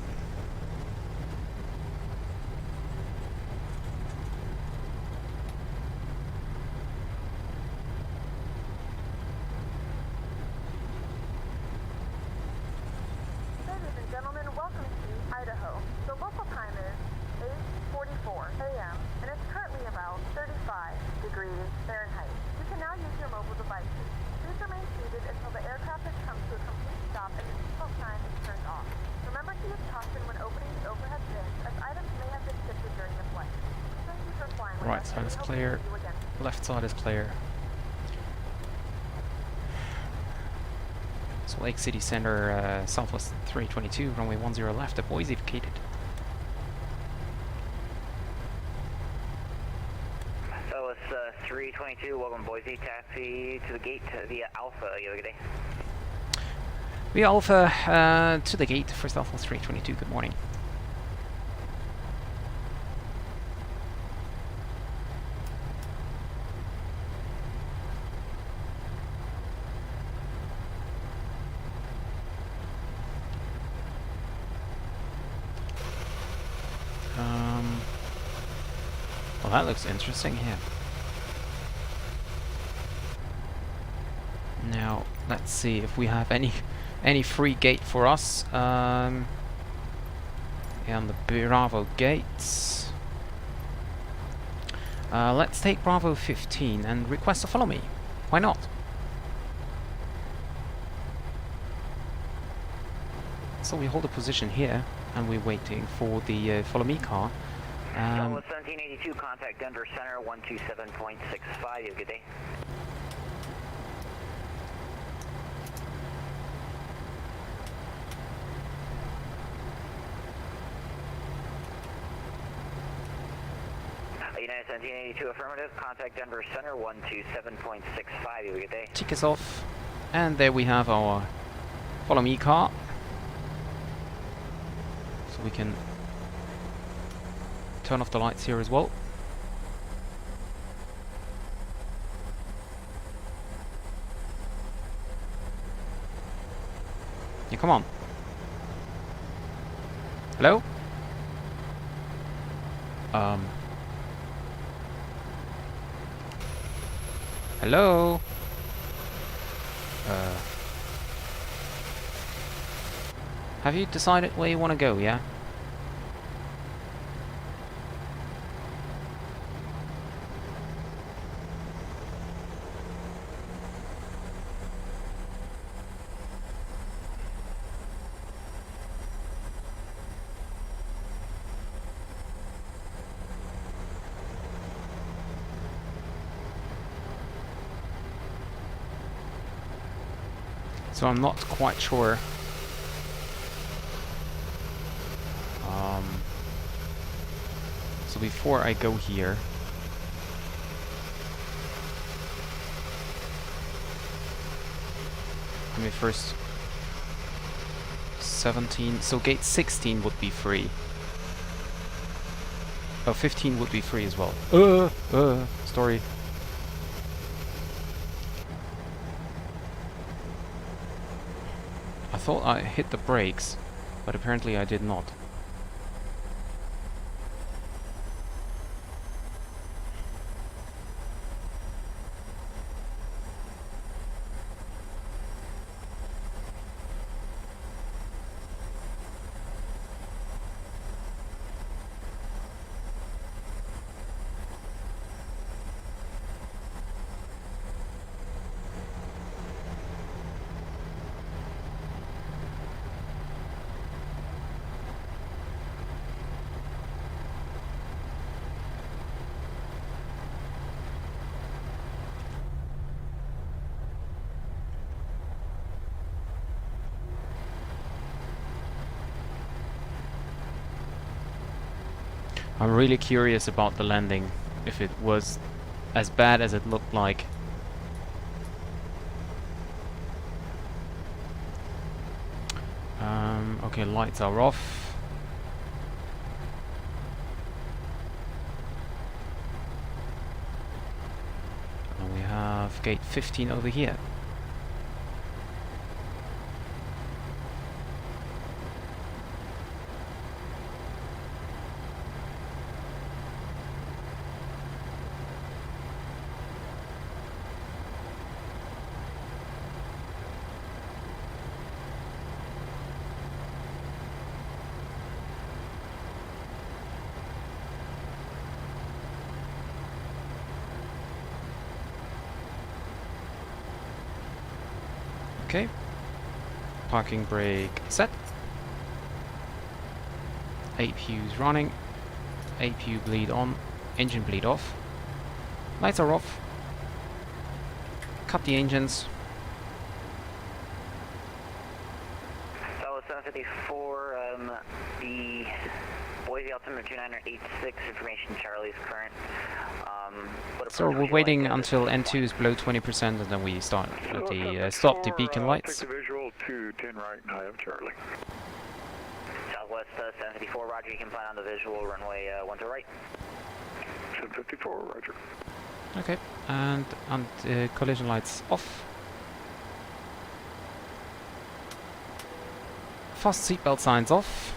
Ladies and gentlemen, welcome to Idaho. The local time is 8:44 a.m. and it's currently about 35 degrees Fahrenheit. You can now use your mobile devices. Please remain seated until the aircraft has come to a complete stop and the seatbelt sign is turned off. Remember to use caution when opening the overhead bins, as items may have been shifted during the flight. Thank you for flying with Right us, side and is we hope to clear, see you again. left side is clear. So Lake City Center, Southwest 322, runway 10 left, at Boise vacated. So it's 322, welcome Boise, taxi to the gate via Alpha, you have a good day. Via Alpha to the gate for Southwest 322, good morning. Well, that looks interesting here. Now, let's see if we have any free gate for us. And the Bravo gates. Let's take Bravo 15 and request to follow me. Why not? So we hold a position here, and we're waiting for the follow me car. Southwest 1782, contact Denver Center 127.65, you have a good day. United 1782 affirmative, contact Denver Center 127.65, you have a good day. Tick us off, and there we have our follow me car. So we can turn off the lights here as well. Yeah, come on. Hello? Hello? Have you decided where you want to go, yeah? So I'm not quite sure. So before I go here, let me first 17. So gate 16 would be free. Oh, 15 would be free as well. Story. I thought I hit the brakes, but apparently I did not. I'm really curious about the landing, if it was as bad as it looked like. Okay, lights are off. And we have gate 15 over here. Okay. Parking brake set. APU's running. APU bleed on. Engine bleed off. Lights are off. Cut the engines. So 754, the Boise altimeter 2986, information Charlie's current. So we're waiting until N2 is below 20% and then we start with the stop the beacon lights. Take the visual to 10 right and I have Charlie. Southwest 754, roger, you can plan on the visual, runway 1 to right. 754, roger. Okay, and collision lights off. Fast seatbelt signs off.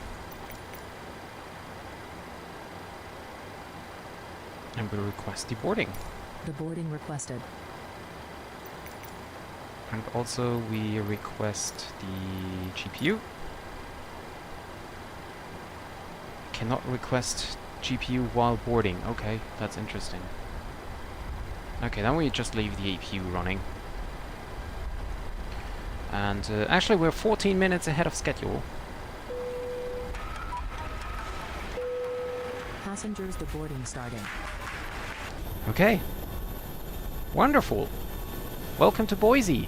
And we request deboarding. Deboarding requested. And also we request the GPU. Cannot request GPU while boarding. Okay, that's interesting. Okay, then we just leave the APU running. And actually we're 14 minutes ahead of schedule. Passengers deboarding starting. Okay. Wonderful. Welcome to Boise.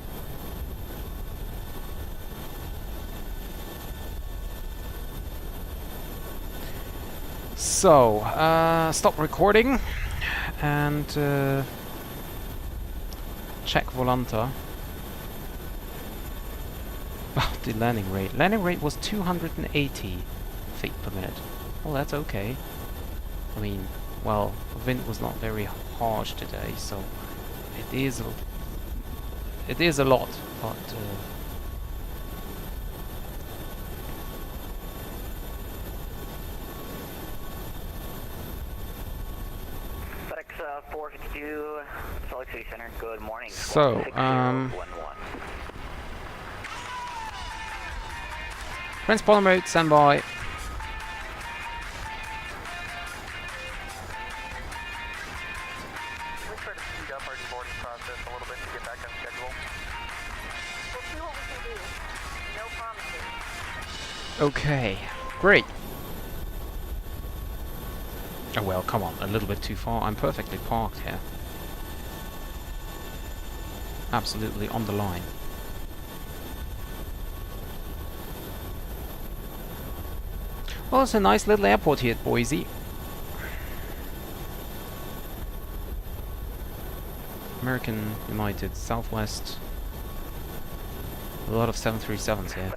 So, stop recording and check Volanta. Oh, the landing rate. Landing rate was 280 feet per minute. Well, that's okay. I mean, well, the wind was not very harsh today, so it is a lot, but FedEx 452, Salt Lake City Center, good morning. So, transponder mode, standby. Okay, great. Oh well, come on, a little bit too far. I'm perfectly parked here. Absolutely on the line. Well, it's a nice little airport here at Boise. American United, Southwest. A lot of 737s here.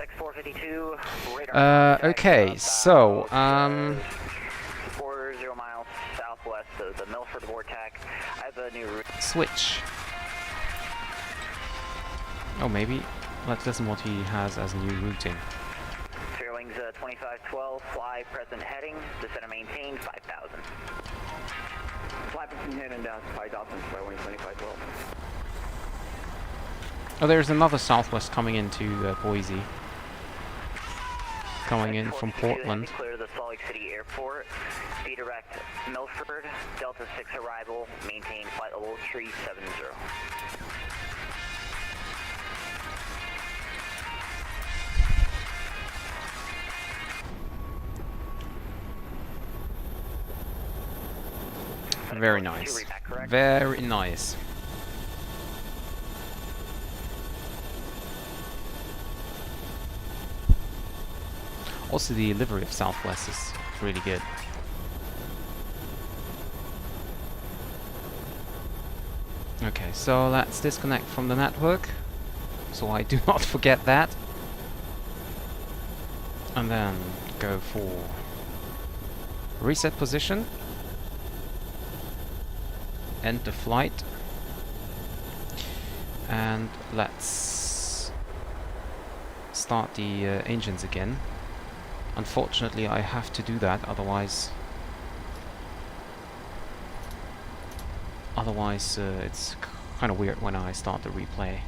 Okay, so 40 miles southwest of the Milford Vortex. I have a new route. Switch. Oh, maybe. Let's listen what he has as new routing. Fairwings 2512, fly present heading, descend and maintain 5,000. Fly between head and down 5,000, fairwing 2512. Oh, there's another Southwest coming into Boise. Coming in from Portland. Clear the Salt Lake City Airport. Be direct Milford, Delta 6 arrival, maintain flight level 370. Very nice. Very nice. Also, the livery of Southwest is really good. Okay, so let's disconnect from the network, so I do not forget that. And then go for reset position. End the flight. And let's start the engines again. Unfortunately, I have to do that, otherwise it's kind of weird when I start the replay.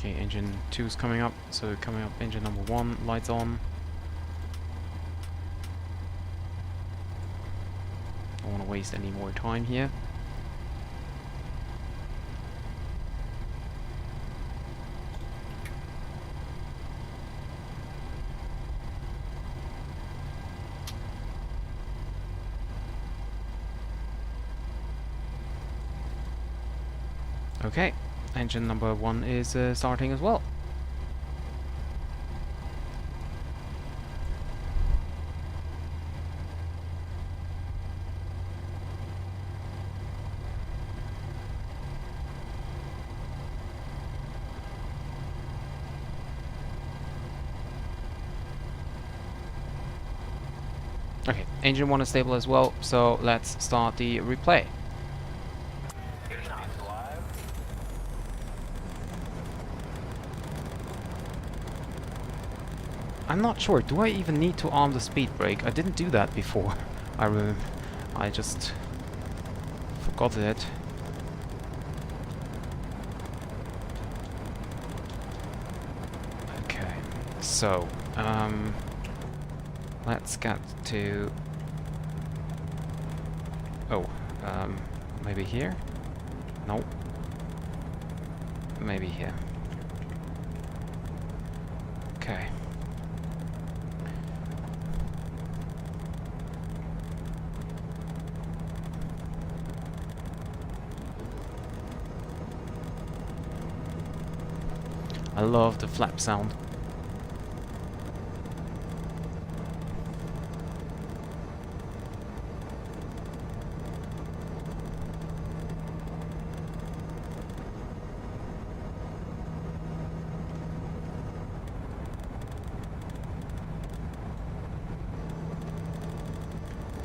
Okay, engine 2 is coming up, so coming up engine number 1, lights on. Don't want to waste any more time here. Okay, engine number 1 is starting as well. Okay, engine 1 is stable as well, so let's start the replay. I'm not sure, do I even need to arm the speed brake? I didn't do that before. I just forgot it. Okay, so let's get to... Oh, maybe here? No. Maybe here. Okay. I love the flap sound.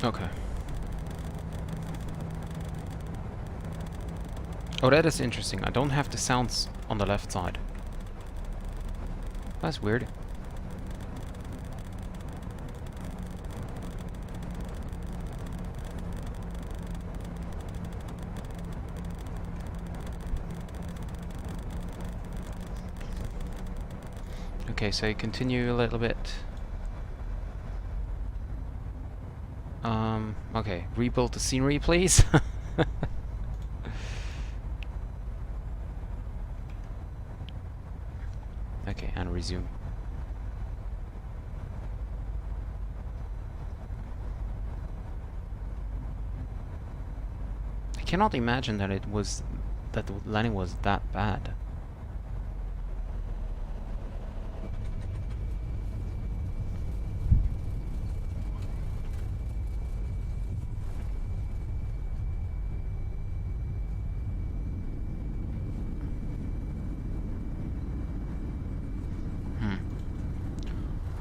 Okay. Oh, that is interesting. I don't have the sounds on the left side. That's weird. Okay, so you continue a little bit. Okay, rebuild the scenery, please. Okay, and resume. I cannot imagine that the landing was that bad.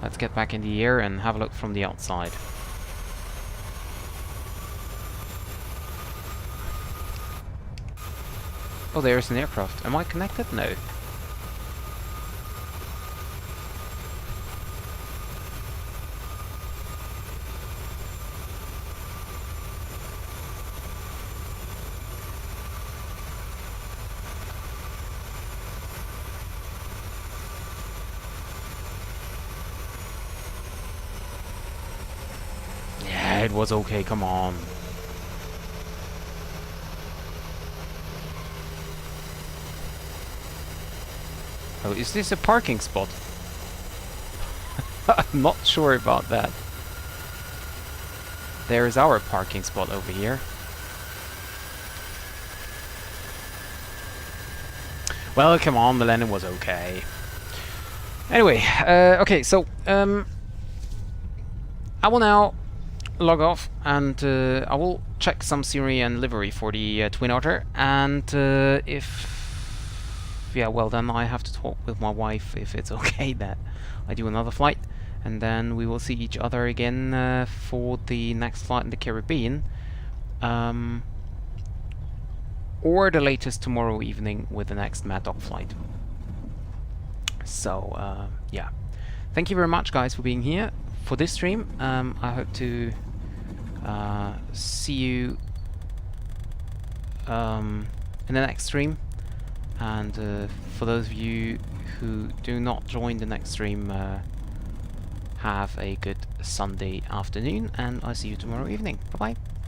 Let's get back in the air and have a look from the outside. Oh, there's an aircraft. Am I connected? No. It was okay, come on. Oh, is this a parking spot? I'm not sure about that. There is our parking spot over here. Well, come on, the landing was okay. Anyway, okay, so I will now log off and I will check some scenery and livery for the Twin Otter, and yeah, well then I have to talk with my wife if it's okay that I do another flight, and then we will see each other again for the next flight in the Caribbean, or the latest tomorrow evening with the next Mad Dog flight. So yeah, thank you very much guys for being here for this stream. I hope to see you in the next stream, and for those of you who do not join the next stream, have a good Sunday afternoon, and I'll see you tomorrow evening. Bye bye.